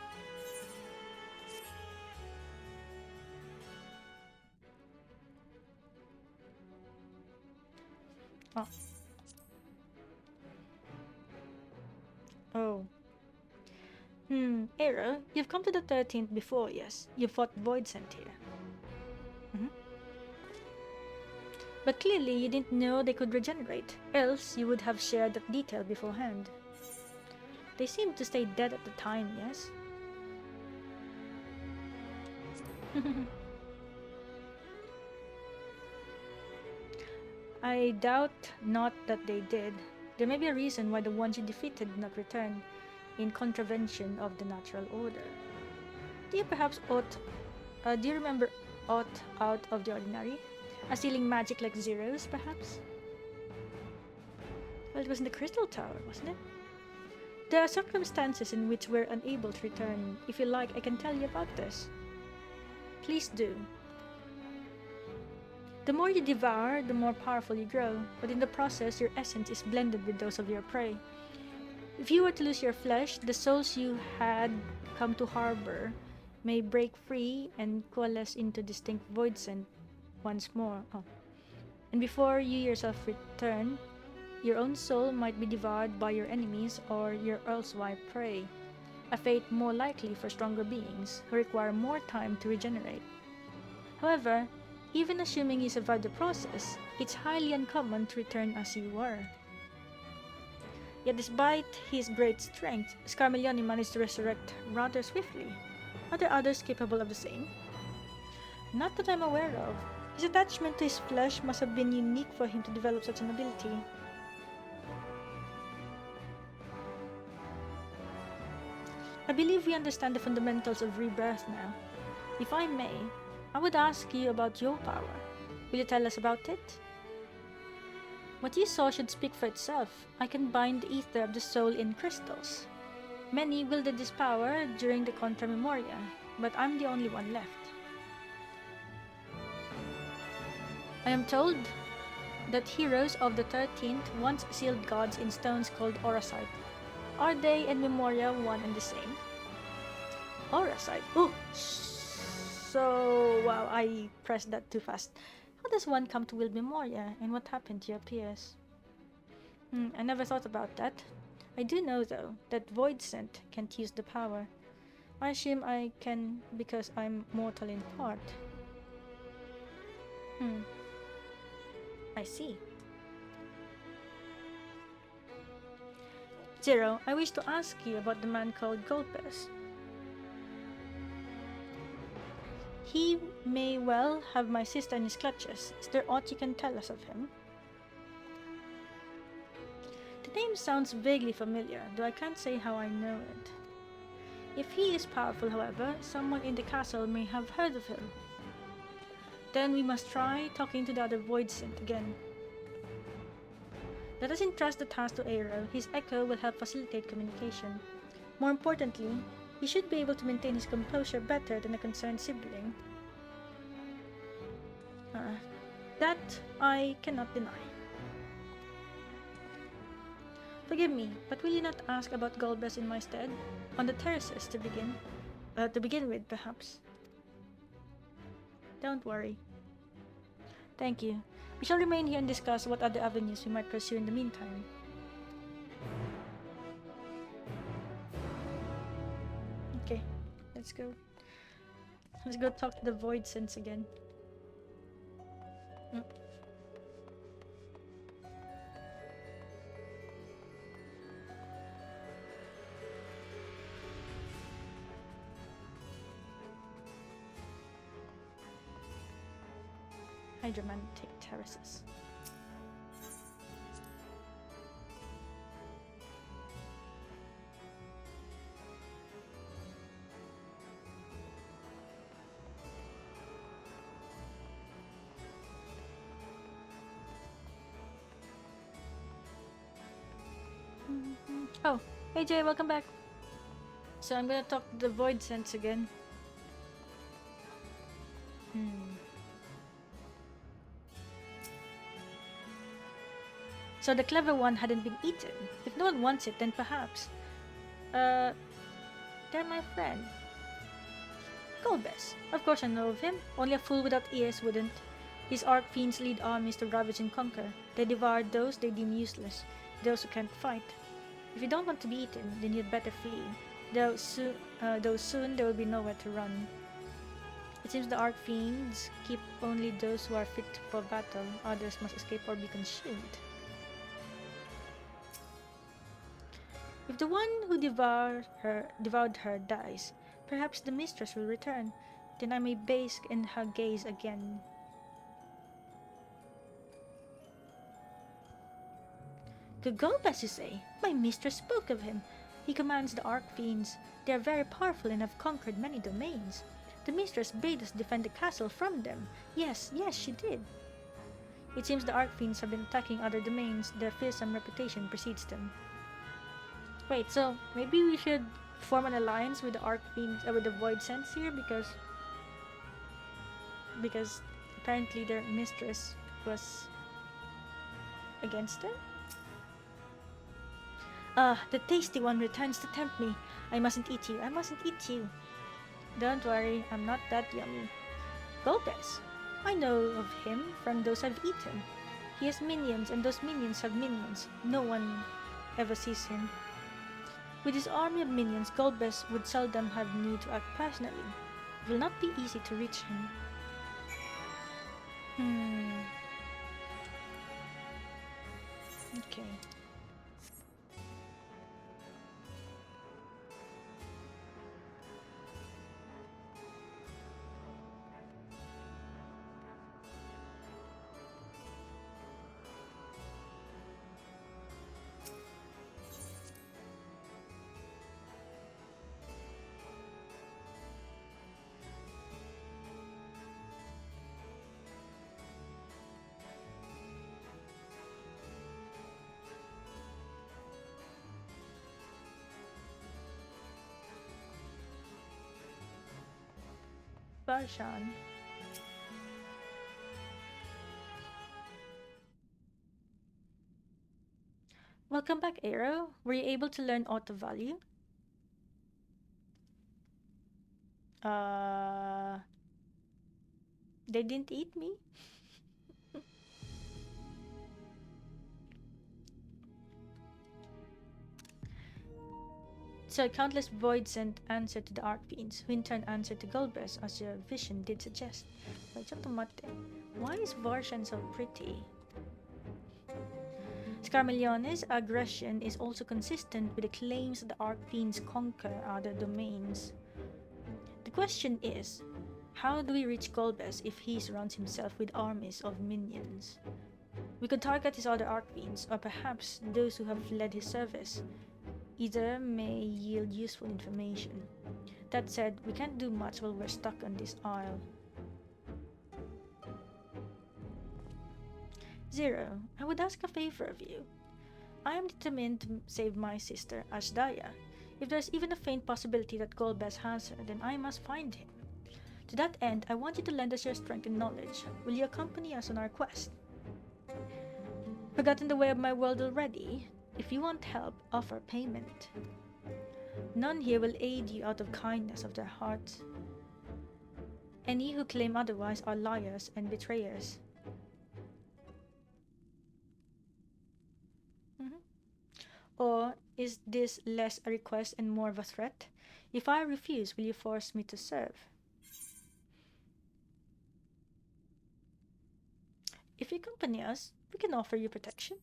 Oh. Oh. Era, you've come to the 13th before, yes? You fought half-voidsent here. But clearly you didn't know they could regenerate, else you would have shared that detail beforehand. They seemed to stay dead at the time, yes? I doubt not that they did. There may be a reason why the ones you defeated did not return, in contravention of the natural order. Do you remember aught out of the ordinary? A stealing magic like Zero's, perhaps? Well, it was in the Crystal Tower, wasn't it? There are circumstances in which we're unable to return. If you like, I can tell you about this. Please do. The more you devour, the more powerful you grow, but in the process, your essence is blended with those of your prey. If you were to lose your flesh, the souls you had come to harbor may break free and coalesce into distinct half-voidsent once more. And before you yourself return, your own soul might be devoured by your enemies or your erstwhile prey, a fate more likely for stronger beings who require more time to regenerate. However, even assuming you survive the process, it's highly uncommon to return as you were. Yet despite his great strength, Scarmiglione managed to resurrect rather swiftly. Are there others capable of the same? Not that I'm aware of. His attachment to his flesh must have been unique for him to develop such an ability. I believe we understand the fundamentals of rebirth now. If I may, I would ask you about your power. Will you tell us about it? What you saw should speak for itself. I can bind the ether of the soul in crystals. Many wielded this power during the Contra Memoria, but I'm the only one left. I am told that heroes of the 13th once sealed gods in stones called auracite. Are they and Memoria one and the same? Auracite? Oh! So, wow, I pressed that too fast. How does one come to wield Memoria, and what happened to your peers? I never thought about that. I do know, though, that half-voidsent can't use the power. I assume I can because I'm mortal in part. I see. Zero, I wish to ask you about the man called Golbez. He may well have my sister in his clutches. Is there aught you can tell us of him? The name sounds vaguely familiar, though I can't say how I know it. If he is powerful, however, someone in the castle may have heard of him. Then we must try talking to the other half-voidsent again. Let us entrust the task to Aero. His echo will help facilitate communication. More importantly, he should be able to maintain his composure better than a concerned sibling. That I cannot deny. Forgive me, but will you not ask about Golbez in my stead? On the terraces to begin with, perhaps. Don't worry. Thank you. We shall remain here and discuss what other avenues we might pursue in the meantime. Okay, let's go. Let's go talk to the Voidsents again. Hydromantic terraces. Oh, hey Jay, welcome back. So I'm gonna talk to the Voidsents again. So the clever one hadn't been eaten. If no one wants it, then perhaps. They're my friend. Golbez. Of course I know of him. Only a fool without ears wouldn't. His Archfiends lead armies to ravage and conquer. They devour those they deem useless, those who can't fight. If you don't want to be eaten, then you'd better flee. Though soon there will be nowhere to run. It seems the Archfiends keep only those who are fit for battle. Others must escape or be consumed. If the one who devoured her dies, perhaps the mistress will return. Then I may bask in her gaze again. Golbez, you say? My mistress spoke of him. He commands the Archfiends. They are very powerful and have conquered many domains. The mistress bade us defend the castle from them. Yes, she did. It seems the Archfiends have been attacking other domains. Their fearsome reputation precedes them. Wait, so maybe we should form an alliance with the Archfiends, with the Voidsents here, because apparently their mistress was against them. The tasty one returns to tempt me. I mustn't eat you. I mustn't eat you. Don't worry, I'm not that yummy. Golbez. I know of him from those I've eaten. He has minions, and those minions have minions. No one ever sees him. With his army of minions, Golbez would seldom have need to act personally. It will not be easy to reach him. Okay. Barshan. Welcome back, Aero. Were you able to learn auto value? They didn't eat me? So countless Voidsent answered to the Archfiends, who in turn answered to Golbez, as your vision did suggest. Why is Varshan so pretty? Scarmelione's aggression is also consistent with the claims that the Archfiends conquer other domains. The question is, how do we reach Golbez if he surrounds himself with armies of minions? We could target his other Archfiends, or perhaps those who have fled his service. Either may yield useful information. That said, we can't do much while we're stuck on this isle. Zero, I would ask a favor of you. I am determined to save my sister, Azdaja. If there's even a faint possibility that Golbez has her, then I must find him. To that end, I want you to lend us your strength and knowledge. Will you accompany us on our quest? Forgotten the way of my world already? If you want help, offer payment. None here will aid you out of kindness of their hearts. Any who claim otherwise are liars and betrayers. Or is this less a request and more of a threat? If I refuse, will you force me to serve? If you accompany us, we can offer you protection.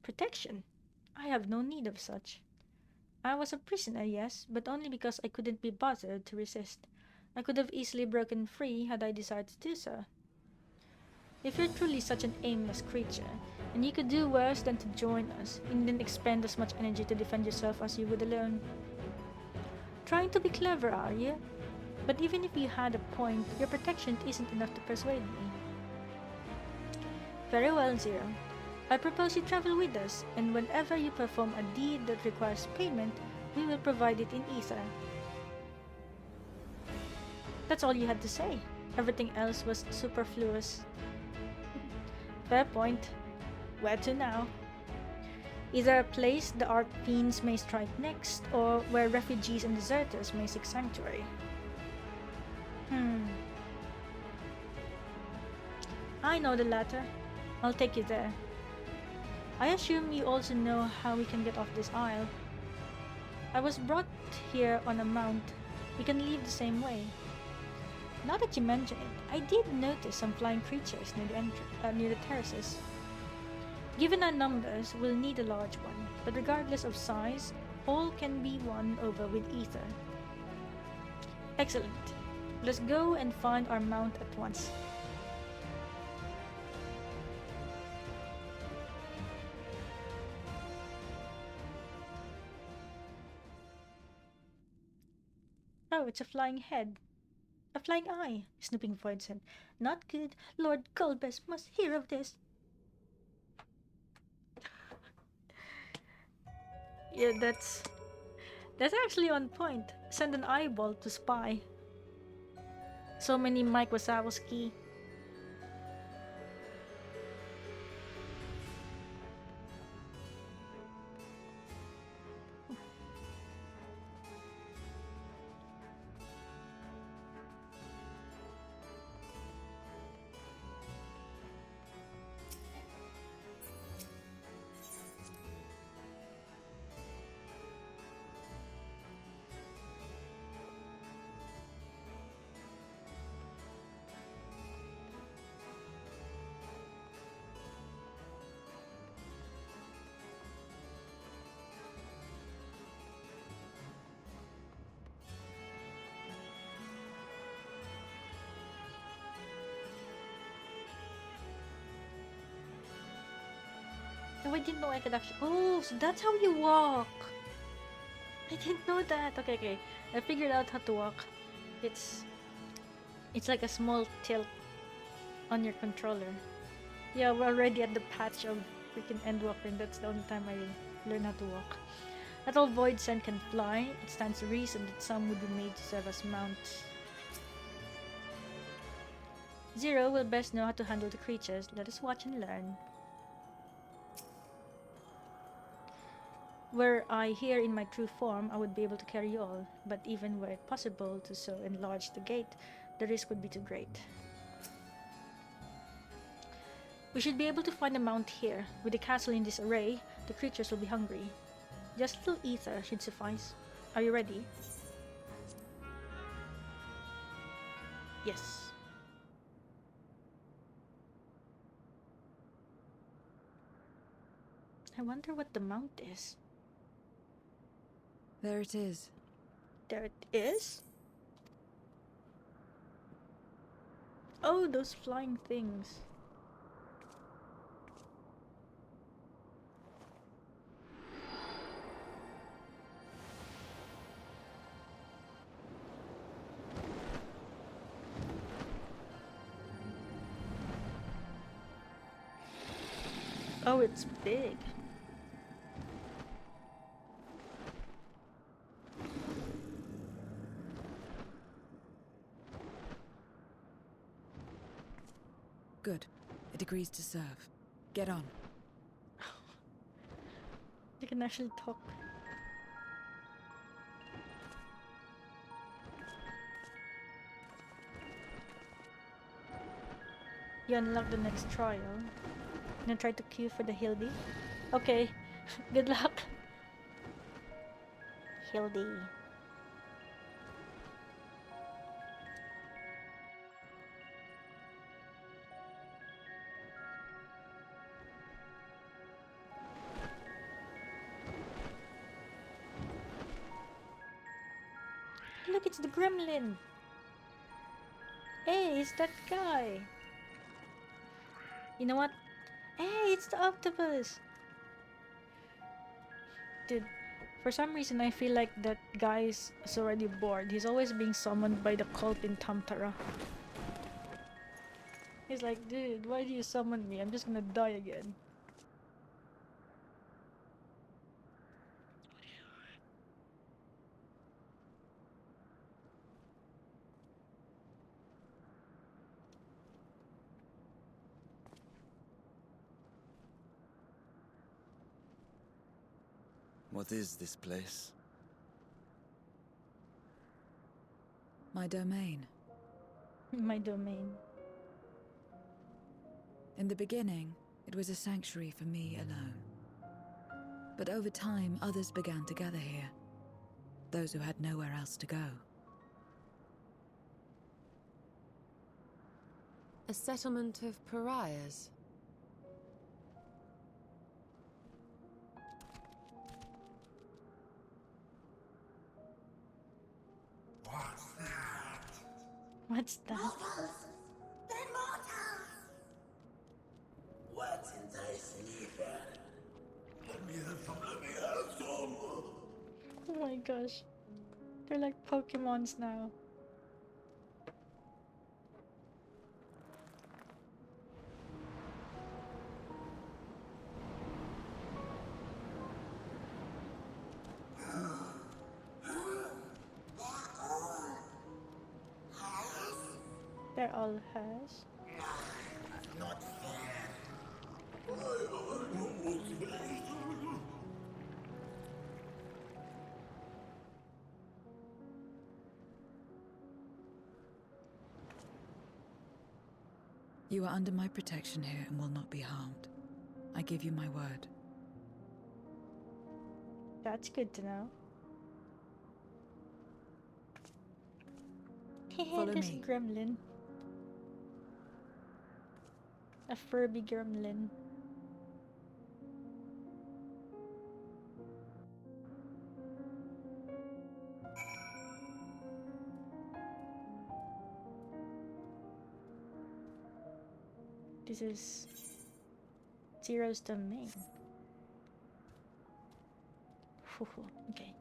Protection? I have no need of such. I was a prisoner, yes, but only because I couldn't be bothered to resist. I could have easily broken free had I desired to do so. If you're truly such an aimless creature, and you could do worse than to join us, and then expend as much energy to defend yourself as you would alone. Trying to be clever, are you? But even if you had a point, your protection isn't enough to persuade me. Very well, Zero. I propose you travel with us, and whenever you perform a deed that requires payment, we will provide it in ether. That's all you had to say. Everything else was superfluous. Fair point. Where to now? Either a place the Archfiends may strike next, or where refugees and deserters may seek sanctuary. I know the latter. I'll take you there. I assume you also know how we can get off this isle. I was brought here on a mount. We can leave the same way. Now that you mention it, I did notice some flying creatures near the terraces. Given our numbers, we'll need a large one, but regardless of size, all can be won over with ether. Excellent. Let's go and find our mount at once. Oh, it's a flying head. A flying eye, snooping Voidsent. Not good. Lord Golbez must hear of this. Yeah, that's actually on point. Send an eyeball to spy. So many Mike Wazowski. Oh, I didn't know I could actually. Oh, so that's how you walk. I didn't know that. Okay. I figured out how to walk. It's like a small tilt on your controller. Yeah, we're already at the patch of freaking Endwalker, and that's the only time I learn how to walk. Not all Voidsent can fly. It stands to reason that some would be made to serve as mounts. Zero will best know how to handle the creatures. Let us watch and learn. Were I here in my true form, I would be able to carry you all, but even were it possible to so enlarge the gate, the risk would be too great. We should be able to find a mount here. With the castle in disarray, the creatures will be hungry. Just a little ether should suffice. Are you ready? Yes. I wonder what the mount is. There it is. There it is? Oh, those flying things. Oh, it's big. Good. It agrees to serve. Get on. You can actually talk. You unlock the next trial. I'm gonna try to queue for the Hildy. Okay, good luck. Hildy. Look, it's the gremlin. Hey, it's that guy. You know what? Hey, it's the octopus. Dude, for some reason I feel like that guy is already bored. He's always being summoned by the cult in Tamtara. He's like, dude, why do you summon me? I'm just gonna die again. What is this place? My domain. My domain. In the beginning, it was a sanctuary for me alone. But over time, others began to gather here. Those who had nowhere else to go. A settlement of pariahs. What's that? Mortals! They're mortals! What in thy sleeper? Oh my gosh. They're like Pokemons now. They're all hers. Not fair. You are under my protection here and will not be harmed. I give you my word. That's good to know. Follow This me. gremlin. A Furby gremlin. This is Zero's domain. Okay.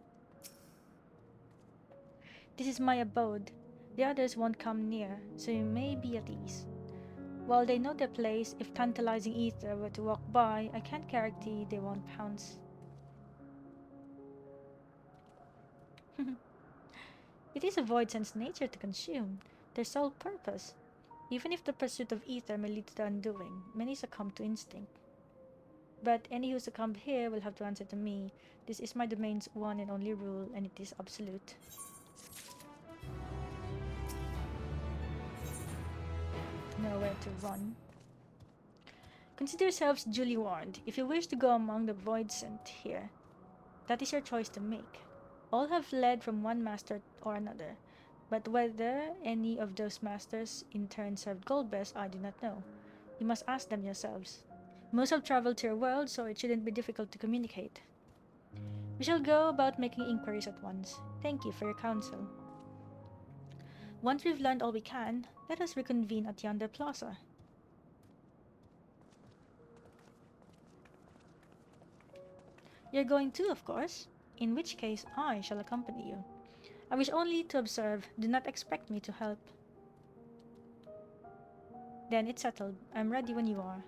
This is my abode. The others won't come near, so you may be at ease. While they know their place, if tantalizing ether were to walk by, I can't guarantee they won't pounce. It is a voidsent's nature to consume, their sole purpose. Even if the pursuit of ether may lead to the undoing, many succumb to instinct. But any who succumb here will have to answer to me. This is my domain's one and only rule, and it is absolute. Nowhere to run. Consider yourselves duly warned. If you wish to go among the voidsent here, that is your choice to make. All have fled from one master or another, but whether any of those masters in turn served Golbez, I do not know. You must ask them yourselves. Most have traveled to your world, so it shouldn't be difficult to communicate. We shall go about making inquiries at once. Thank you for your counsel. Once we've learned all we can, let us reconvene at yonder plaza. You're going too, of course, in which case I shall accompany you. I wish only to observe, do not expect me to help. Then it's settled. I'm ready when you are.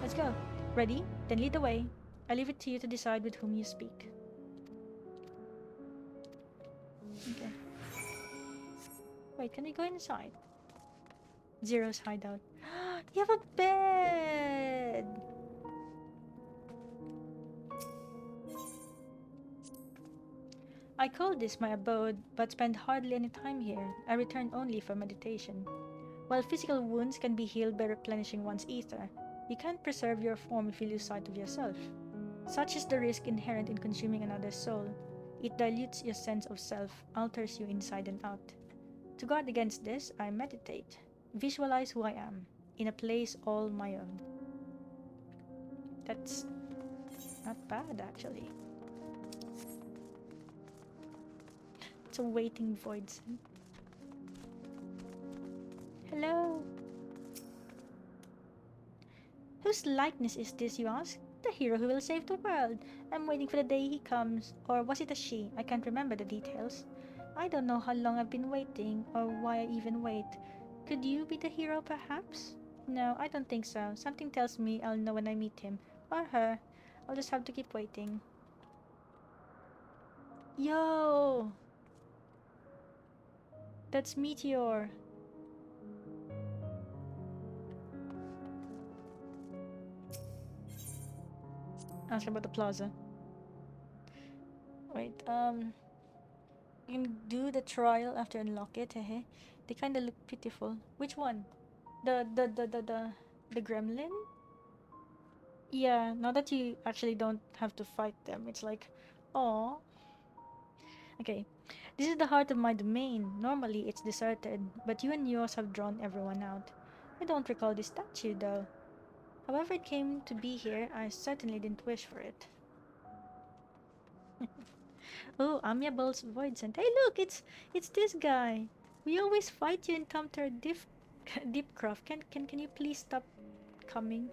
Let's go. Ready? Then lead the way. I leave it to you to decide with whom you speak. Okay. Wait, can we go inside? Zero's hideout. You have a bed! I call this my abode, but spend hardly any time here. I return only for meditation. While physical wounds can be healed by replenishing one's ether, you can't preserve your form if you lose sight of yourself. Such is the risk inherent in consuming another's soul. It dilutes your sense of self, alters you inside and out. To guard against this, I meditate. Visualize who I am, in a place all my own. That's not bad, actually. It's a waiting voidsent. Hello. Whose likeness is this, you ask? The hero who will save the world. I'm waiting for the day he comes. Or was it a she? I can't remember the details. I don't know how long I've been waiting, or why I even wait. Could you be the hero, perhaps? No, I don't think so. Something tells me I'll know when I meet him. Or her. I'll just have to keep waiting. Yo! That's Meteor. Ask about the plaza. Wait, you can do the trial after unlock it, hehe. They kinda look pitiful. Which one? The gremlin? Yeah, now that you actually don't have to fight them, it's like, oh. Okay, this is the heart of my domain. Normally it's deserted, but you and yours have drawn everyone out. I don't recall this statue, though. However it came to be here, I certainly didn't wish for it. Oh, amiable's voidsent. Hey, look, it's this guy. We always fight you encounter Deepcroft. Can you please stop coming?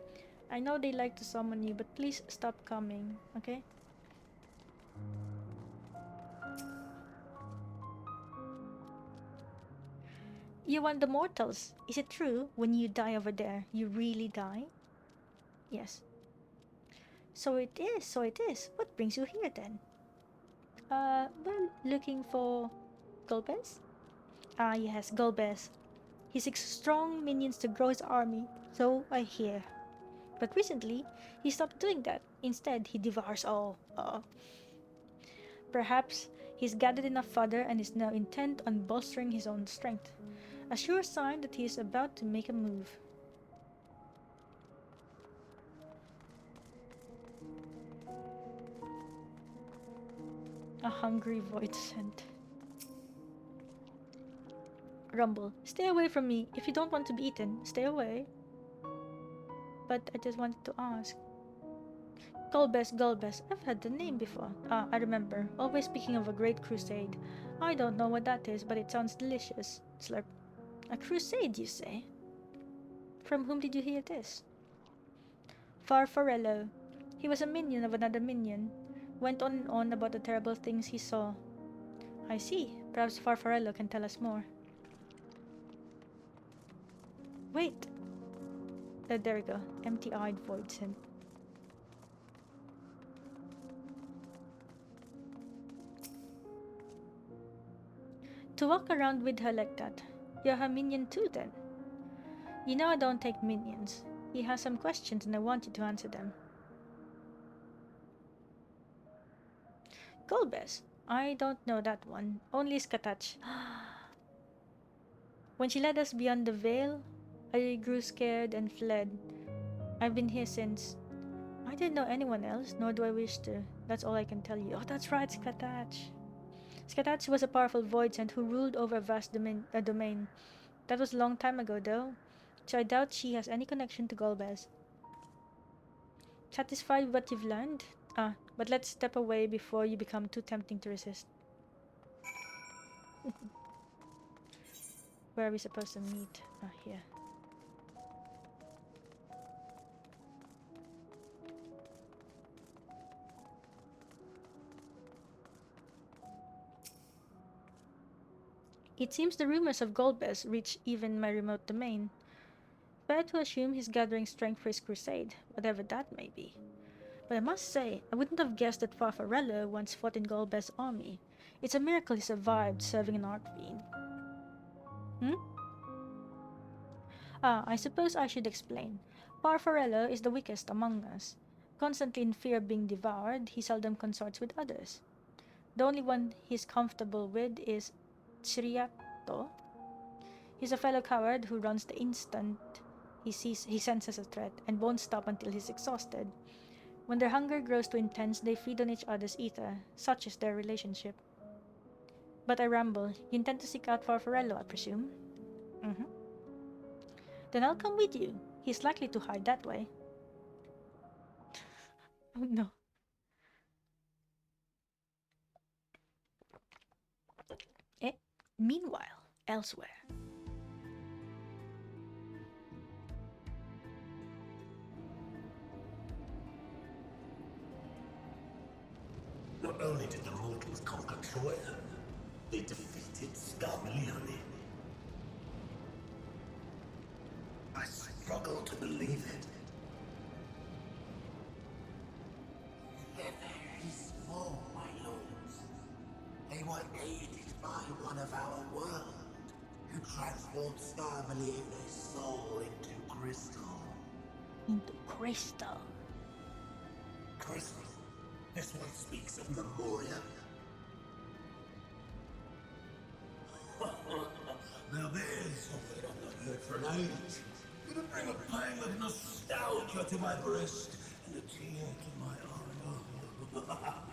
I know they like to summon you, but please stop coming, okay? You want the mortals. Is it true? When you die over there, you really die? Yes. So it is. What brings you here then? Well, looking for Golbez? Ah, yes, Golbez. He seeks strong minions to grow his army, so I hear. But recently, he stopped doing that. Instead, he devours all. Perhaps he's gathered enough fodder and is now intent on bolstering his own strength. A sure sign that he is about to make a move. A hungry voidsent. Rumble. Stay away from me. If you don't want to be eaten, stay away. But I just wanted to ask. Golbez. I've heard the name before. Ah, I remember. Always speaking of a great crusade. I don't know what that is, but it sounds delicious. Slurp. A crusade, you say? From whom did you hear this? Farfarello. He was a minion of another minion. Went on and on about the terrible things he saw. I see. Perhaps Farfarello can tell us more. Wait! There we go. Empty-eyed voidsent. To walk around with her like that. You're her minion too, then? You know I don't take minions. He has some questions and I want you to answer them. Golbez? I don't know that one. Only Skatach. When she led us beyond the veil, I grew scared and fled. I've been here since. I didn't know anyone else, nor do I wish to. That's all I can tell you. Oh, that's right, Skatach. Skatach was a powerful voidsent who ruled over a vast domain. That was a long time ago, though, so I doubt she has any connection to Golbez. Satisfied with what you've learned? Ah, but let's step away before you become too tempting to resist. Where are we supposed to meet? Ah, here. It seems the rumors of Golbez reach even my remote domain. fair to assume he's gathering strength for his crusade, whatever that may be. But I must say, I wouldn't have guessed that Farfarello once fought in Golbez's army. It's a miracle he survived serving an Archfiend. I suppose I should explain. Farfarello is the weakest among us. Constantly in fear of being devoured, he seldom consorts with others. The only one he's comfortable with is Chiriato. He's a fellow coward who runs the instant he senses a threat and won't stop until he's exhausted. When their hunger grows too intense, they feed on each other's ether. Such is their relationship. But I ramble. You intend to seek out Farfarello, I presume? Then I'll come with you. He's likely to hide that way. Oh no. Meanwhile, elsewhere. Not only did the mortals conquer Troya, they defeated Scarmalione. I struggle to believe it. They're very small, my lords. They were aided by one of our world, who transformed Scarmalione's soul into crystal. Into crystal? Crystal? This one speaks of Memoria. Now there's something I've not heard for an age. It'll bring a pang of nostalgia to my breast and a tear to my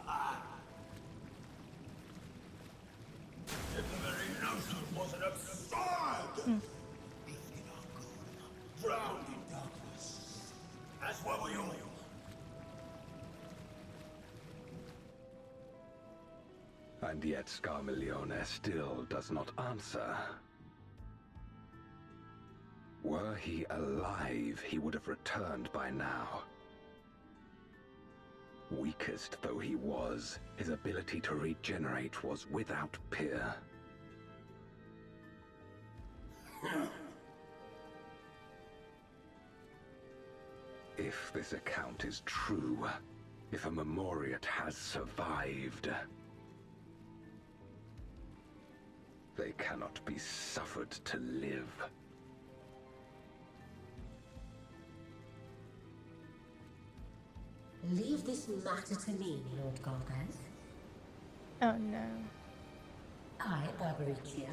eye. The very notion was an absurd! Drifting on, drowned in darkness, as were we all. And yet Scarmalione still does not answer. Were he alive, he would have returned by now. Weakest though he was, his ability to regenerate was without peer. If this account is true, if a Memoriat has survived, they cannot be suffered to live. Leave this matter to me, Lord Golbez. Oh no. I, Barbaricia,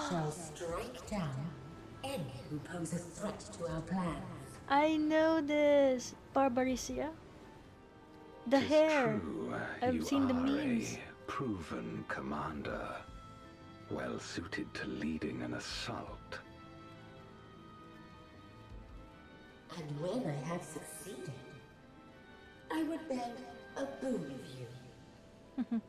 shall strike down any who pose a threat to our plans. I know this, Barbaricia. The hair. True, I've seen the memes. A proven commander, well suited to leading an assault. And when I have succeeded, I would beg a boon of you.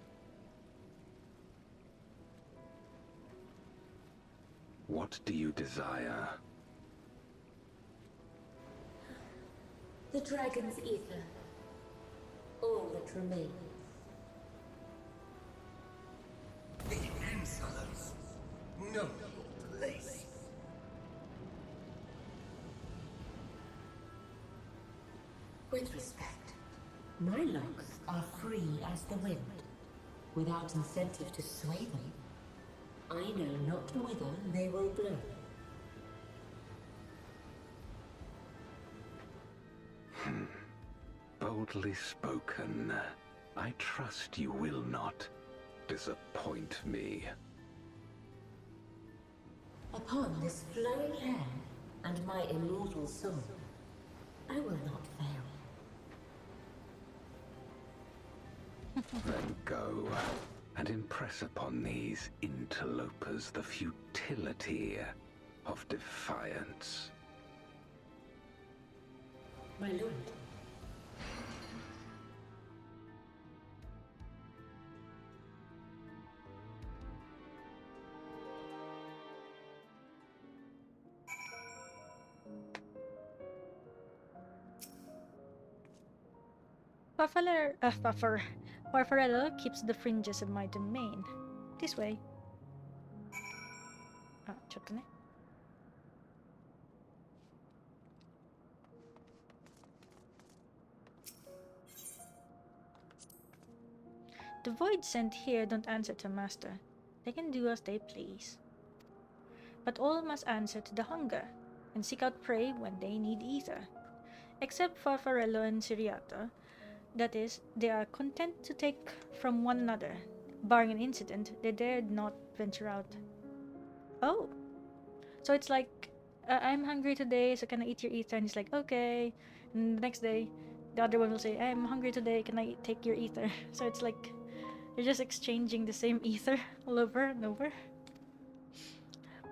What do you desire? The dragon's ether. All that remains. The insolence! No place! With respect, my locks are free as the wind, without incentive to sway them. I know not whither they will blow. Boldly spoken. I trust you will not disappoint me. Upon this flowing hair and my immortal soul, I will not fail. Then go and impress upon these interlopers the futility of defiance. My lord. Farfarello keeps the fringes of my domain. This way. Ah,ちょっとね. The voidsent here don't answer to master. They can do as they please. But all must answer to the hunger, and seek out prey when they need ether. Except Farfarello and Siriato, that is, they are content to take from one another. Barring an incident, they dared not venture out. Oh, so it's like, I'm hungry today, so can I eat your ether? And he's like, okay. And the next day, the other one will say, I'm hungry today, can I take your ether? So it's like, they're just exchanging the same ether all over and over.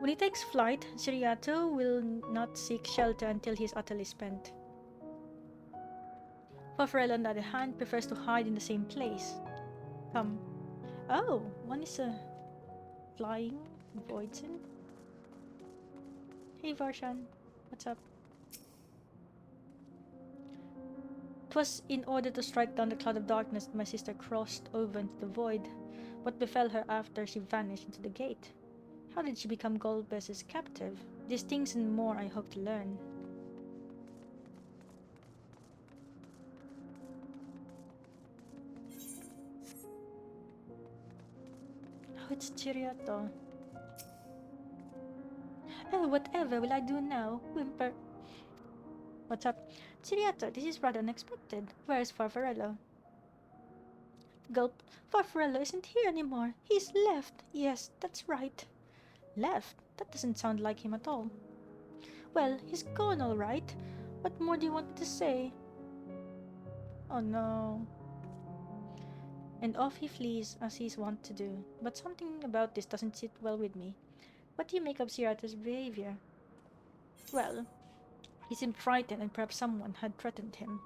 When he takes flight, Siriato will not seek shelter until he is utterly spent. Farfarello, on the other hand, prefers to hide in the same place. Come. Oh, one is a flying voidsent. Hey Varshan, what's up? 'Twas in order to strike down the cloud of darkness that my sister crossed over into the void. What befell her after she vanished into the gate? How did she become Golbez's captive? These things and more I hope to learn. Oh, it's Chiriato. Oh, whatever will I do now? Whimper. What's up? Chiriato, this is rather unexpected. Where's Farfarello? Gulp. Farfarello isn't here anymore. He's left. Yes, that's right. Left? That doesn't sound like him at all. Well, he's gone all right. What more do you want me to say? Oh no. And off he flees as he's wont to do. But something about this doesn't sit well with me. What do you make of Sirata's behavior? Well, he seemed frightened and perhaps someone had threatened him.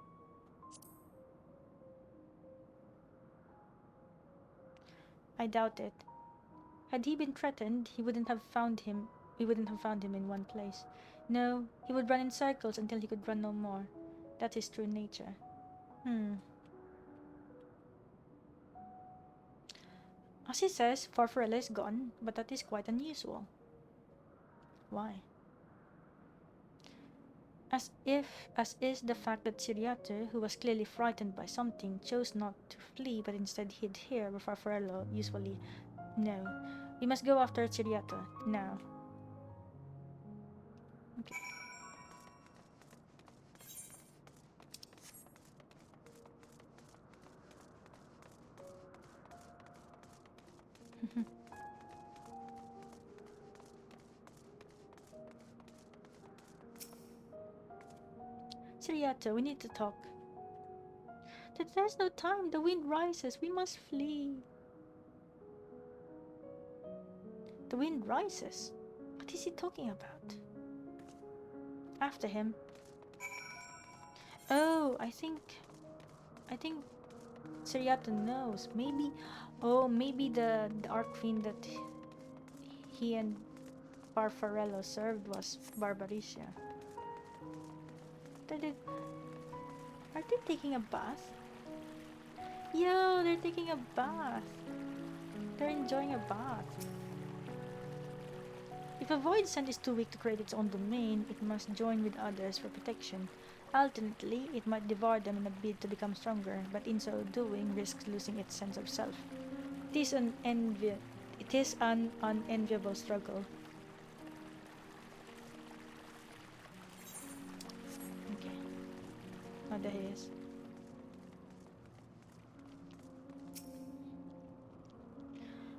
I doubt it. Had he been threatened, we wouldn't have found him in one place. No, he would run in circles until he could run no more. That's his true nature. As he says, Farfarello is gone, but that is quite unusual. Why? As is the fact that Siriato, who was clearly frightened by something, chose not to flee but instead hid here where Farfarello usually... No. We must go after Siriato, now. Okay. Siriato, we need to talk. There's no time. The wind rises. We must flee. The wind rises? What is he talking about? After him. Oh, I think Siriato knows. Maybe, maybe the Archfiend that he and Farfarello served was Barbaricia. Are they taking a bath? Yeah, they're taking a bath. They're enjoying a bath. If a voidsent is too weak to create its own domain, it must join with others for protection. Alternately, it might devour them in a bid to become stronger, but in so doing risks losing its sense of self. It is an unenviable struggle. Okay. Oh, there he is.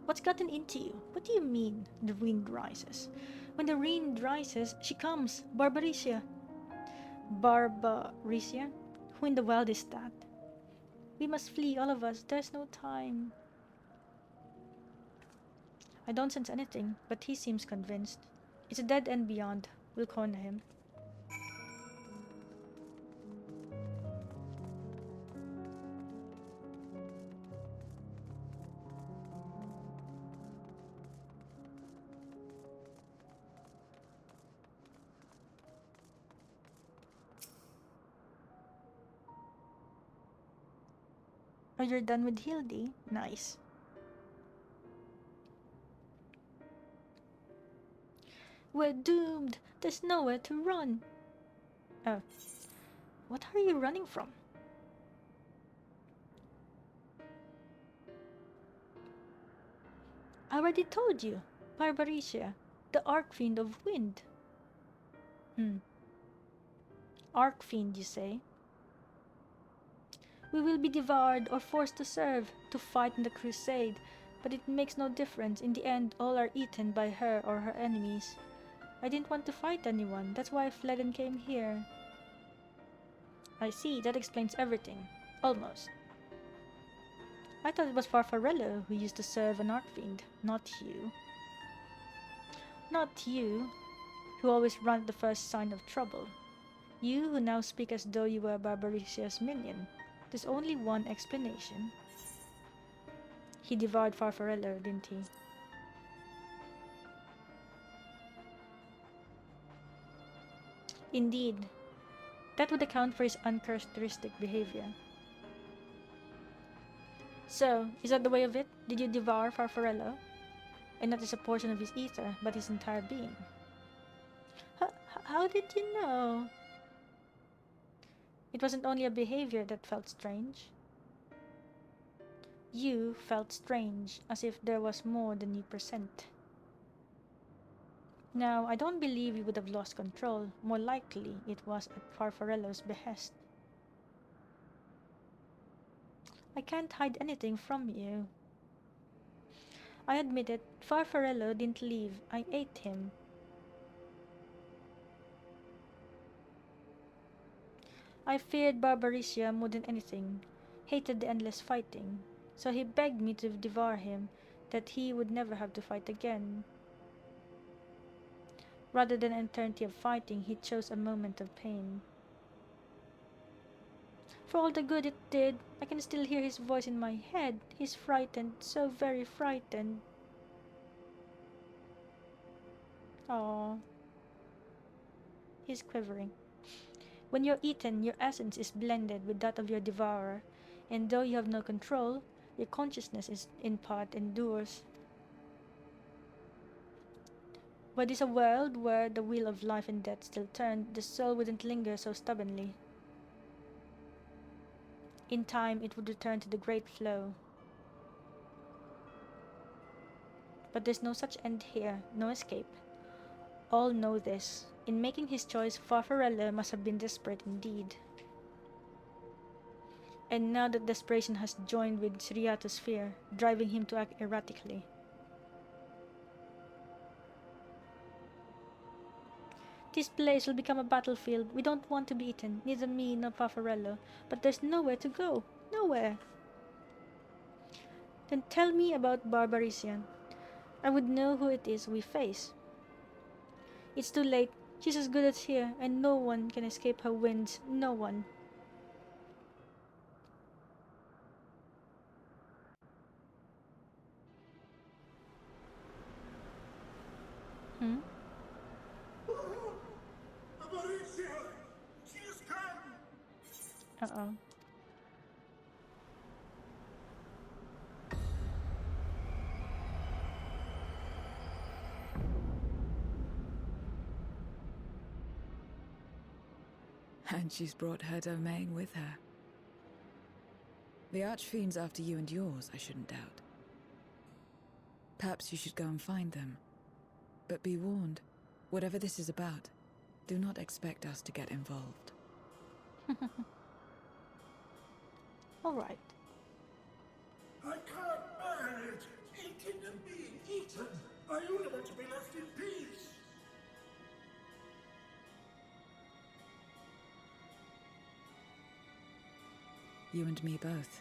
What's gotten into you? What do you mean, the wind rises? When the wind rises, she comes. Barbaricia. Barbaricia? Who in the world is that? We must flee, all of us. There's no time. I don't sense anything, but he seems convinced. It's a dead end beyond. We'll corner him. Oh, you're done with Hildy? Nice. We're doomed! There's nowhere to run! Oh. What are you running from? I already told you. Barbaricia, the Archfiend of Wind. Archfiend, you say? We will be devoured or forced to serve, to fight in the crusade, but it makes no difference. In the end, all are eaten by her or her enemies. I didn't want to fight anyone, that's why I fled and came here. I see, that explains everything. Almost. I thought it was Farfarello who used to serve an Archfiend, not you. Not you, who always run at the first sign of trouble. You who now speak as though you were Barbaricia's minion. There's only one explanation. He devoured Farfarello, didn't he? Indeed. That would account for his uncharacteristic behavior. So, is that the way of it? Did you devour Farfarello? And not just a portion of his ether, but his entire being? How did you know? It wasn't only a behavior that felt strange. You felt strange, as if there was more than you present. Now, I don't believe you would have lost control. More likely, it was at Farfarello's behest. I can't hide anything from you. I admit it, Farfarello didn't leave. I ate him. I feared Barbaricia more than anything, hated the endless fighting, so he begged me to devour him, that he would never have to fight again. Rather than an eternity of fighting, he chose a moment of pain. For all the good it did, I can still hear his voice in my head. He's frightened, so very frightened. Aww. He's quivering. When you're eaten, your essence is blended with that of your devourer, and though you have no control, your consciousness is in part endures. Were this a world where the wheel of life and death still turned, the soul wouldn't linger so stubbornly. In time, it would return to the great flow. But there's no such end here, no escape. All know this. In making his choice, Farfarello must have been desperate indeed. And now that desperation has joined with Sriato's fear, driving him to act erratically. This place will become a battlefield. We don't want to be eaten, neither me nor Farfarello, but there's nowhere to go. Nowhere. Then tell me about Barbarician. I would know who it is we face. It's too late. She's as good as here, and no one can escape her winds. No one. Uh-oh. And she's brought her domain with her. The Archfiend's after you and yours, I shouldn't doubt. Perhaps you should go and find them. But be warned, whatever this is about, do not expect us to get involved. All right. I can't bear it! Eating and being eaten! I only want to be left in peace! You and me both.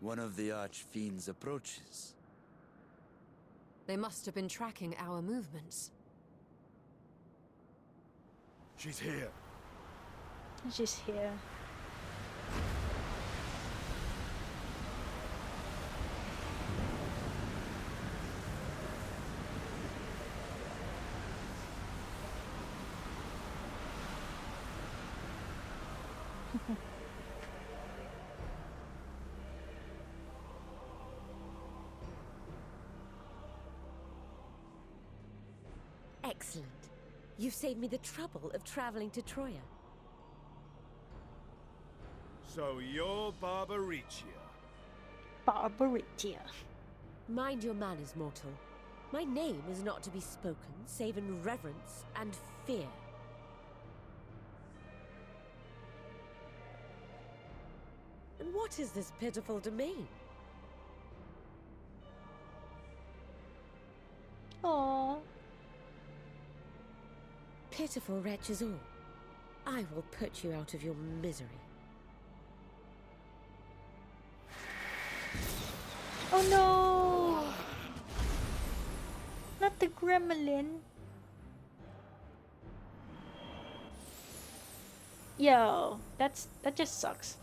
One of the Archfiend's approaches. They must have been tracking our movements. She's here. She's here. Excellent. You've saved me the trouble of traveling to Troya. So you're Vrtra. Vrtra. Mind your manners, mortal. My name is not to be spoken, save in reverence and fear. And what is this pitiful domain? Aww. Pitiful wretches all. I will put you out of your misery. Oh no! Not the gremlin. Yo, that just sucks.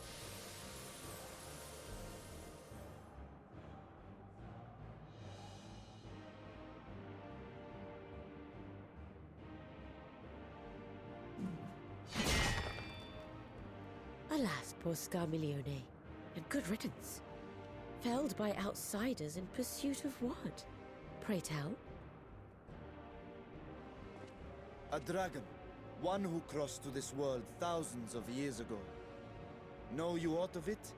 Alas, poor Scarmiglione, and good riddance. Felled by outsiders in pursuit of what? Pray tell? A dragon. One who crossed to this world thousands of years ago. Know you aught of it?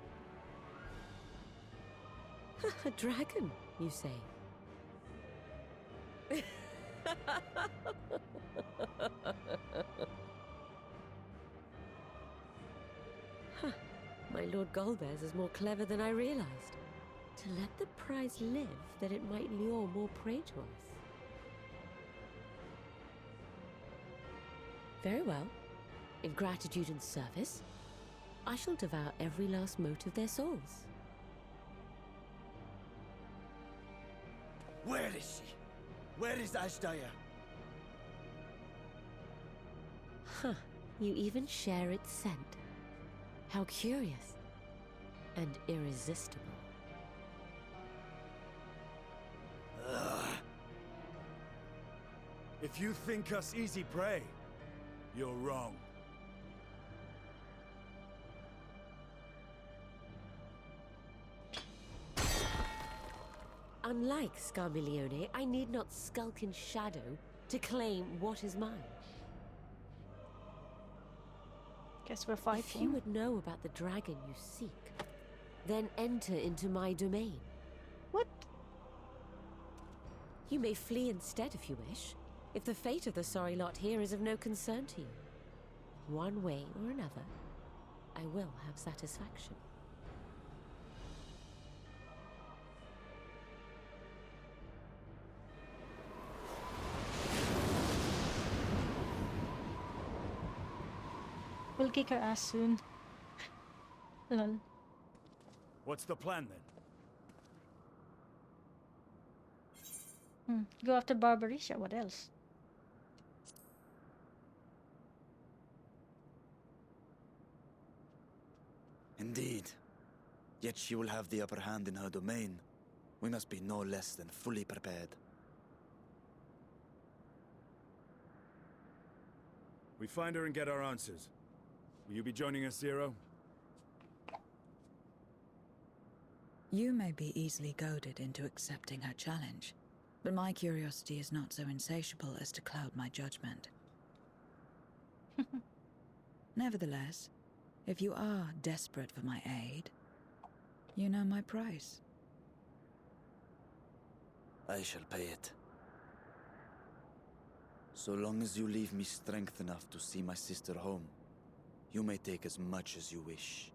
A dragon, you say? Huh. My Lord Golbez is more clever than I realized. To let the prize live, that it might lure more prey to us. Very well. In gratitude and service, I shall devour every last mote of their souls. Where is she? Where is Azdaja? Huh. You even share its scent. How curious. And irresistible. If you think us easy prey, you're wrong. Unlike Scarmiglione, I need not skulk in shadow to claim what is mine. Guess we're fighting. If you would know about the dragon you seek, then enter into my domain. What? You may flee instead if you wish, if the fate of the sorry lot here is of no concern to you. One way or another, I will have satisfaction. We'll kick her ass soon. Lol. What's the plan then? Go after Barbarisha, what else? Indeed. Yet she will have the upper hand in her domain. We must be no less than fully prepared. We find her and get our answers. Will you be joining us, Zero? You may be easily goaded into accepting her challenge, but my curiosity is not so insatiable as to cloud my judgment. Nevertheless, if you are desperate for my aid, you know my price. I shall pay it. So long as you leave me strength enough to see my sister home, you may take as much as you wish.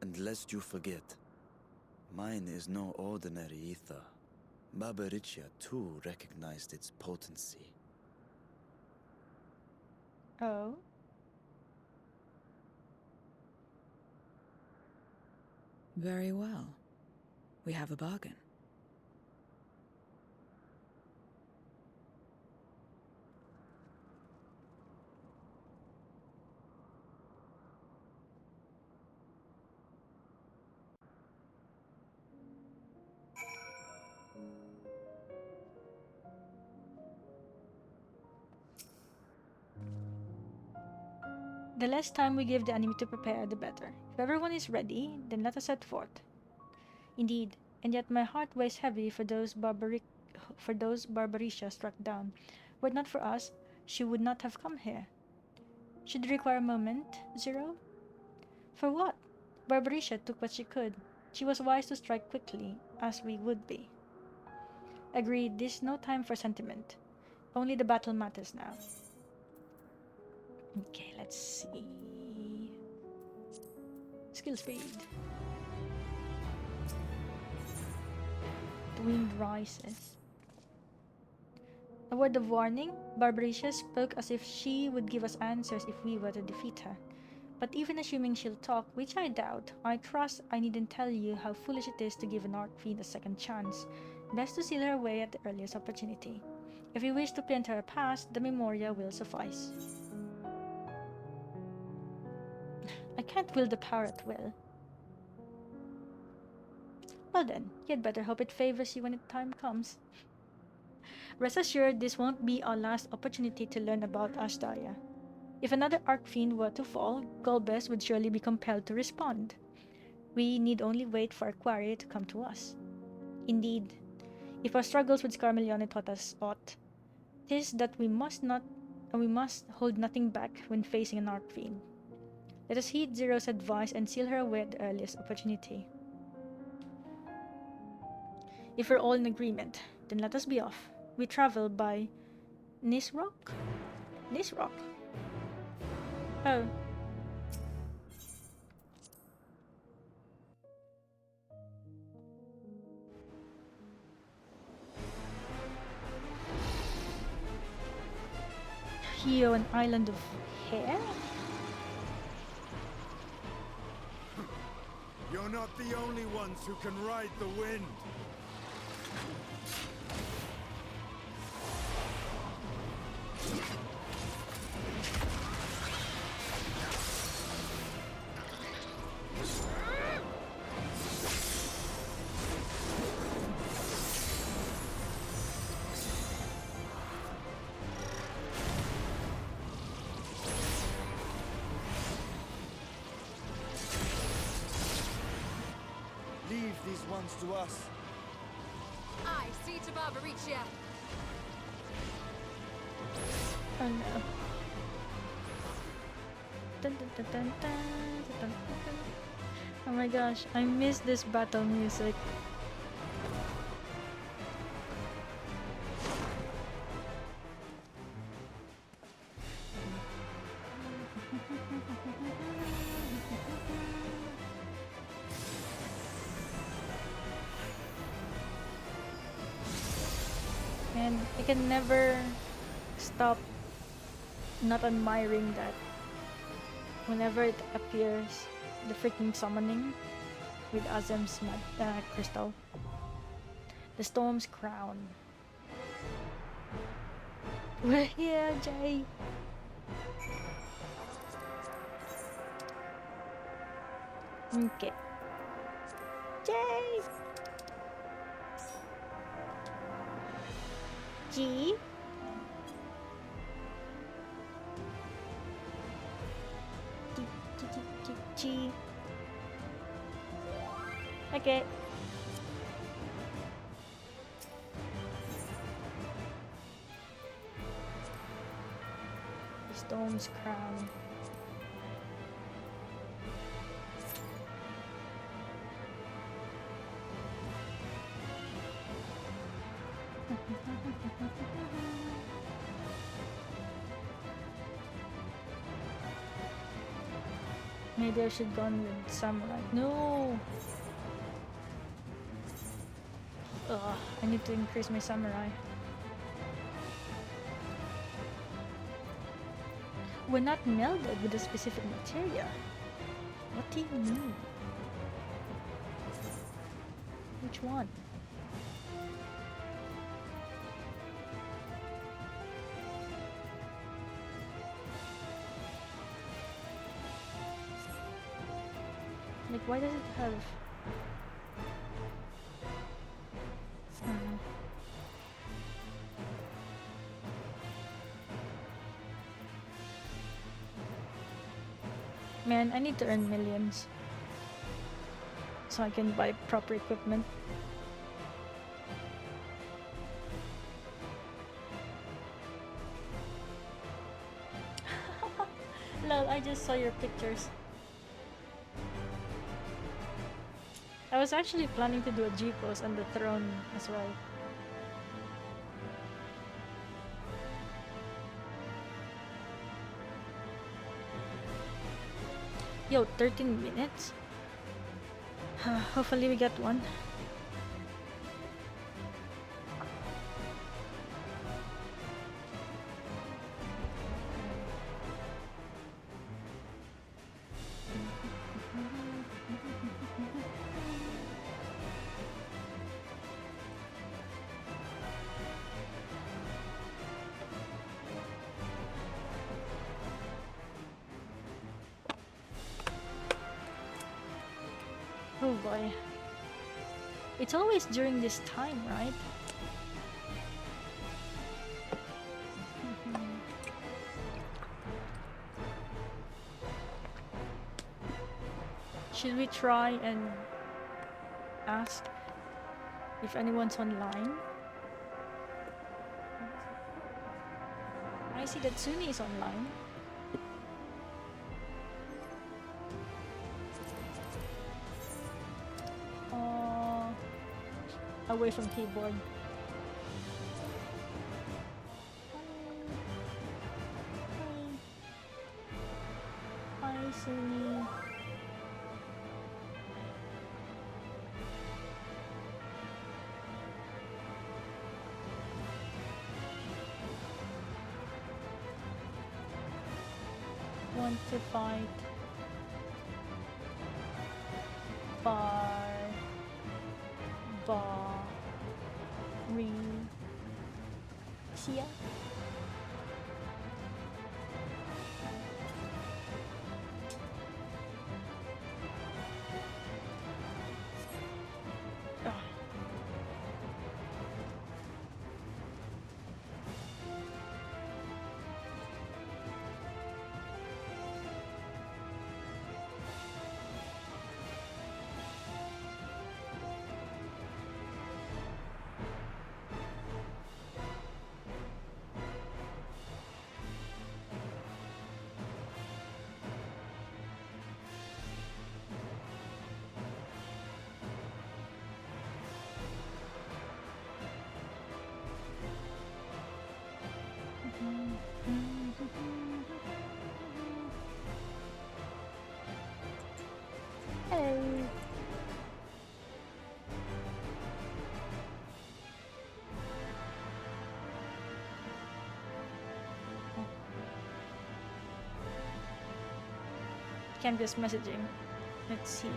And lest you forget, mine is no ordinary ether. Vrtra too recognized its potency. Oh? Very well. We have a bargain. The less time we give the enemy to prepare, the better. If everyone is ready, then let us set forth. Indeed, and yet my heart weighs heavy for those for those Barbarisha struck down. Were it not for us, she would not have come here. Should you require a moment, Zero? For what? Barbarisha took what she could. She was wise to strike quickly, as we would be. Agreed, this is no time for sentiment. Only the battle matters now. Okay, let's see. Skill speed. The wind rises. A word of warning, Barbarisha spoke as if she would give us answers if we were to defeat her. But even assuming she'll talk, which I doubt, I trust I needn't tell you how foolish it is to give an Archfiend a second chance. Best to seal her away at the earliest opportunity. If you wish to print her past, the Memoria will suffice. I can't wield the power at will. Well then, you'd better hope it favors you when the time comes. Rest assured, this won't be our last opportunity to learn about Azdaja. If another Archfiend were to fall, Golbez would surely be compelled to respond. We need only wait for our quarry to come to us. Indeed, if our struggles with Scarmelione taught us aught, 'tis that we must hold nothing back when facing an Archfiend. Let us heed Zero's advice and seal her away at the earliest opportunity. If we're all in agreement, then let us be off. We travel by Nisrock? Nisrock? Oh. Here, an island of hair? You're not the only ones who can ride the wind. Leave these ones to us. I see to Barbarisha. Oh no. Dun, dun, dun, dun, dun, dun, dun, dun. Oh my gosh, I miss this battle music. And I can never stop not admiring that whenever it appears, the freaking summoning with Azem's crystal. The Storm's Crown. We're here, Jay! Okay. Jay! G. G. Okay. The Storm's Crown. Maybe I should go on with Samurai. No! Ugh, I need to increase my Samurai. We're not melded with a specific material. What do you mean? Which one? Like, why does it have... Man, I need to earn millions so I can buy proper equipment. Lol, I just saw your pictures. I was actually planning to do a G-pose on the throne as well. Yo, 13 minutes? Hopefully we get one. Oh boy. It's always during this time, right? Should we try and ask if anyone's online? I see that Suni is online. Away from keyboard. Hi, Suni. Want to fight? Sia? Hello. Can't just messaging. Let's see.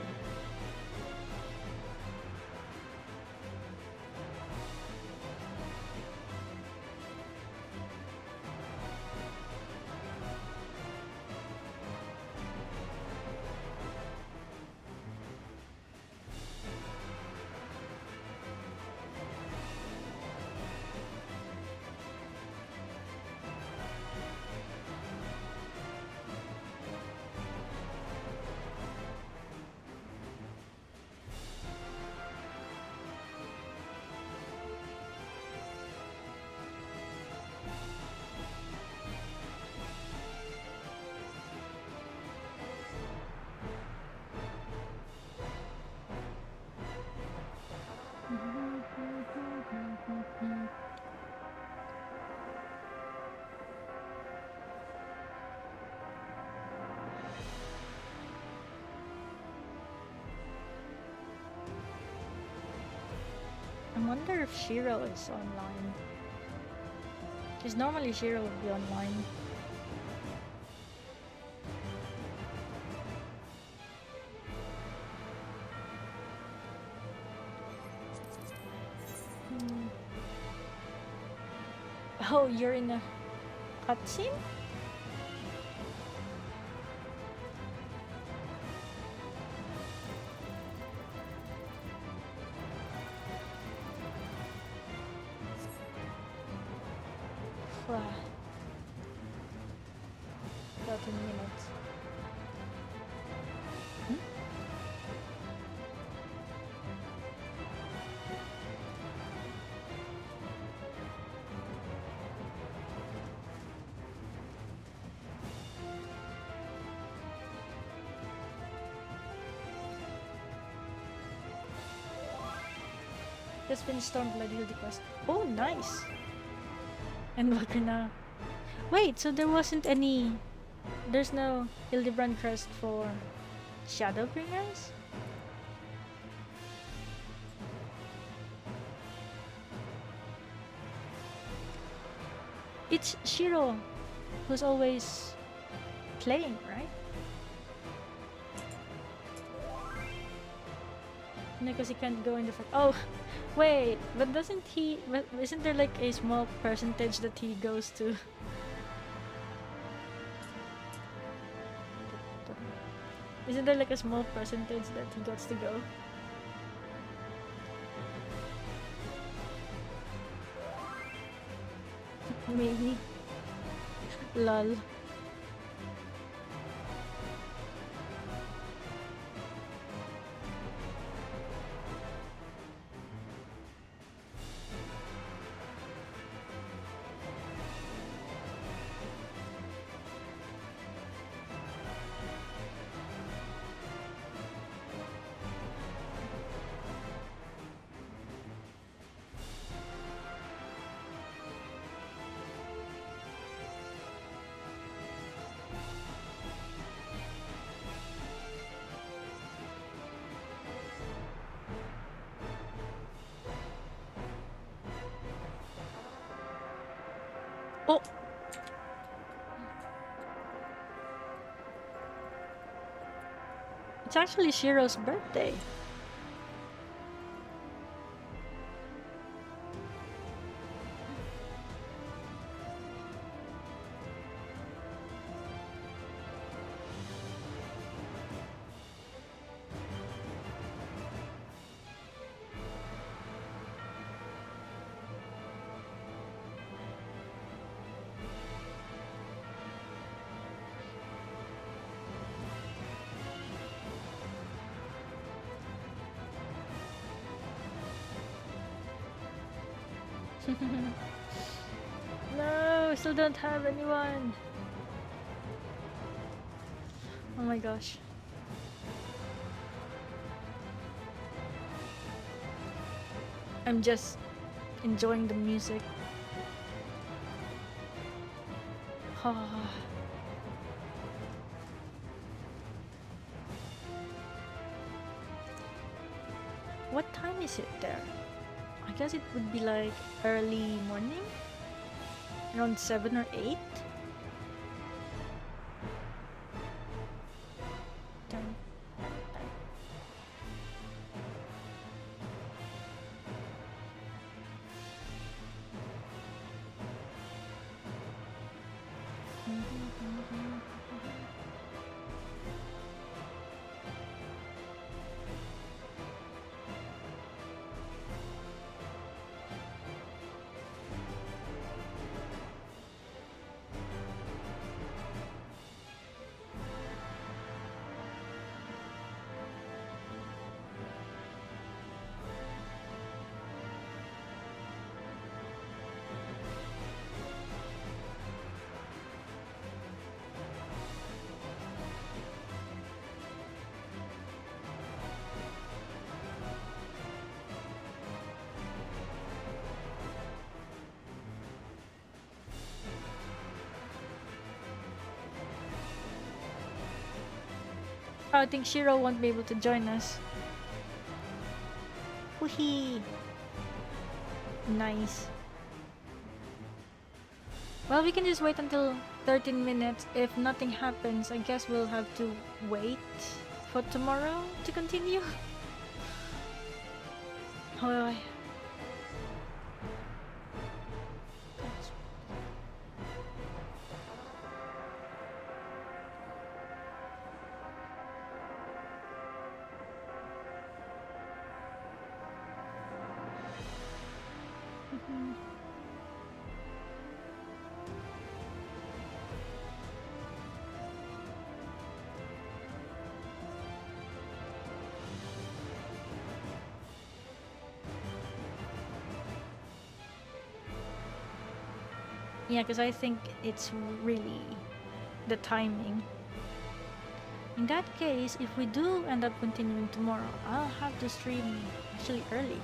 I wonder if Shiro is online. Because normally Shiro would be online. Oh, you're in a cutscene? Wow. 13 minutes. has been Stormblood Hildy quest. Oh, nice! Endwalker na. Wait, so there wasn't any... There's no Hildebrand crest for Shadowbringers? It's Shiro who's always playing, right? No, because he can't go in the... Oh, wait, but doesn't he... But isn't there like a small percentage that he goes to? Isn't there like a small percentage that he gets to go? Maybe. Lol. Oh! It's actually Shiro's birthday. No, I still don't have anyone. Oh my gosh. I'm just enjoying the music. What time is it there? I guess it would be like early morning? Around 7 or 8? Time. I think Shiro won't be able to join us. Woohee! Nice. Well, we can just wait until 13 minutes. If nothing happens, I guess we'll have to wait for tomorrow to continue. Oh, yeah, because I think it's really the timing. In that case, if we do end up continuing tomorrow, I'll have to stream actually early.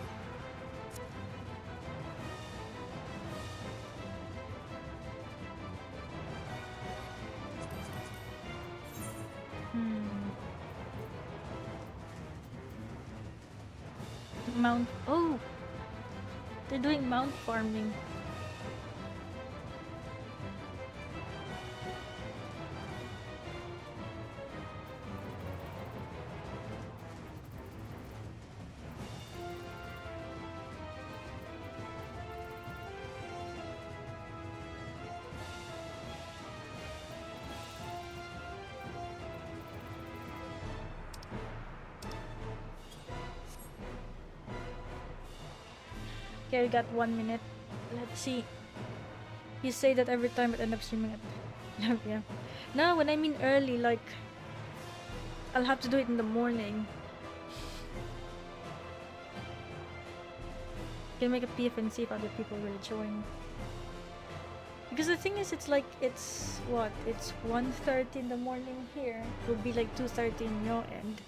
mount. Oh, they're doing mount farming. Okay, we got 1 minute. Let's see. You say that every time but end up streaming at 11 p.m. No, when I mean early, like I'll have to do it in the morning. You can make a PF and see if other people will join. Because the thing is, it's like, it's what? It's 1:30 in the morning here. It will be like 2:30 in your end.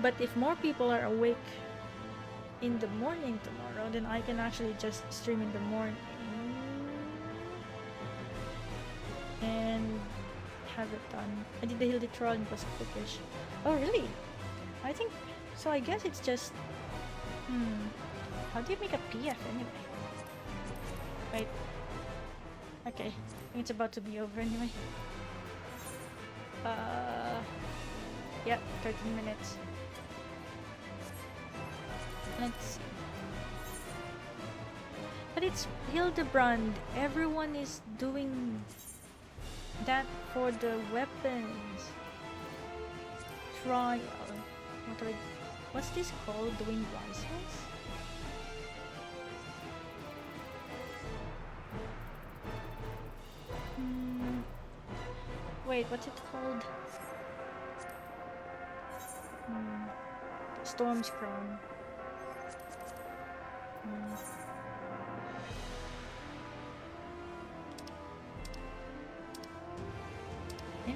But if more people are awake in the morning tomorrow, then I can actually just stream in the morning and have it done. I did the Hildy trial and it was quickish. Oh really? I think so. I guess it's just how do you make a PF anyway? Wait. Okay, I think it's about to be over anyway. Yeah, 13 minutes. Let's see. But it's Hildebrand. Everyone is doing that for the weapons. Trial. What's this called? Doing license? Wait, what's it called? Storm's Crown. Yeah.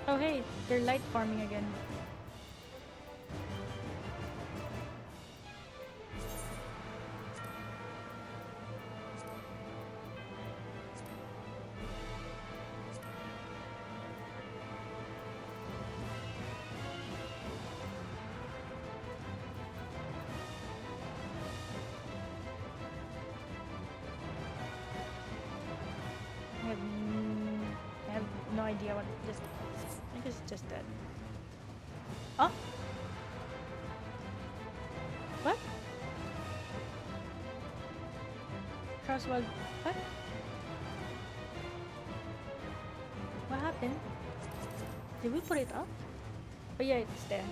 Oh hey, they're light farming again. I have no idea what this. I think it's just that. Oh, what? Crossword. What? What happened? Did we put it up? Oh yeah, it's there.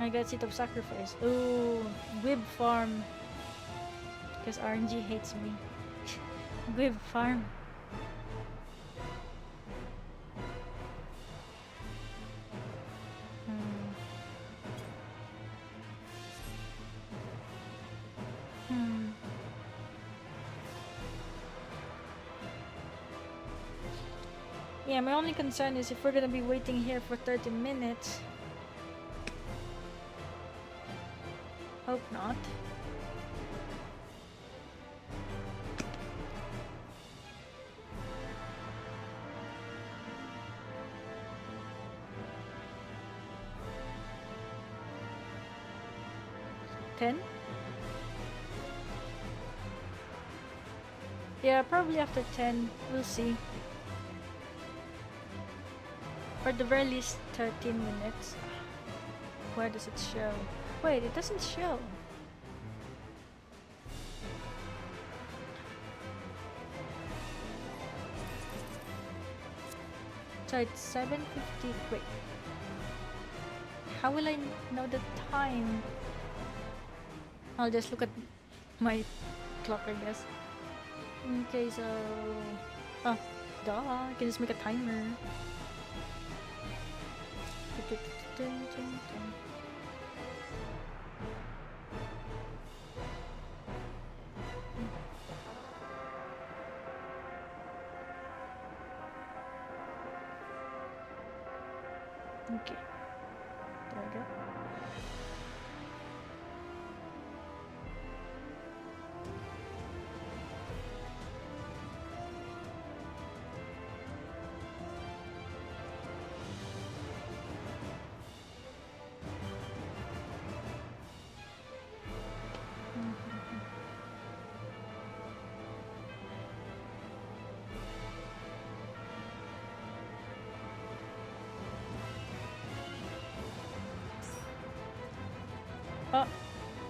I got Seat of Sacrifice. Ooh, Gwib Farm. Because RNG hates me. Gwib Farm. Yeah, my only concern is if we're gonna be waiting here for 30 minutes. Hope not. Yeah, probably after 10. We'll see. Or at the very least 13 minutes. Where does it show? Wait, it doesn't show. So it's 7:50. Wait. How will I know the time? I'll just look at my clock, I guess. Okay, so... Oh, duh. I can just make a timer. Okay. There we go. Oh,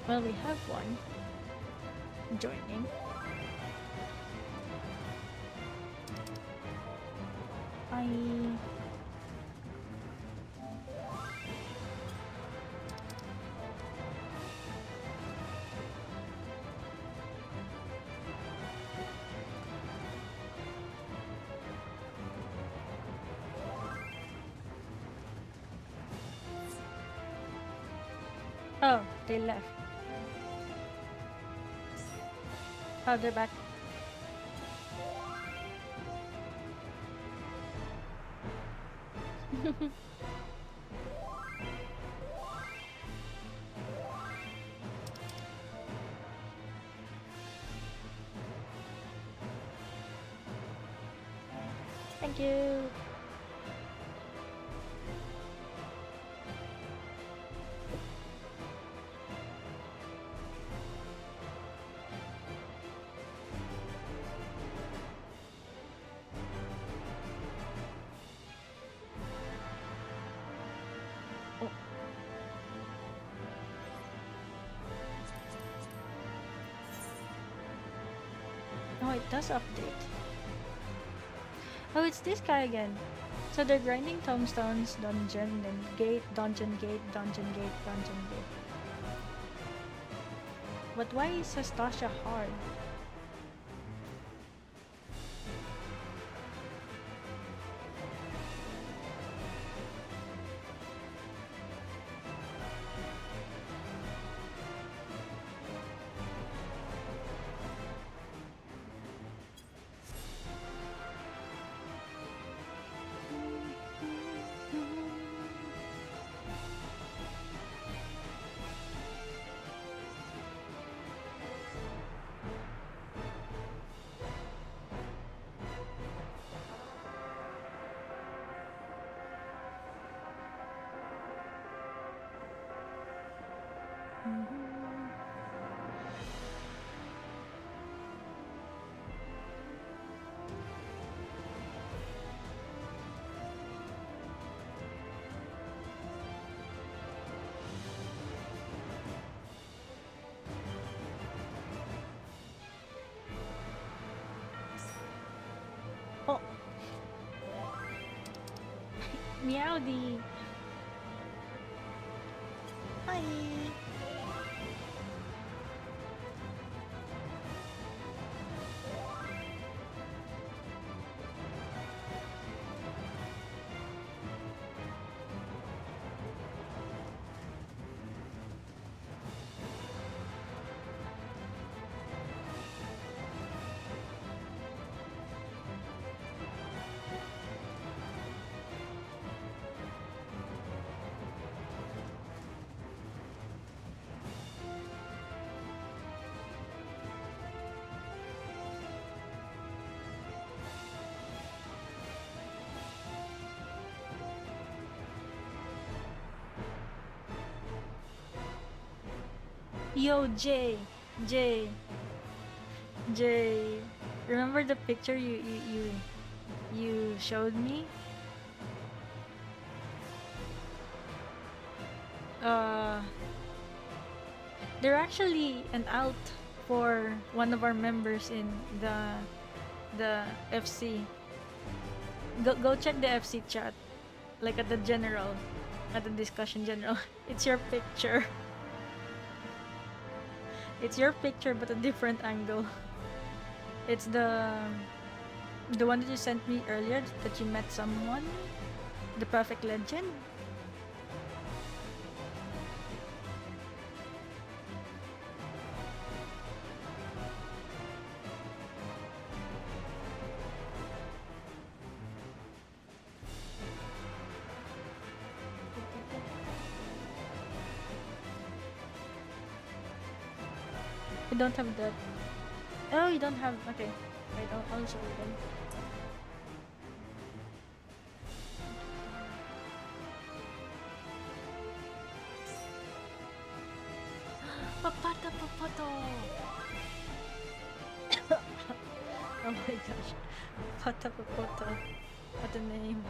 well, we have one joining. Hi. Oh, they left. Oh, they're back. Thank you. Oh, it does update. Oh, it's this guy again. So they're grinding tombstones, dungeon, then gate, dungeon, gate, dungeon, gate, dungeon, gate. But why is Azdaja hard? Oh. Meowdy. Hi. Yo, Jay. Remember the picture you showed me? They're actually an alt for one of our members in the FC. Go check the FC chat, like at the general, at the discussion general. It's your picture. It's your picture but a different angle. It's the one that you sent me earlier that you met someone, the perfect legend. You don't have that. Oh, you don't have. Okay, wait. I'll show you then. Papato. Oh my gosh. Papato. What a name.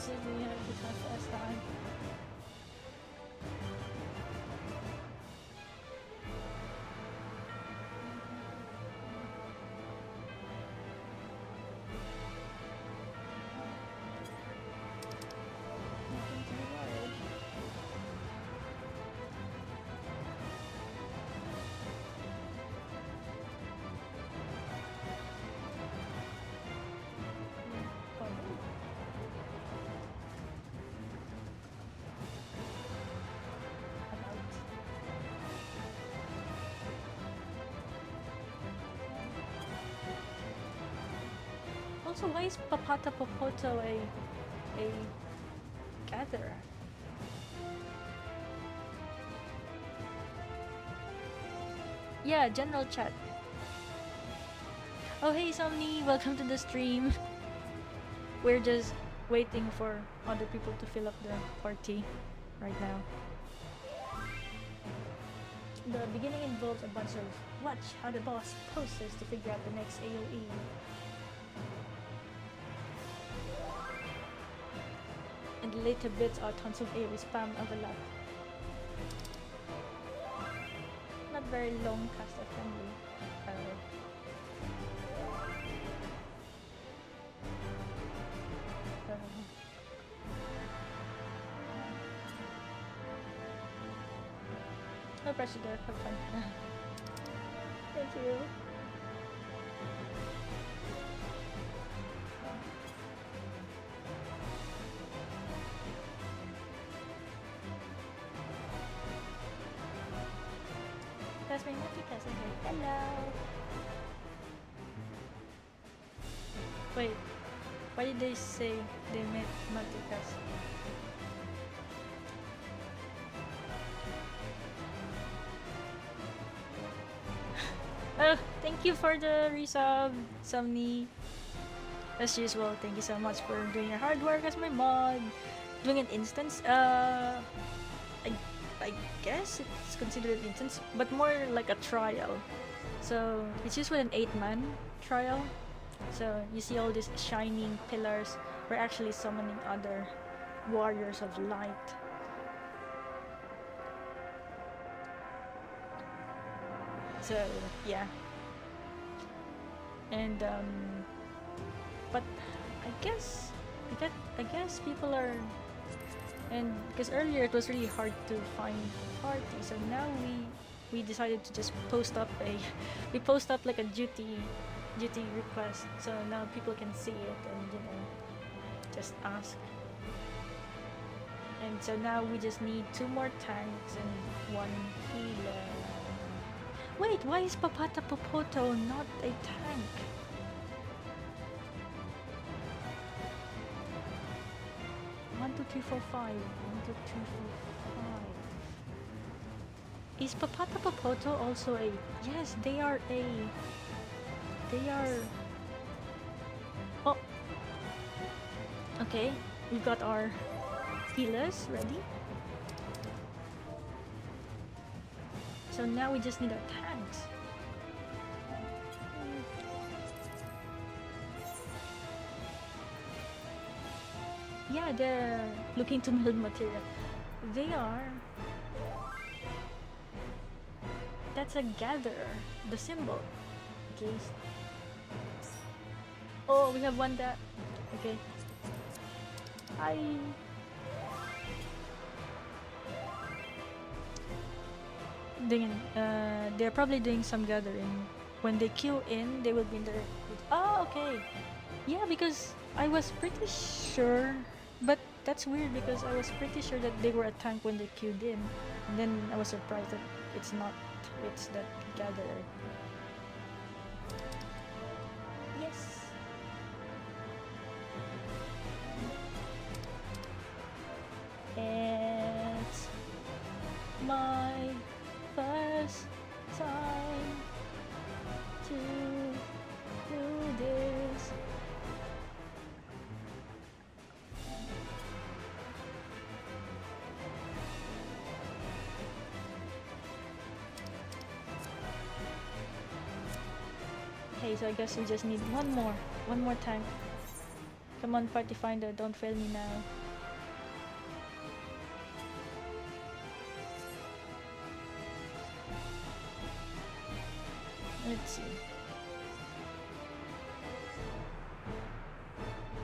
absolutely have the first time. Also, why is Papata Popoto a gatherer? Yeah, general chat. Oh hey Somni, welcome to the stream. We're just waiting for other people to fill up the party right now. The beginning involves a bunch of watch how the boss poses to figure out the next AoE. And the later bits are tons of AoE spam overlap. Not very long caster friendly. No pressure there, have fun. Thank you. That's my multicast. Okay. Hello. Wait, why did they say they made multicast? Oh, thank you for the resub, Somni. As usual, thank you so much for doing your hard work as my mod. Doing an instance, I guess it's considered an instance, but more like a trial. So it's usually an 8-man trial. So you see all these shining pillars. We're actually summoning other warriors of light. So yeah, and but I guess people are, and because earlier it was really hard to find party, so now we decided to just post up like a duty request, so now people can see it and just ask. And so now we just need 2 more tanks and 1 healer. Wait, why is Papata Popoto not a tank? One, two, three, four, 5. 1, 2, 3, 4, 5. Is Papata Popoto also a... Yes, they are a... They are... Oh! Okay, we've got our healers ready. So now we just need our tanks. Yeah, they're looking to build material. They are. That's a gatherer. The symbol. Okay. Oh, we have one that. Okay. Hi. They're probably doing some gathering. When they queue in, they will be in the... Oh, okay. Yeah, because I was pretty sure, but that's weird because I was pretty sure that they were a tank when they queued in, and then I was surprised that it's not. It's that gatherer. Yes. It's my first time to do this. Okay, so I guess we just need one more tank. Come on, party finder, don't fail me now. Let's see.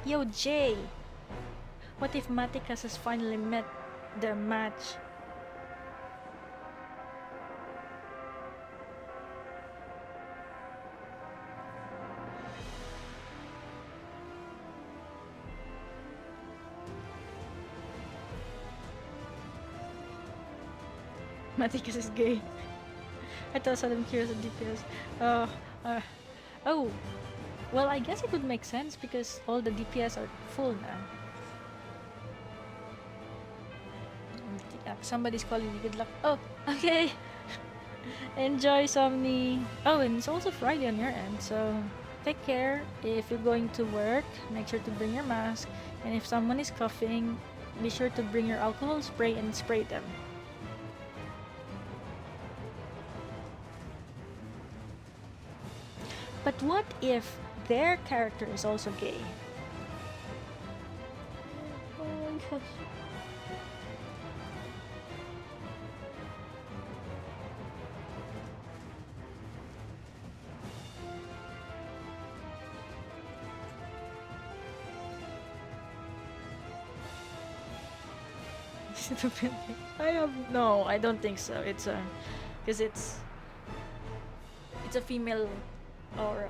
Yo, Jay! What if Maticas has finally met their match? Maticas is gay. I thought I'm curious at DPS. Oh, well, I guess it would make sense because all the DPS are full now. Somebody's calling me. Good luck. Oh, okay. Enjoy, Somni. Oh, and it's also Friday on your end, so take care. If you're going to work, make sure to bring your mask. And if someone is coughing, be sure to bring your alcohol spray and spray them. But what if their character is also gay? Oh my gosh. No, I don't think so. It's a, because it's a female aura.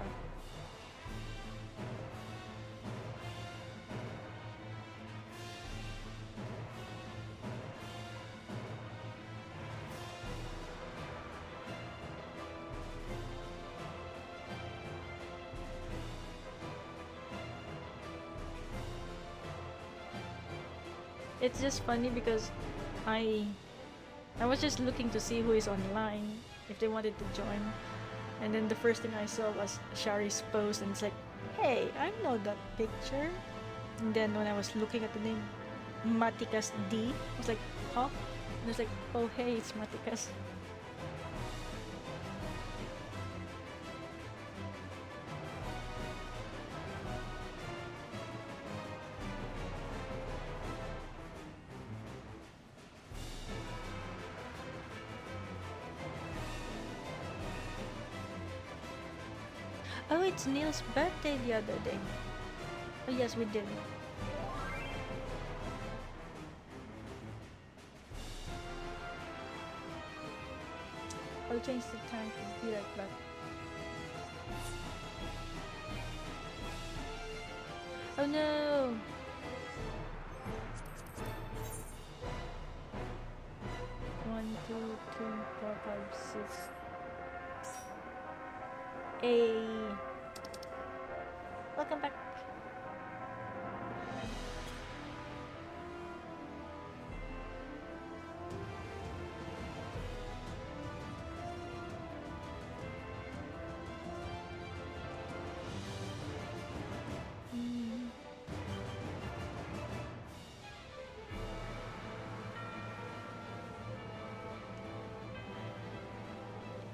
It's just funny because I was just looking to see who is online, if they wanted to join, and then the first thing I saw was Shari's post, and it's like, hey, I know that picture. And then when I was looking at the name Maticas D, I was like, huh? And it's like, oh hey, it's Maticas. Oh, it's Neil's birthday the other day. Oh yes, we did. I'll change the time to be right back. Oh no! One, two, three, four, five, six. Hey, welcome back.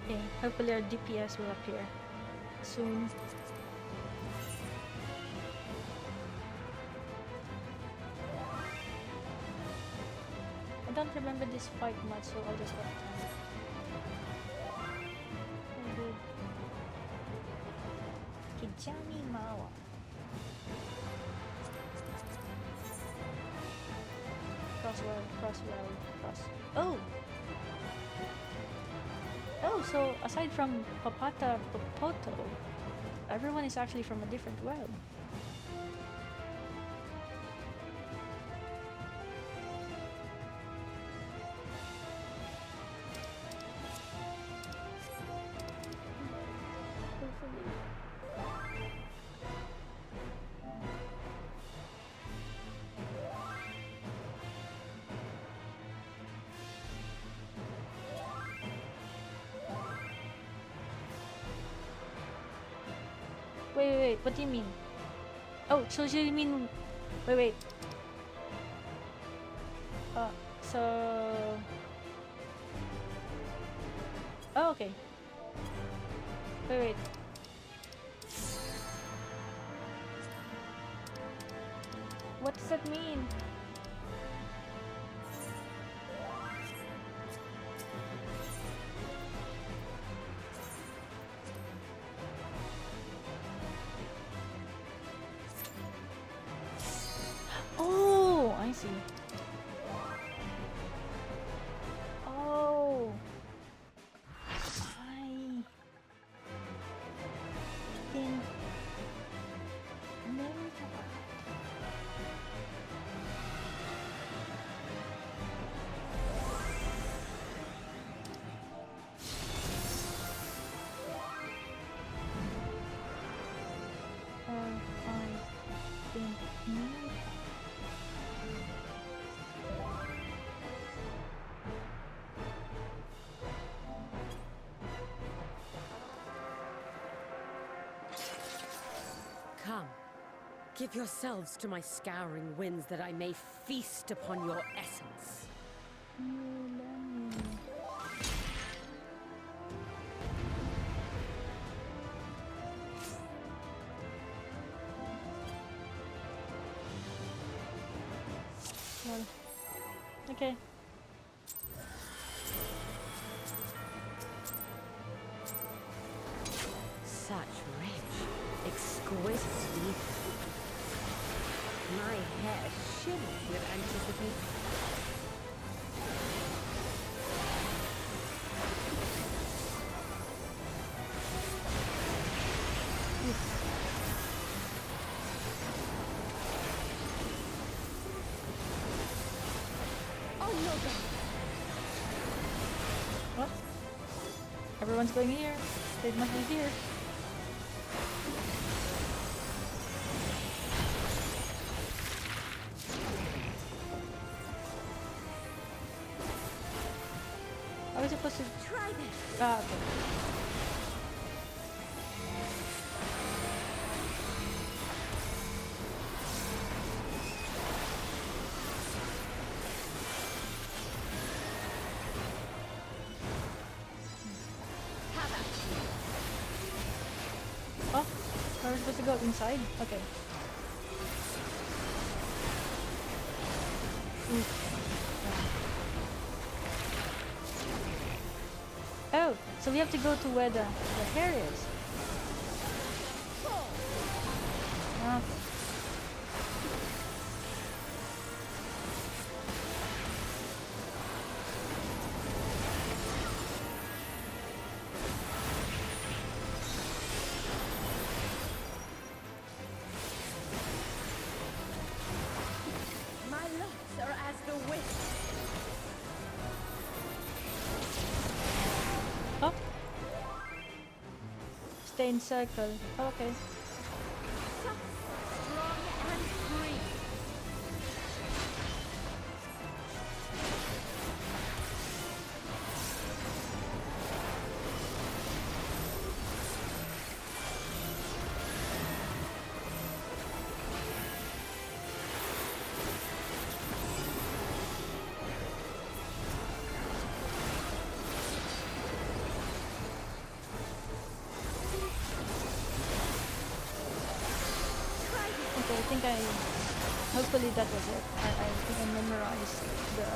Okay, hopefully our DPS will appear soon. I don't remember this fight much, so I'll just have time. Oh, good. Kijami Mawa. Cross. Oh! Oh, so aside from Papata Popoto, everyone is actually from a different world. Wait, what do you mean? Oh, so you mean... Wait. So... Oh, okay. Wait. What does that mean? Oh, I see. Oh. I think maybe I think maybe. Come, give yourselves to my scouring winds that I may feast upon your essence. Well, okay. Such rich, exquisite sleep. My hair shivers with anticipation. Oh no, God. What? Everyone's going here. They must be here. How was I supposed to try this? Ah, okay. Oh, where are we supposed to go? Inside? Okay. Oh, so we have to go to where the hair is. Ah. My locks are as the wind. Oh. Stay in circle. Oh, okay. Strong and free. Okay, I think hopefully that was it. I think I memorized the...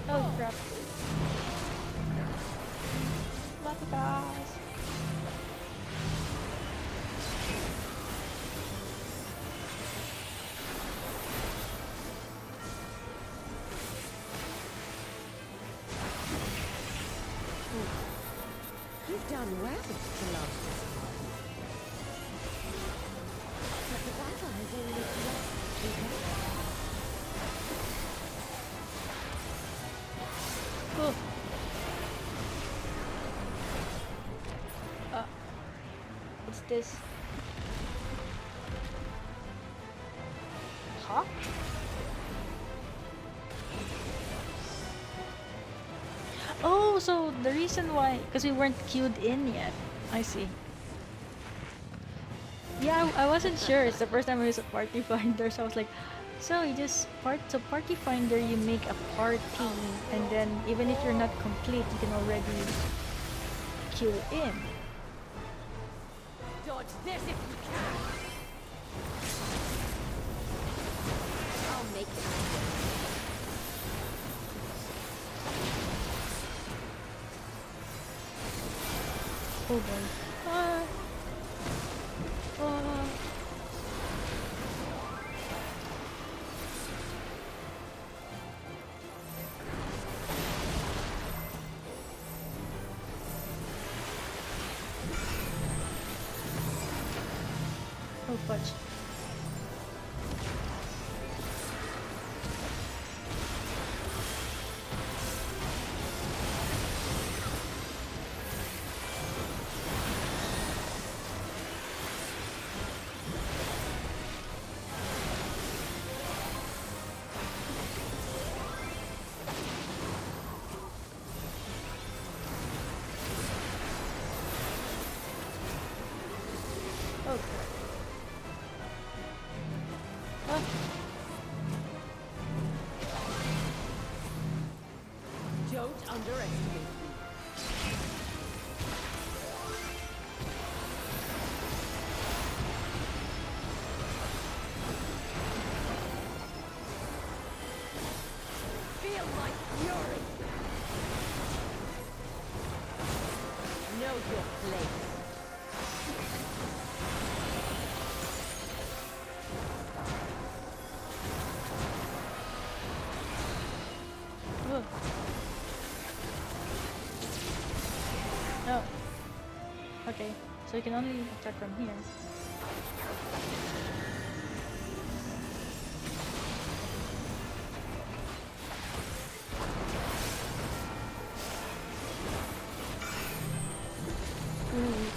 Oh crap. Lots of guys. You've done well to last this long. But the battle has only just begun. Oh. What's this? Huh? Oh, so the reason why, because we weren't queued in yet. I see. Yeah, I wasn't sure. It's the first time I used a party finder, so I was like, so you just party finder, you make a party, and then even if you're not complete, you can already queue in. Dodge this if you can. I'll make it. Oh boy. Ah. Ah. Oh fudge. Don't underestimate me. Feel my fury. Know your place. Ugh. Oh. Okay, so you can only attack from here. Ooh.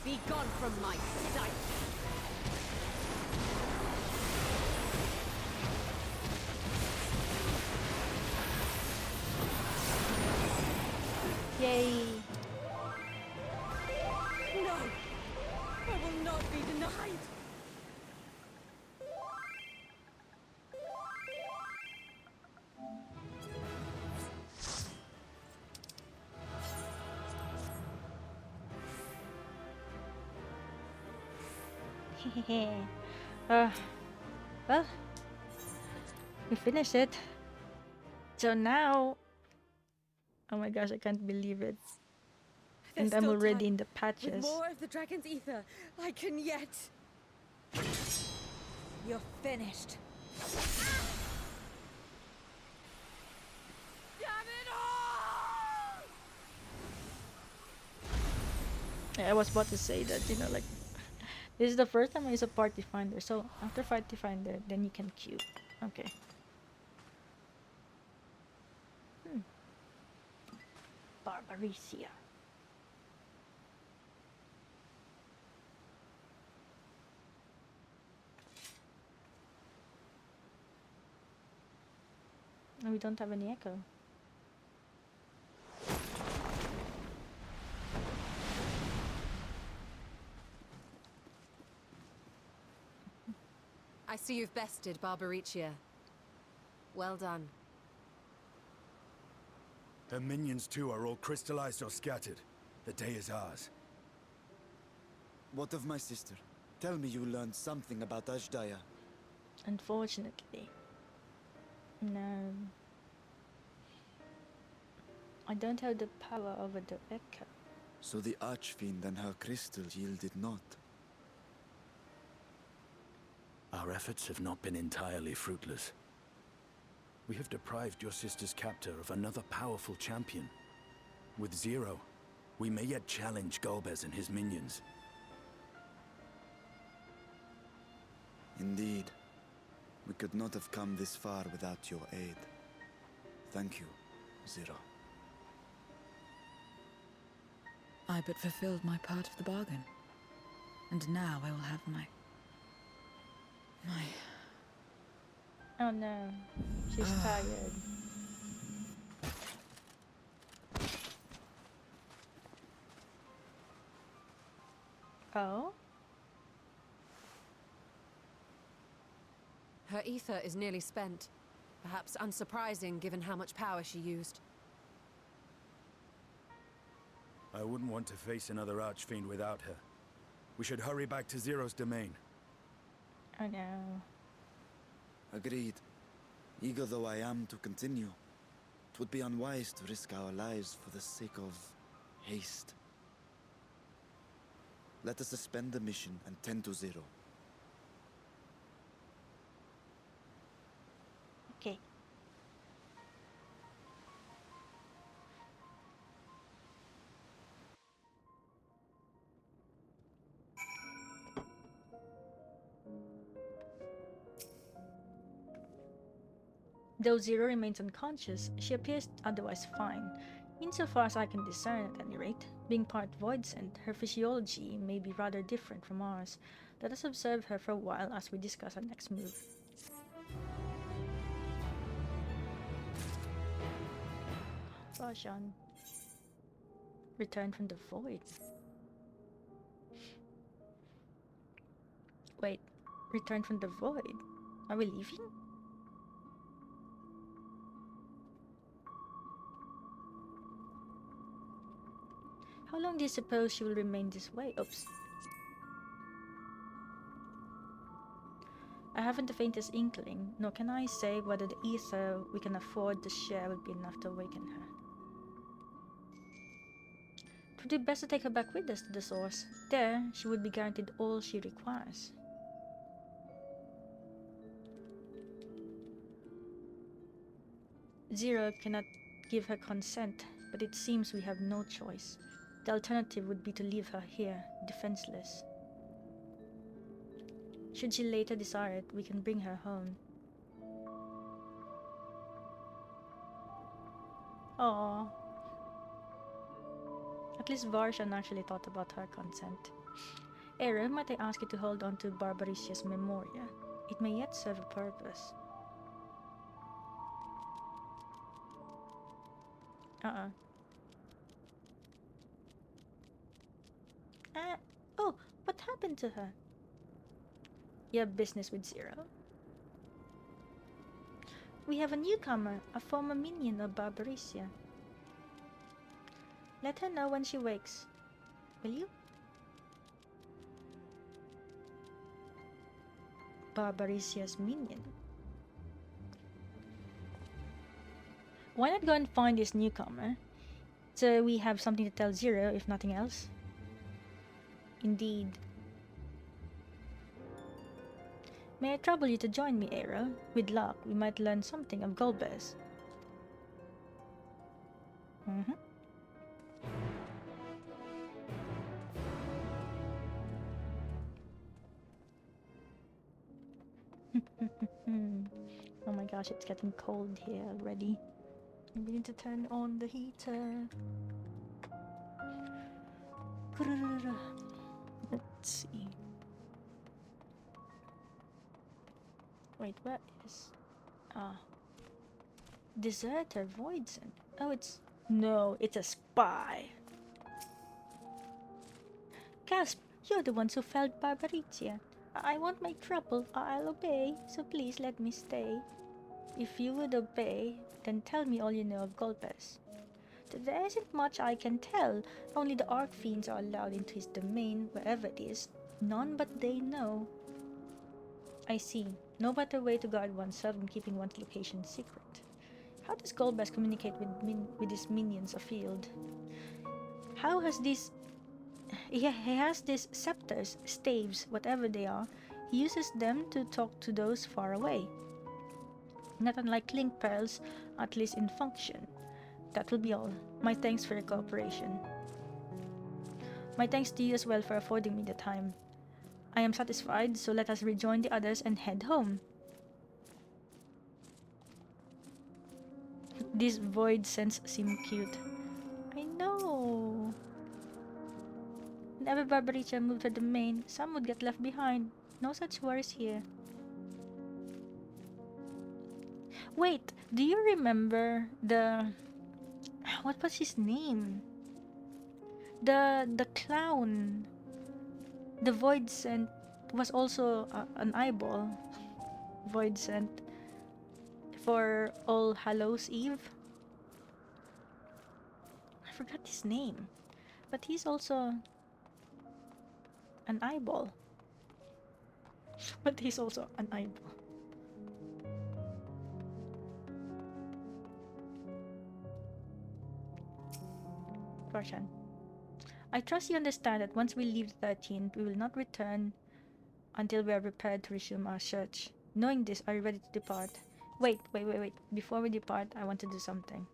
Be gone from my sight. Yay! No! I will not be denied! Well, we finished it. So now, oh my gosh, I can't believe it. And I'm already in the patches. With more of the dragon's ether, I can yet. You're finished. Damn it all! Yeah, I was about to say that, you know, like, this is the first time I use a party finder. So after party finder, then you can queue. Okay. Barbaricia. No, we don't have any echo. I see you've bested Barbaricia. Well done. Her minions too are all crystallized or scattered. The day is ours. What of my sister? Tell me you learned something about Azdaja. Unfortunately. No. I don't have the power over the echo. So the Archfiend and her crystal yielded not. Our efforts have not been entirely fruitless. We have deprived your sister's captor of another powerful champion. With Zero, we may yet challenge Golbez and his minions. Indeed. We could not have come this far without your aid. Thank you, Zero. I but fulfilled my part of the bargain. And now I will have my... Oh no, she's tired. Oh? Her ether is nearly spent. Perhaps unsurprising given how much power she used. I wouldn't want to face another Archfiend without her. We should hurry back to Zero's domain. Oh no. Agreed. Eager though I am to continue, it would be unwise to risk our lives for the sake of haste. Let us suspend the mission and tend to Zero. Okay. Though Zero remains unconscious, she appears otherwise fine. Insofar as I can discern, at any rate, being part voidsent, her physiology may be rather different from ours. Let us observe her for a while as we discuss our next move. Roshan. Return from the void. Wait, return from the void? Are we leaving? How long do you suppose she will remain this way? Oops. I haven't the faintest inkling, nor can I say whether the ether we can afford to share will be enough to awaken her. It would be best to take her back with us to the source. There, she would be guaranteed all she requires. Zero cannot give her consent, but it seems we have no choice. The alternative would be to leave her here, defenseless. Should she later desire it, we can bring her home. Aww. At least Varshan actually thought about her consent. Era, might I ask you to hold on to Barbaricia's memoria? It may yet serve a purpose. Oh, what happened to her? You have business with Zero? We have a newcomer, a former minion of Barbaricia. Let her know when she wakes. Will you? Barbaricia's minion. Why not go and find this newcomer? So we have something to tell Zero, if nothing else. Indeed. May I trouble you to join me, Aero? With luck, we might learn something of Golbez. Oh my gosh, it's getting cold here already. We need to turn on the heater. Let's see. Wait, where is... Deserter Voidsent. Oh, it's... No, it's a spy. Gasp! You're the ones who felled Barbaricia. I won't make trouble. I'll obey, so please let me stay. If you would obey, then tell me all you know of Golbez. There isn't much I can tell. Only the Archfiends are allowed into his domain, wherever it is. None but they know. I see. No better way to guard oneself than keeping one's location secret. How does Golbez communicate with his minions afield? How has this... He has these scepters, staves, whatever they are. He uses them to talk to those far away. Not unlike link pearls, at least in function. That will be all. My thanks for your cooperation. My thanks to you as well for affording me the time. I am satisfied, so let us rejoin the others and head home. These voidsents seem cute. I know. Whenever Barbaricha moved to the main, some would get left behind. No such worries here. Wait, do you remember the... What was his name? The clown. The voidsent was also an eyeball. Voidsent for All Hallows Eve. I forgot his name, but he's also an eyeball. But he's also an eyeball. Roshan, I trust you understand that once we leave the 13th, we will not return until we are prepared to resume our search. Knowing this, are you ready to depart? Wait. Before we depart, I want to do something.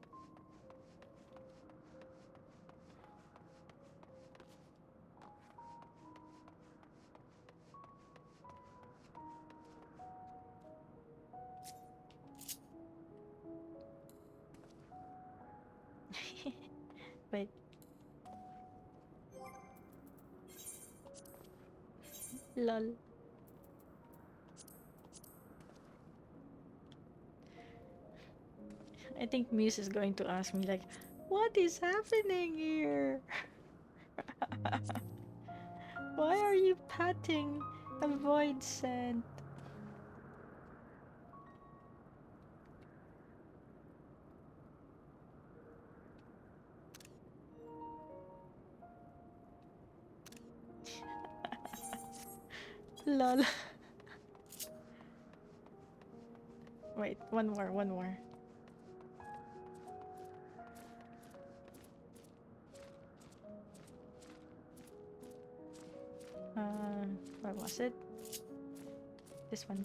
Wait. Lol. I think Muse is going to ask me like, what is happening here? Why are you patting a voidsent? Lol. Wait, one more. Where was it? This one.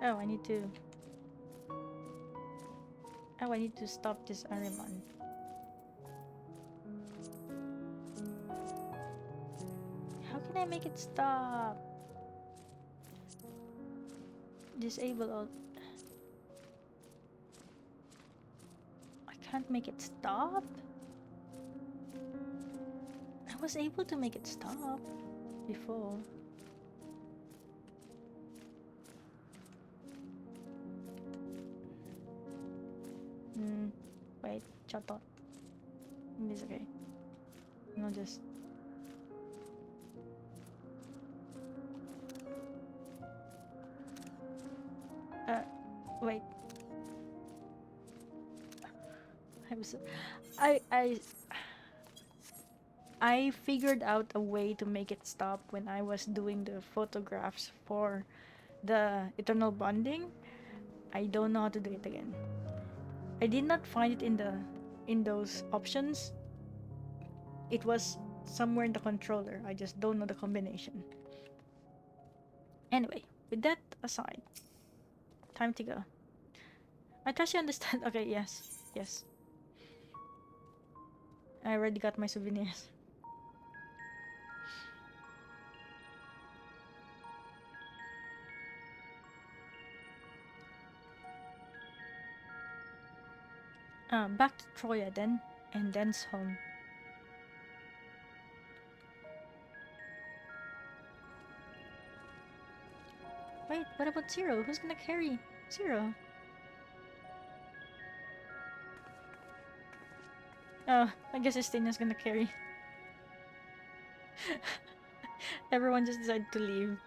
Oh, I need to... Oh, I need to stop this Ariman. How can I make it stop? Disable all... I can't make it stop? I was able to make it stop before. Wait, shut up. It's okay. No, just... wait. I figured out a way to make it stop when I was doing the photographs for the eternal bonding. I don't know how to do it again. I did not find it in those options. It was somewhere in the controller. I just don't know the combination. Anyway, with that aside, time to go. I trust you understand. Okay, yes. I already got my souvenirs. Back to Troya then, and thence home. Wait, what about Zero? Who's gonna carry Zero? Oh, I guess Estina's gonna carry. Everyone just decided to leave.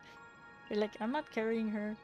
They're like, I'm not carrying her.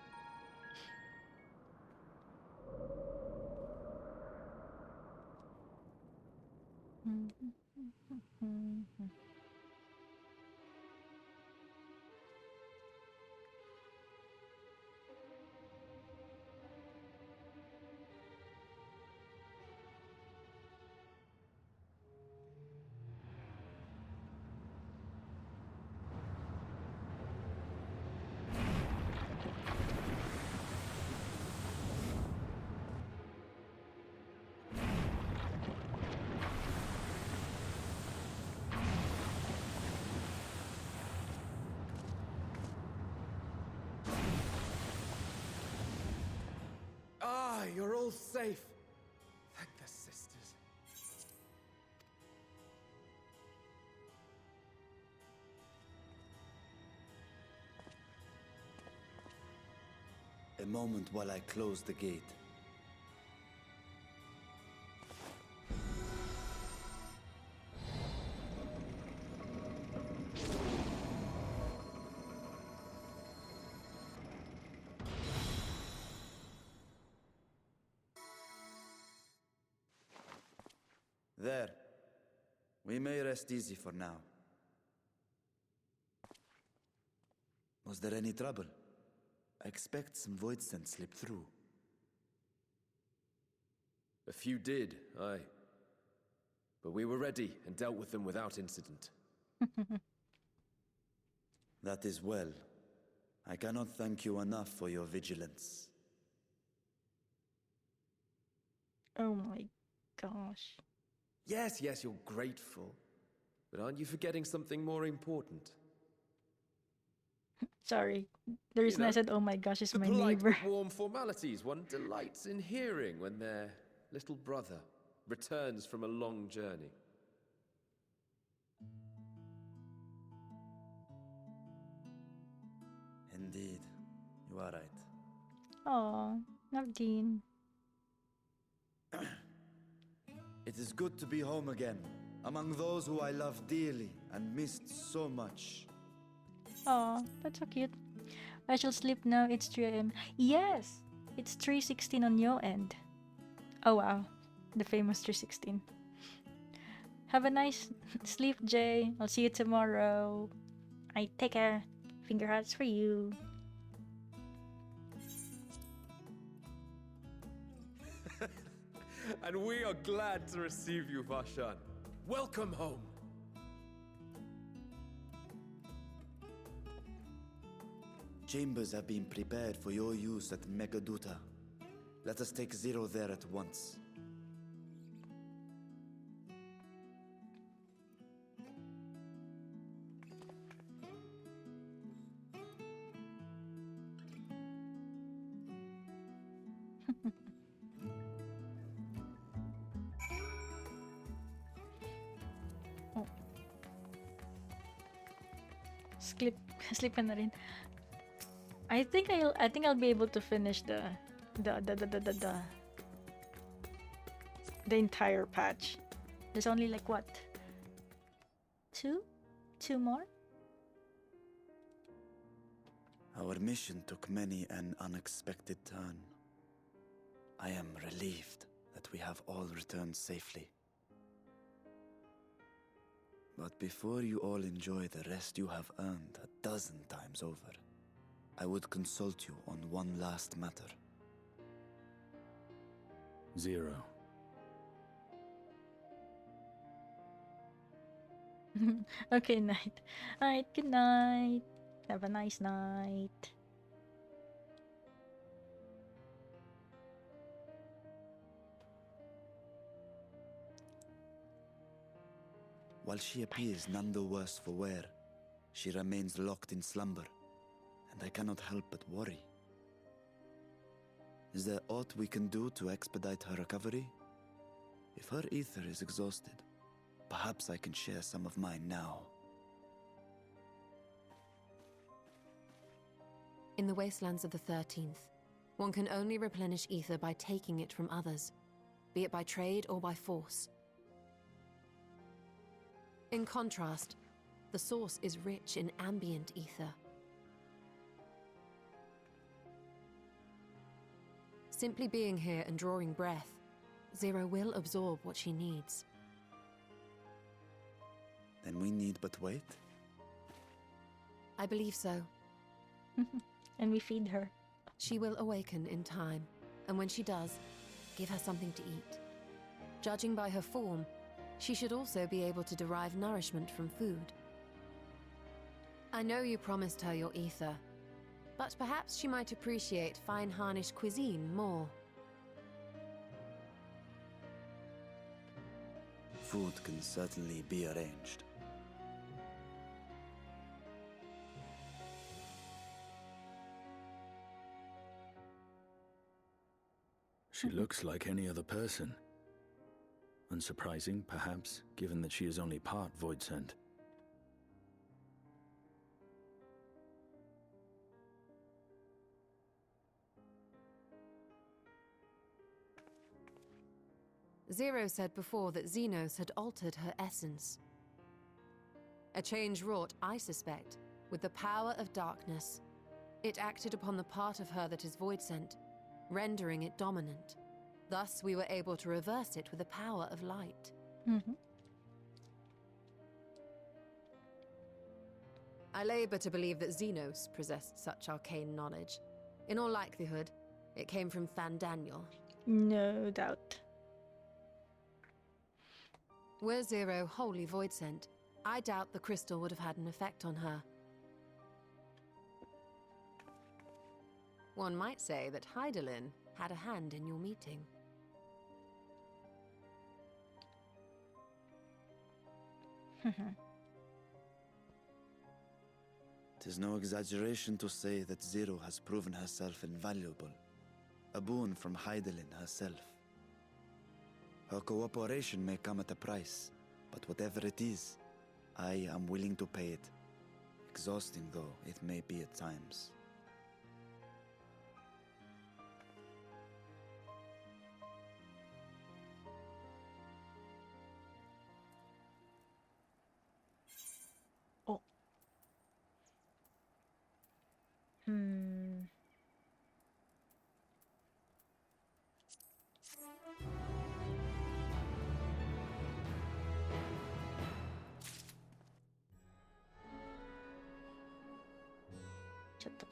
safe. Thank the sisters. A moment while I close the gate. There. We may rest easy for now. Was there any trouble? I expect some voidsent slipped through. A few did, aye. But we were ready and dealt with them without incident. That is well. I cannot thank you enough for your vigilance. Oh my gosh. Yes, you're grateful. But aren't you forgetting something more important? Sorry. The reason I said, oh my gosh, is my neighbor. Warm formalities one delights in hearing when their little brother returns from a long journey. Indeed, you are right. Oh, Navdeen. It is good to be home again, among those who I love dearly and missed so much. Oh, that's so cute. I shall sleep now. It's 3 a.m. Yes! It's 3:16 on your end. Oh wow. The famous 3:16. Have a nice sleep, Jay. I'll see you tomorrow. I take care. Finger hearts for you. And we are glad to receive you, Varshan. Welcome home. Chambers have been prepared for your use at Megaduta. Let us take Zero there at once. Oh. Sleep na rin. I think I'll be able to finish the entire patch. There's only like what? Two more? Our mission took many an unexpected turn. I am relieved that we have all returned safely. But before you all enjoy the rest you have earned 12 times over, I would consult you on one last matter. Zero. Okay, night. Alright, good night. Have a nice night. While she appears none the worse for wear, she remains locked in slumber, and I cannot help but worry. Is there aught we can do to expedite her recovery? If her ether is exhausted, perhaps I can share some of mine now. In the wastelands of the 13th, one can only replenish ether by taking it from others, be it by trade or by force. In contrast, the source is rich in ambient ether. Simply being here and drawing breath, Zero will absorb what she needs. Then we need but wait? I believe so. And we feed her. She will awaken in time, and when she does, give her something to eat. Judging by her form, she should also be able to derive nourishment from food. I know you promised her your ether, but perhaps she might appreciate fine Harnish cuisine more. Food can certainly be arranged. She looks like any other person. Unsurprising, perhaps, given that she is only part voidsent. Zero said before that Zenos had altered her essence. A change wrought, I suspect, with the power of darkness. It acted upon the part of her that is voidsent, rendering it dominant. Thus, we were able to reverse it with the power of light. I labor to believe that Zenos possessed such arcane knowledge. In all likelihood, it came from Daniel. No doubt. Were Zero wholly voidsent, I doubt the crystal would have had an effect on her. One might say that Hydaelyn had a hand in your meeting. It is no exaggeration to say that Zero has proven herself invaluable. A boon from Hydaelyn herself. Her cooperation may come at a price, but whatever it is, I am willing to pay it. Exhausting though it may be at times. Oh.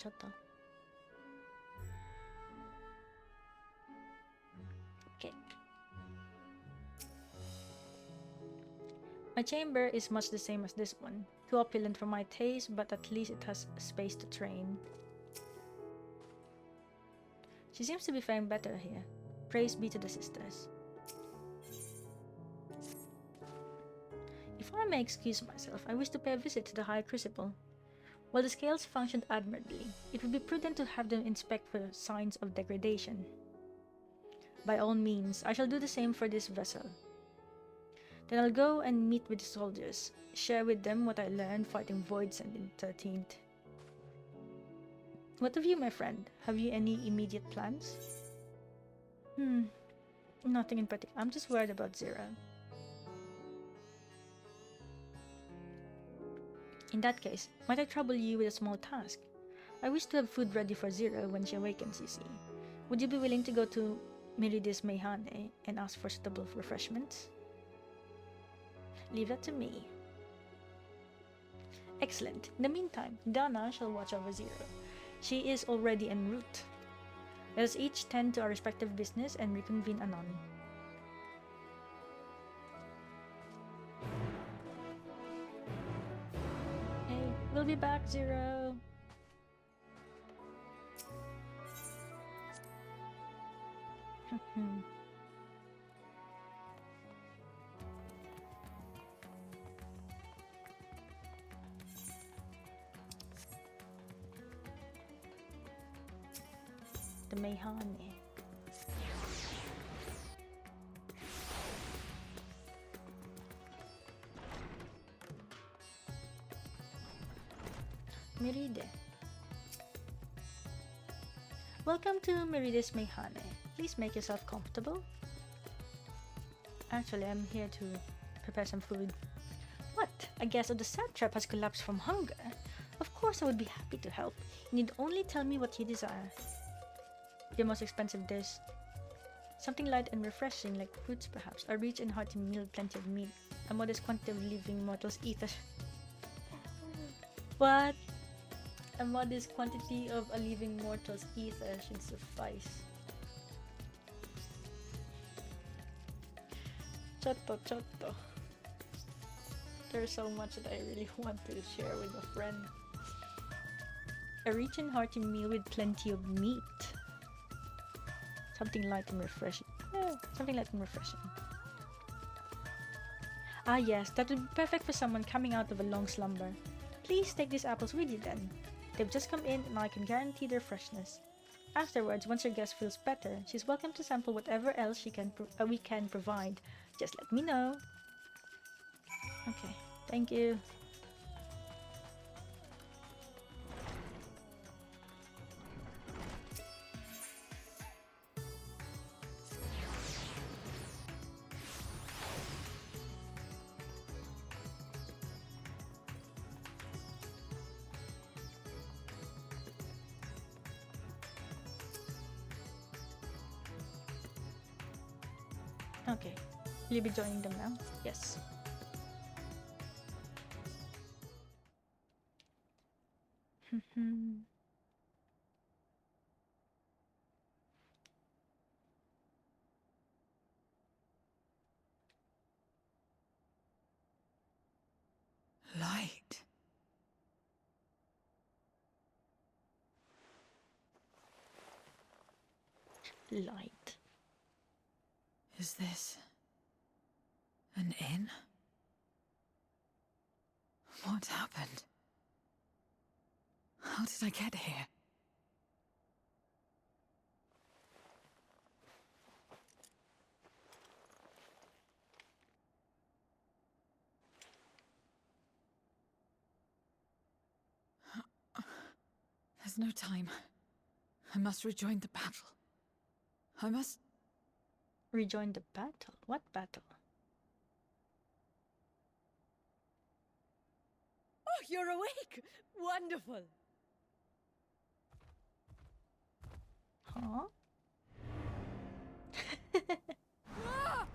Chata. Okay. My chamber is much the same as this one. Too opulent for my taste, but at least it has space to train. She seems to be faring better here. Praise be to the sisters. If I may excuse myself, I wish to pay a visit to the High Crucible. While the scales functioned admirably, it would be prudent to have them inspect for signs of degradation. By all means, I shall do the same for this vessel. Then I'll go and meet with the soldiers, share with them what I learned fighting voidsent in 13th. What of you, my friend? Have you any immediate plans? Nothing in particular. I'm just worried about Zero. In that case, might I trouble you with a small task? I wish to have food ready for Zero when she awakens, you see. Would you be willing to go to Meridius Mehane and ask for suitable refreshments? Leave that to me. Excellent. In the meantime, Dana shall watch over Zero. She is already en route. Let us each tend to our respective business and reconvene anon. Hey, we'll be back, Zero. The Mehane. Meride. Welcome to Meridius Mehane. Please make yourself comfortable. Actually, I'm here to prepare some food. What? A guest of the satrap has collapsed from hunger? Of course I would be happy to help. You need only tell me what you desire. Your most expensive dish. Something light and refreshing, like fruits perhaps. A rich and hearty meal, plenty of meat. A modest quantity of living mortals ether. What? A modest quantity of a living mortal's ether should suffice. Chotto. There's so much that I really want to share with a friend. A rich and hearty meal with plenty of meat. Something light and refreshing. Yeah, something light and refreshing. Ah yes, that would be perfect for someone coming out of a long slumber. Please take these apples with you then. They've just come in and I can guarantee their freshness. Afterwards, once your guest feels better, she's welcome to sample whatever else we can provide. Just let me know. Okay, thank you. Okay, will you be joining them now? Yes. Light. Light. Is this an inn? What happened? How did I get here? There's no time. I must rejoin the battle. I must... Rejoin the battle? What battle? Oh, you're awake! Wonderful! Huh? Ah!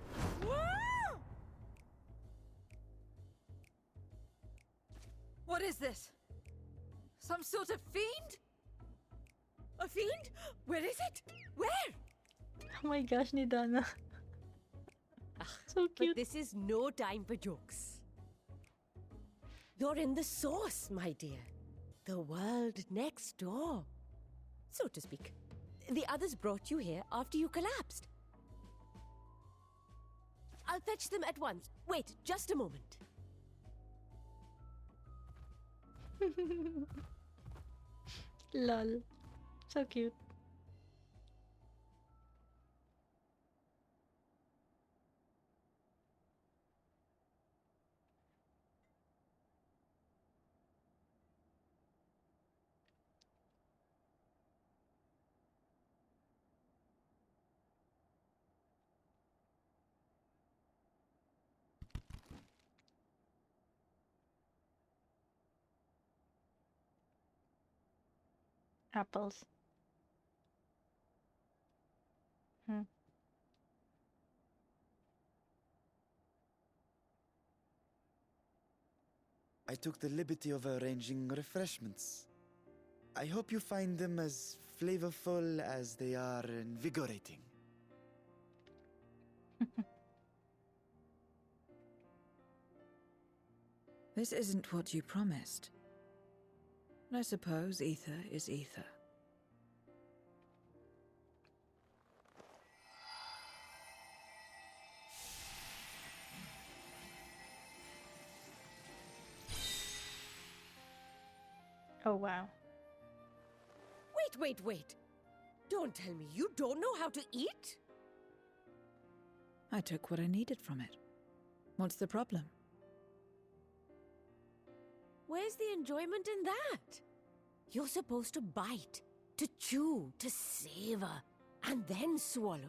Ah! What is this? Some sort of fiend? A fiend? Where is it? Where? Oh my gosh, Nidana. So cute. But this is no time for jokes. You're in the source, my dear. The world next door. So to speak. The others brought you here after you collapsed. I'll fetch them at once. Wait, just a moment. Lol. So cute. Apples. I took the liberty of arranging refreshments. I hope you find them as flavorful as they are invigorating. This isn't what you promised. I suppose ether is ether. Oh wow. Wait. Don't tell me you don't know how to eat? I took what I needed from it. What's the problem? Where's the enjoyment in that? You're supposed to bite, to chew, to savor, and then swallow.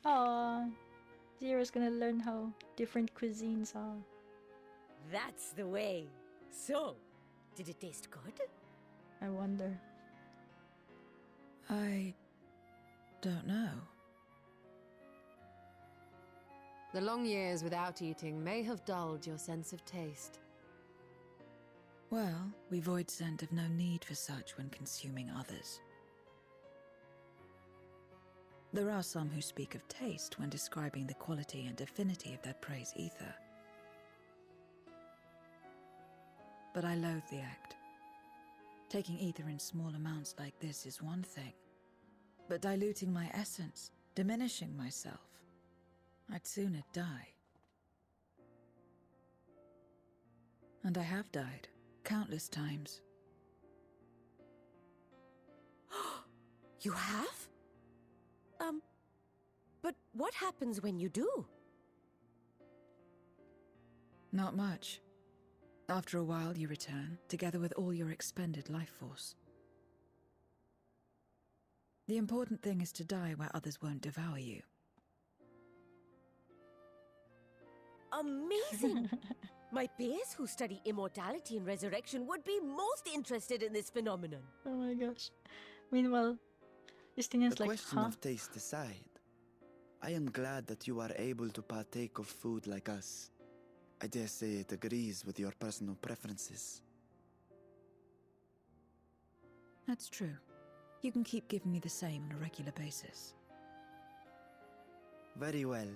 Aww. Zero's gonna learn how different cuisines are. That's the way. So, did it taste good? I wonder. I don't know. The long years without eating may have dulled your sense of taste. Well, we voidsent have no need for such when consuming others. There are some who speak of taste when describing the quality and affinity of their prey's ether. But I loathe the act. Taking ether in small amounts like this is one thing, but diluting my essence, diminishing myself, I'd sooner die. And I have died. Countless times. You have? But what happens when you do? Not much. After a while, you return, together with all your expended life force. The important thing is to die where others won't devour you. Amazing! My peers who study immortality and resurrection would be most interested in this phenomenon. Oh my gosh. Meanwhile, Justinian's The like, question huh? of taste aside, I am glad that you are able to partake of food like us. I dare say it agrees with your personal preferences. That's true. You can keep giving me the same on a regular basis. Very well.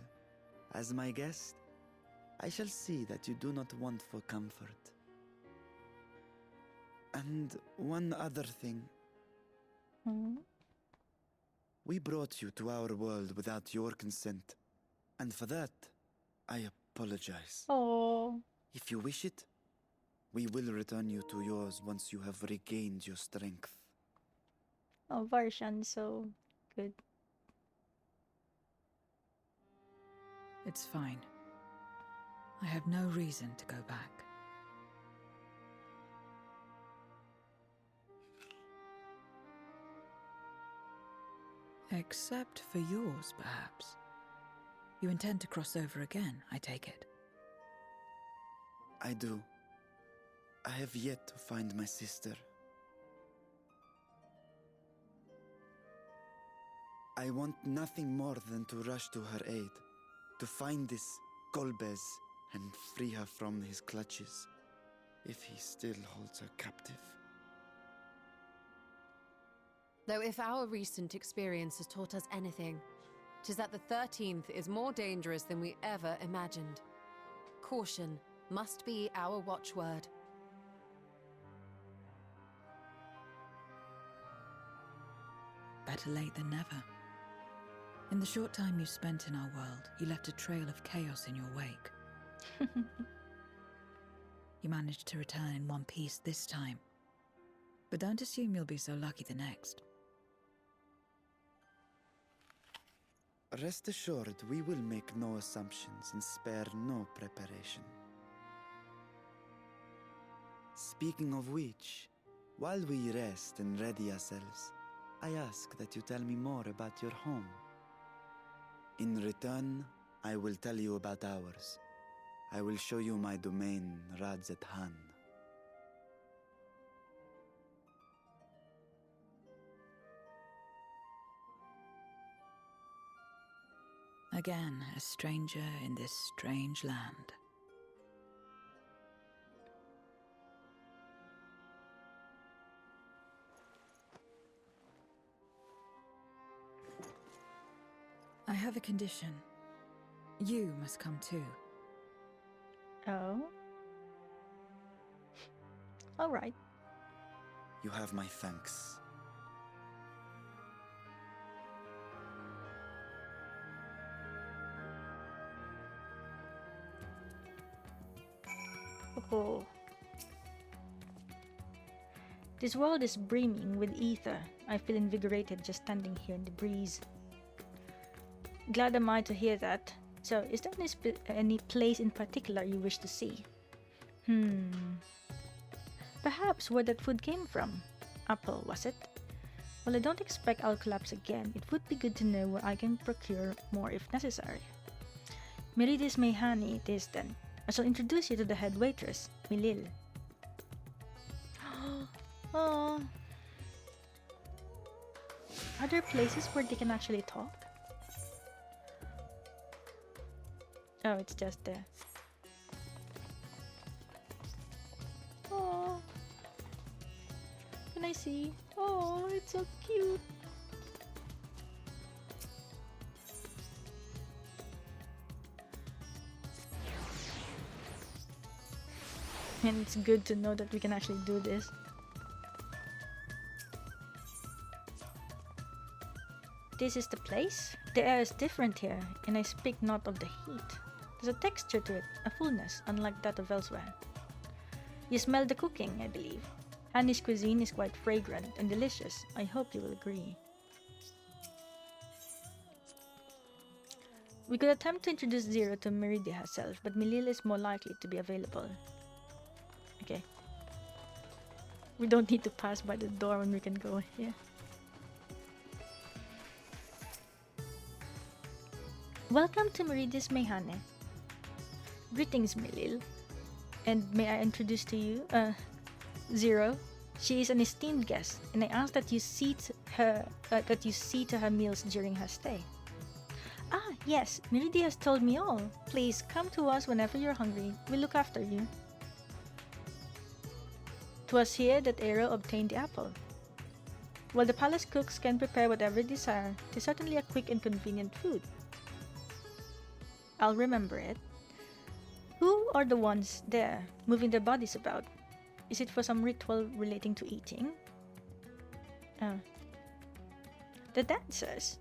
As my guest, I shall see that you do not want for comfort. And one other thing. Hmm? We brought you to our world without your consent. And for that, I apologize. Oh. If you wish it, we will return you to yours once you have regained your strength. Oh, Varshan, so good. It's fine. I have no reason to go back. Except for yours, perhaps. You intend to cross over again, I take it. I do. I have yet to find my sister. I want nothing more than to rush to her aid, to find this Golbez and free her from his clutches, if he still holds her captive. Though if our recent experience has taught us anything, 'tis that the 13th is more dangerous than we ever imagined. Caution must be our watchword. Better late than never. In the short time you spent in our world, you left a trail of chaos in your wake. You managed to return in one piece this time. But don't assume you'll be so lucky the next. Rest assured, we will make no assumptions and spare no preparation. Speaking of which, while we rest and ready ourselves, I ask that you tell me more about your home. In return, I will tell you about ours. I will show you my domain, Radzethan. Again, a stranger in this strange land. I have a condition. You must come too. Oh. All right. You have my thanks. Oh. This world is brimming with ether. I feel invigorated just standing here in the breeze. Glad am I to hear that. So, is there any place in particular you wish to see? Perhaps where that food came from. Apple, was it? Well, I don't expect I'll collapse again. It would be good to know where I can procure more if necessary. Merides Mehani it is then. I shall introduce you to the head waitress, Milil. Oh. Are there places where they can actually talk? Oh, it's just there. Oh. Can I see? Oh, it's so cute. And it's good to know that we can actually do this. This is the place? The air is different here, and I speak not of the heat. There's a texture to it, a fullness, unlike that of elsewhere. You smell the cooking, I believe. Hanni's cuisine is quite fragrant and delicious. I hope you will agree. We could attempt to introduce Zero to Meridia herself, but Milil is more likely to be available. Okay. We don't need to pass by the door when we can go here. Welcome to Meridia's Mehane. Greetings, Milil. And may I introduce to you, Zero. She is an esteemed guest, and I ask that you see to her meals during her stay. Ah, yes, Meridia has told me all. Please come to us whenever you're hungry. We'll look after you. 'Twas here that Aero obtained the apple. While the palace cooks can prepare whatever they desire, it is certainly a quick and convenient food. I'll remember it. Who are the ones there, moving their bodies about? Is it for some ritual relating to eating? The dancers.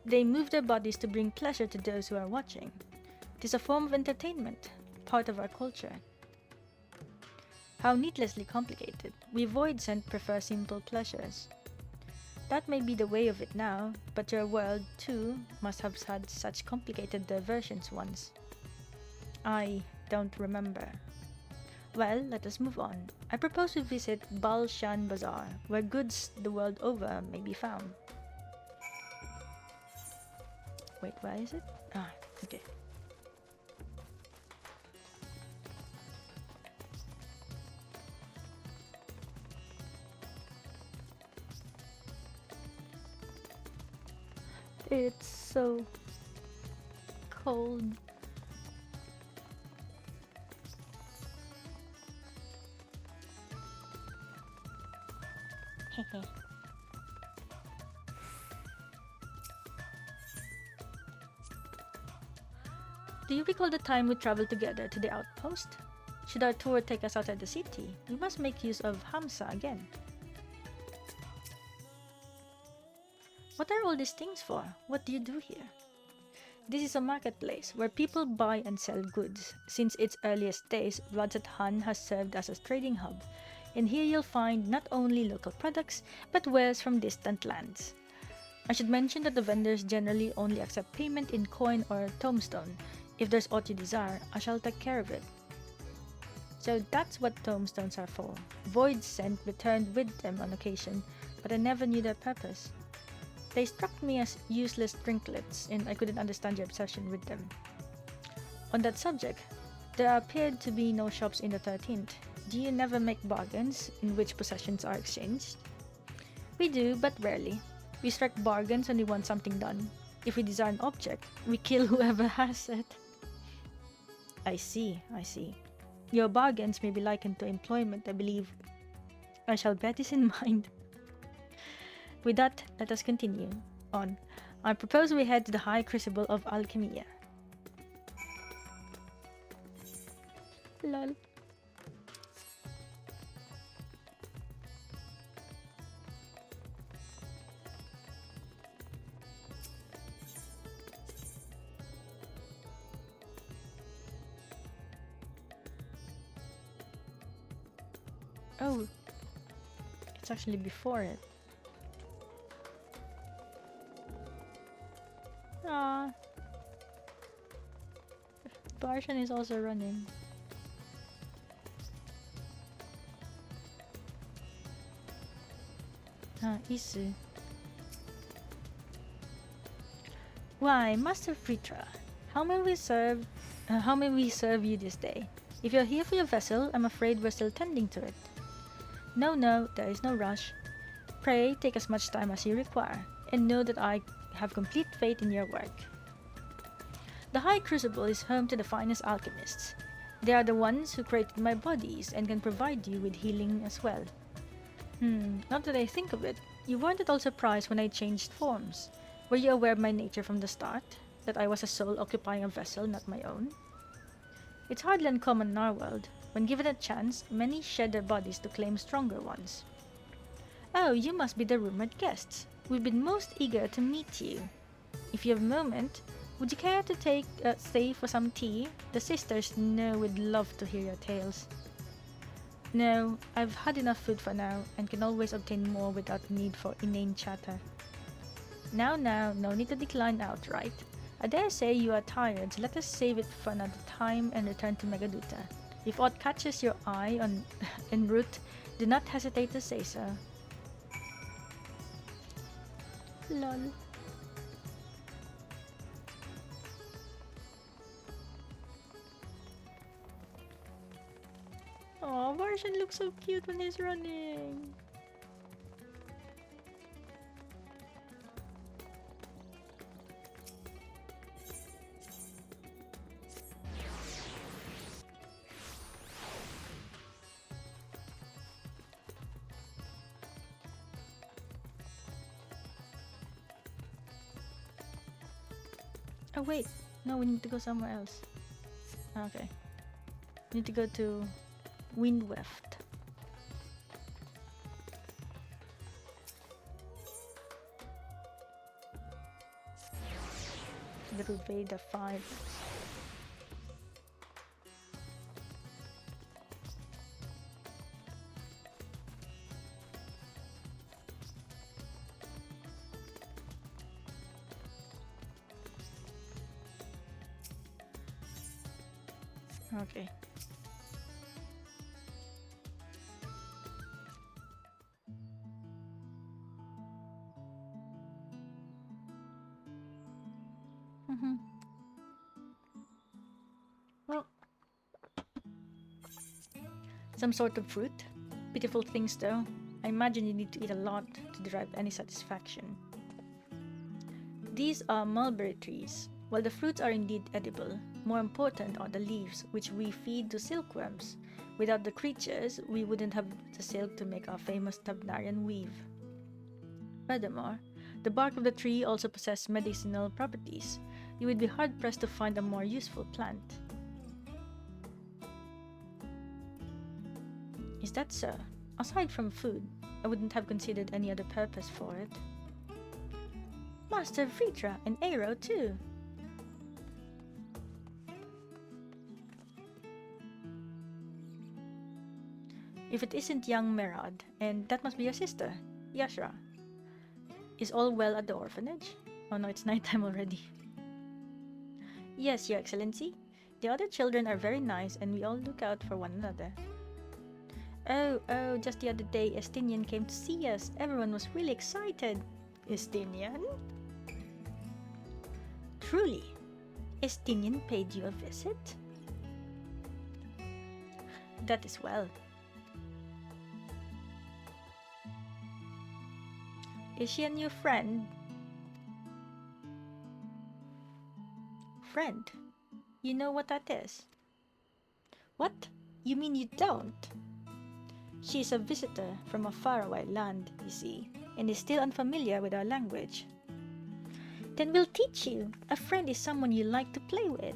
They move their bodies to bring pleasure to those who are watching. It is a form of entertainment, part of our culture. How needlessly complicated. We voidsent prefer simple pleasures. That may be the way of it now, but your world, too, must have had such complicated diversions once. I don't remember. Well, let us move on. I propose we visit Balshan Bazaar, where goods the world over may be found. Wait, where is it? Ah, okay. It's so cold. Hehe. Do you recall the time we traveled together to the outpost? Should our tour take us outside the city, we must make use of Hamsa again. What are all these things for? What do you do here? This is a marketplace where people buy and sell goods. Since its earliest days, Vrtra has served as a trading hub, and here you'll find not only local products, but wares from distant lands. I should mention that the vendors generally only accept payment in coin or tombstone. If there's aught you desire, I shall take care of it. So that's what tombstones are for. Voidsent returned with them on occasion, but I never knew their purpose. They struck me as useless trinklets, and I couldn't understand your obsession with them. On that subject, there appeared to be no shops in the 13th. Do you never make bargains in which possessions are exchanged? We do, but rarely. We strike bargains when we want something done. If we desire an object, we kill whoever has it. I see. Your bargains may be likened to employment, I believe. I shall bear this in mind. With that, let us continue on. I propose we head to the High Crucible of Alchemia. Lol. Oh, it's actually before it. Ah, Barshan is also running. Ah, Isu. Why, Master Vrtra, how may we serve you this day? If you're here for your vessel, I'm afraid we're still tending to it. No, there is no rush. Pray take as much time as you require, and know that I have complete faith in your work. The High Crucible is home to the finest alchemists. They are the ones who created my bodies and can provide you with healing as well. Now that I think of it, you weren't at all surprised when I changed forms. Were you aware of my nature from the start? That I was a soul occupying a vessel, not my own? It's hardly uncommon in our world. When given a chance, many shed their bodies to claim stronger ones. Oh, you must be the rumored guests. We've been most eager to meet you. If you have a moment, would you care to stay for some tea? The sisters know we'd love to hear your tales. No, I've had enough food for now and can always obtain more without the need for inane chatter. Now, no need to decline outright. I dare say you are tired, so let us save it for another time and return to Megaduta. If aught catches your eye on en route, do not hesitate to say so. Lol. Oh, Varshan looks so cute when he's running. Oh wait, no, we need to go somewhere else. Okay. We need to go to Windweft. The Vrtra 5. Okay. Well, some sort of fruit. Pitiful things though. I imagine you need to eat a lot to derive any satisfaction. These are mulberry trees. While the fruits are indeed edible, more important are the leaves, which we feed to silkworms. Without the creatures, we wouldn't have the silk to make our famous Tabnarian weave. Furthermore, the bark of the tree also possesses medicinal properties. You would be hard-pressed to find a more useful plant. Is that so? Aside from food, I wouldn't have considered any other purpose for it. Master Vrtra, an arrow too! If it isn't young Merad, and that must be your sister, Yashra. Is all well at the orphanage? Oh no, it's nighttime already. Yes, Your Excellency. The other children are very nice and we all look out for one another. Oh, just the other day Estinian came to see us. Everyone was really excited. Estinian? Truly? Estinian paid you a visit? That is well. Is she a new friend? Friend? You know what that is? What? You mean you don't? She is a visitor from a faraway land, you see, and is still unfamiliar with our language. Then we'll teach you. A friend is someone you like to play with.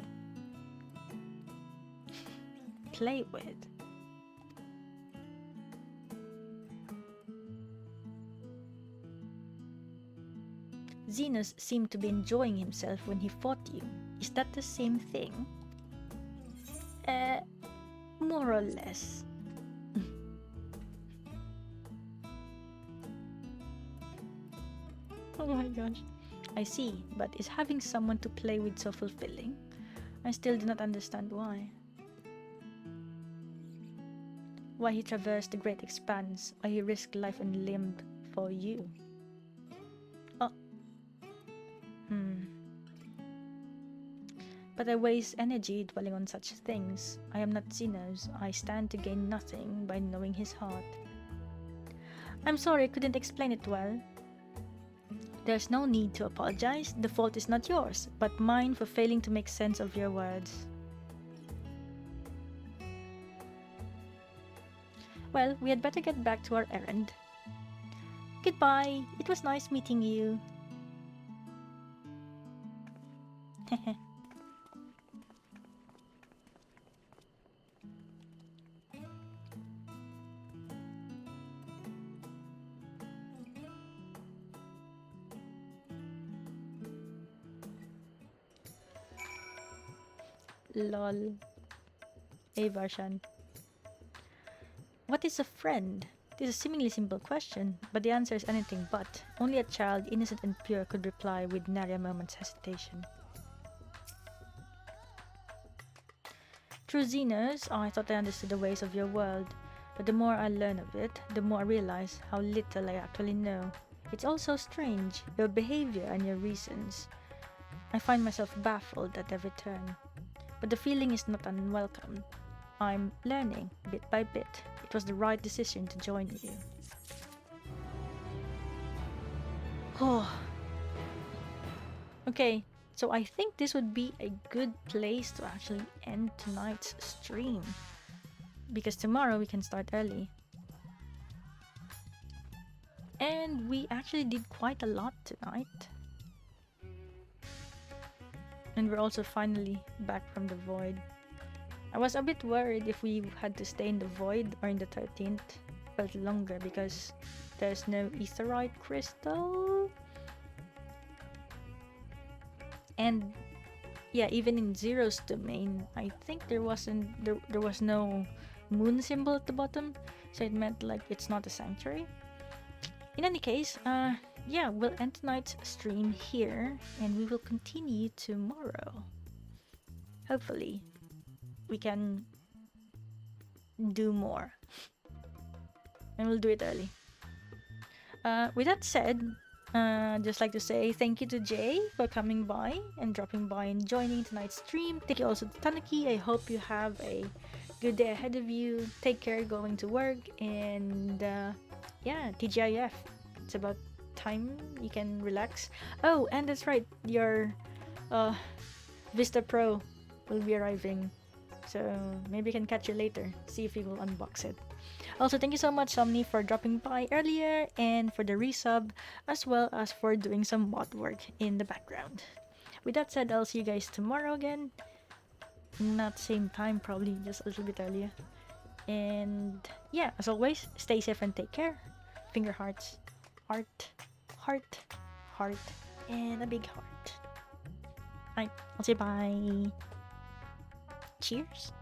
Play with? Zenos seemed to be enjoying himself when he fought you. Is that the same thing? More or less. Oh my gosh. I see, but is having someone to play with so fulfilling? I still do not understand why. Why he traversed the great expanse, why he risked life and limb for you. But I waste energy dwelling on such things. I am not Zenos. I stand to gain nothing by knowing his heart. I'm sorry I couldn't explain it well. There's no need to apologize. The fault is not yours, but mine for failing to make sense of your words. Well, we had better get back to our errand. Goodbye. It was nice meeting you. Lol. Hey Varshan. What is a friend? This is a seemingly simple question, but the answer is anything but. Only a child, innocent and pure, could reply with nary a moment's hesitation. Through Zenos, I thought I understood the ways of your world, but the more I learn of it, the more I realize how little I actually know. It's all so strange, your behavior and your reasons. I find myself baffled at every turn. But the feeling is not unwelcome. I'm learning, bit by bit. It was the right decision to join you. Oh. Okay, so I think this would be a good place to actually end tonight's stream. Because tomorrow we can start early. And we actually did quite a lot tonight. And we're also finally back from the void. I was a bit worried if we had to stay in the void or in the 13th felt longer because there's no aetheryte crystal. And yeah, even in Zero's domain, I think there was no moon symbol at the bottom, so it meant like it's not a sanctuary. In any case, yeah, we'll end tonight's stream here, and we will continue tomorrow. Hopefully, we can do more. And we'll do it early. With that said, just like to say thank you to Jay for coming by and dropping by and joining tonight's stream. Thank you also to Tanaki. I hope you have a good day ahead of you. Take care going to work, and yeah, TGIF. It's about time you can relax. Oh, and that's right, your Vista Pro will be arriving, so maybe we can catch you later, see if we will unbox it. Also, thank you so much, Somni, for dropping by earlier and for the resub, as well as for doing some mod work in the background. With that said, I'll see you guys tomorrow again. Not same time, probably just a little bit earlier. And yeah, as always, stay safe and take care. Finger hearts, heart, heart, heart, and a big heart. Alright, I'll say bye. Cheers.